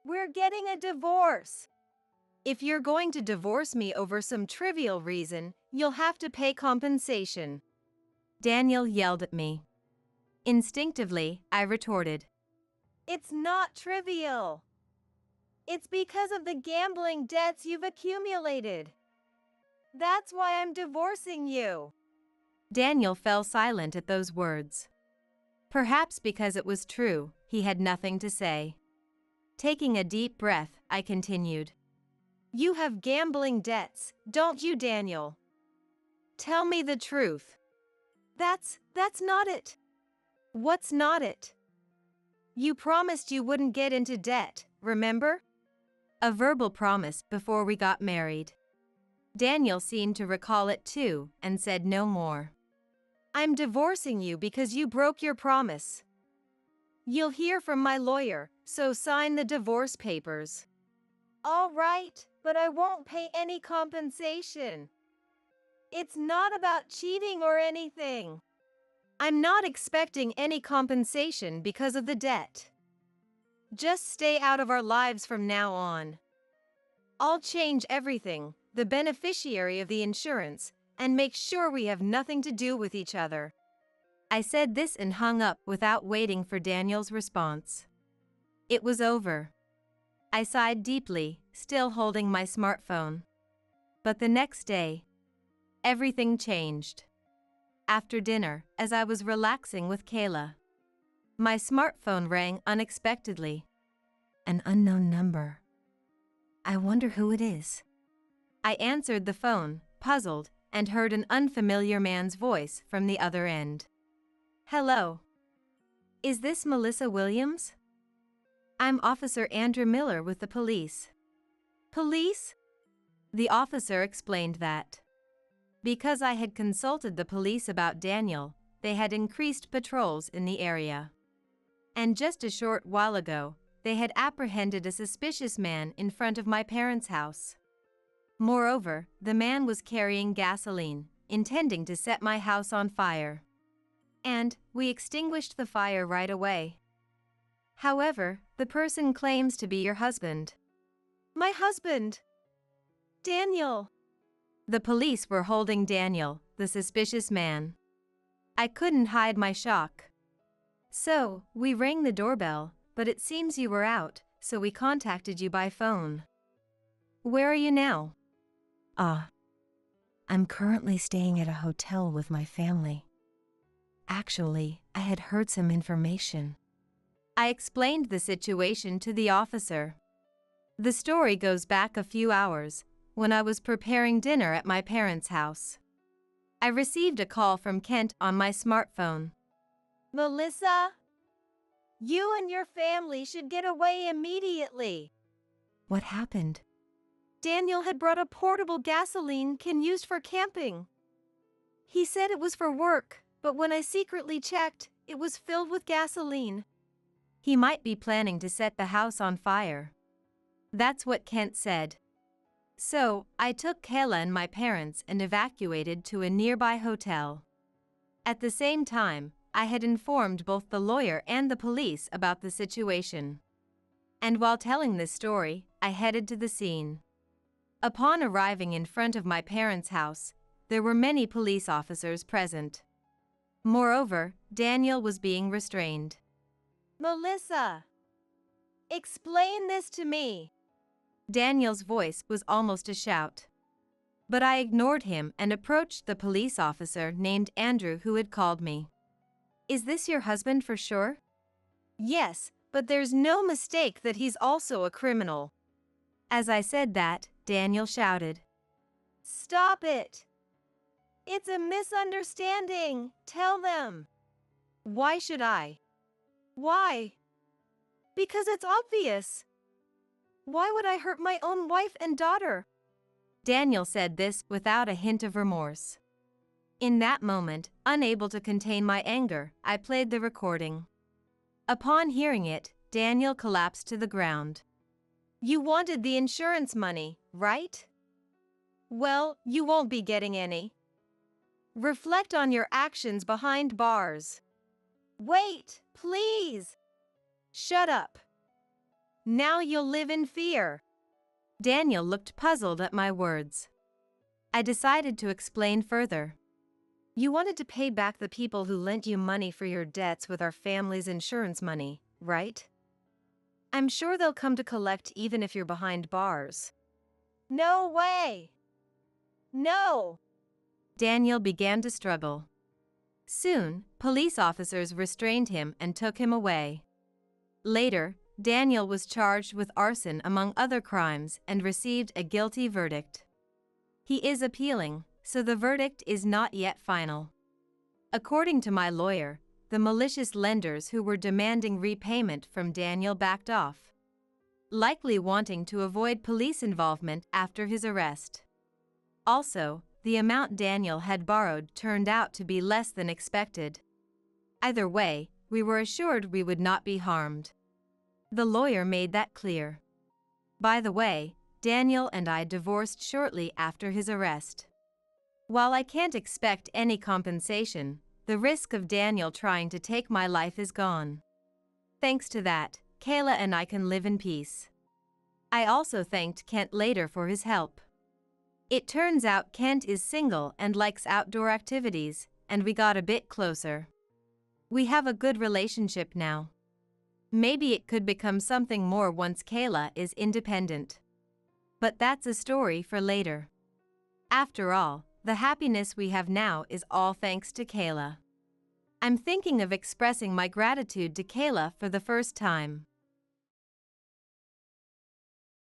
We're getting a divorce. If you're going to divorce me over some trivial reason, you'll have to pay compensation. Daniel yelled at me. Instinctively, I retorted. It's not trivial. It's because of the gambling debts you've accumulated. That's why I'm divorcing you. Daniel fell silent at those words. Perhaps because it was true, he had nothing to say. Taking a deep breath, I continued. You have gambling debts, don't you, Daniel? Tell me the truth. That's not it. What's not it? You promised you wouldn't get into debt, remember? A verbal promise before we got married. Daniel seemed to recall it too and said no more. I'm divorcing you because you broke your promise. You'll hear from my lawyer, so sign the divorce papers. All right, but I won't pay any compensation. It's not about cheating or anything. I'm not expecting any compensation because of the debt. Just stay out of our lives from now on. I'll change everything, the beneficiary of the insurance, and make sure we have nothing to do with each other. I said this and hung up without waiting for Daniel's response. It was over. I sighed deeply, still holding my smartphone. But the next day, everything changed. After dinner, as I was relaxing with Kayla, my smartphone rang unexpectedly. An unknown number. I wonder who it is. I answered the phone, puzzled, and heard an unfamiliar man's voice from the other end. Hello. Is this Melissa Williams? I'm Officer Andrew Miller with the police. Police? The officer explained that. Because I had consulted the police about Daniel, they had increased patrols in the area. And just a short while ago, they had apprehended a suspicious man in front of my parents' house. Moreover, the man was carrying gasoline, intending to set my house on fire. And we extinguished the fire right away. However, the person claims to be your husband. My husband! Daniel! The police were holding Daniel, the suspicious man. I couldn't hide my shock. So, we rang the doorbell, but it seems you were out, so we contacted you by phone. Where are you now? I'm currently staying at a hotel with my family. Actually, I had heard some information. I explained the situation to the officer. The story goes back a few hours, when I was preparing dinner at my parents' house. I received a call from Kent on my smartphone. Melissa? You and your family should get away immediately. What happened? Daniel had brought a portable gasoline can used for camping. He said it was for work, but when I secretly checked, it was filled with gasoline. He might be planning to set the house on fire. That's what Kent said. So, I took Kayla and my parents and evacuated to a nearby hotel. At the same time, I had informed both the lawyer and the police about the situation. And while telling this story, I headed to the scene. Upon arriving in front of my parents' house, there were many police officers present. Moreover, Daniel was being restrained. Melissa! Explain this to me! Daniel's voice was almost a shout. But I ignored him and approached the police officer named Andrew who had called me. Is this your husband for sure? Yes, but there's no mistake that he's also a criminal. As I said that, Daniel shouted. Stop it! It's a misunderstanding, tell them. Why should I? Why? Because it's obvious. Why would I hurt my own wife and daughter? Daniel said this without a hint of remorse. In that moment, unable to contain my anger, I played the recording. Upon hearing it, Daniel collapsed to the ground. You wanted the insurance money, right? Well, you won't be getting any. Reflect on your actions behind bars. Wait, please! Shut up. Now you'll live in fear. Daniel looked puzzled at my words. I decided to explain further. You wanted to pay back the people who lent you money for your debts with our family's insurance money, right? I'm sure they'll come to collect even if you're behind bars. No way! No! Daniel began to struggle. Soon, police officers restrained him and took him away. Later, Daniel was charged with arson among other crimes and received a guilty verdict. He is appealing, so the verdict is not yet final. According to my lawyer, the malicious lenders who were demanding repayment from Daniel backed off, likely wanting to avoid police involvement after his arrest. Also, the amount Daniel had borrowed turned out to be less than expected. Either way, we were assured we would not be harmed. The lawyer made that clear. By the way, Daniel and I divorced shortly after his arrest. While I can't expect any compensation, the risk of Daniel trying to take my life is gone. Thanks to that, Kayla and I can live in peace. I also thanked Kent later for his help. It turns out Kent is single and likes outdoor activities, and we got a bit closer. We have a good relationship now. Maybe it could become something more once Kayla is independent. But that's a story for later. After all, the happiness we have now is all thanks to Kayla. I'm thinking of expressing my gratitude to Kayla for the first time.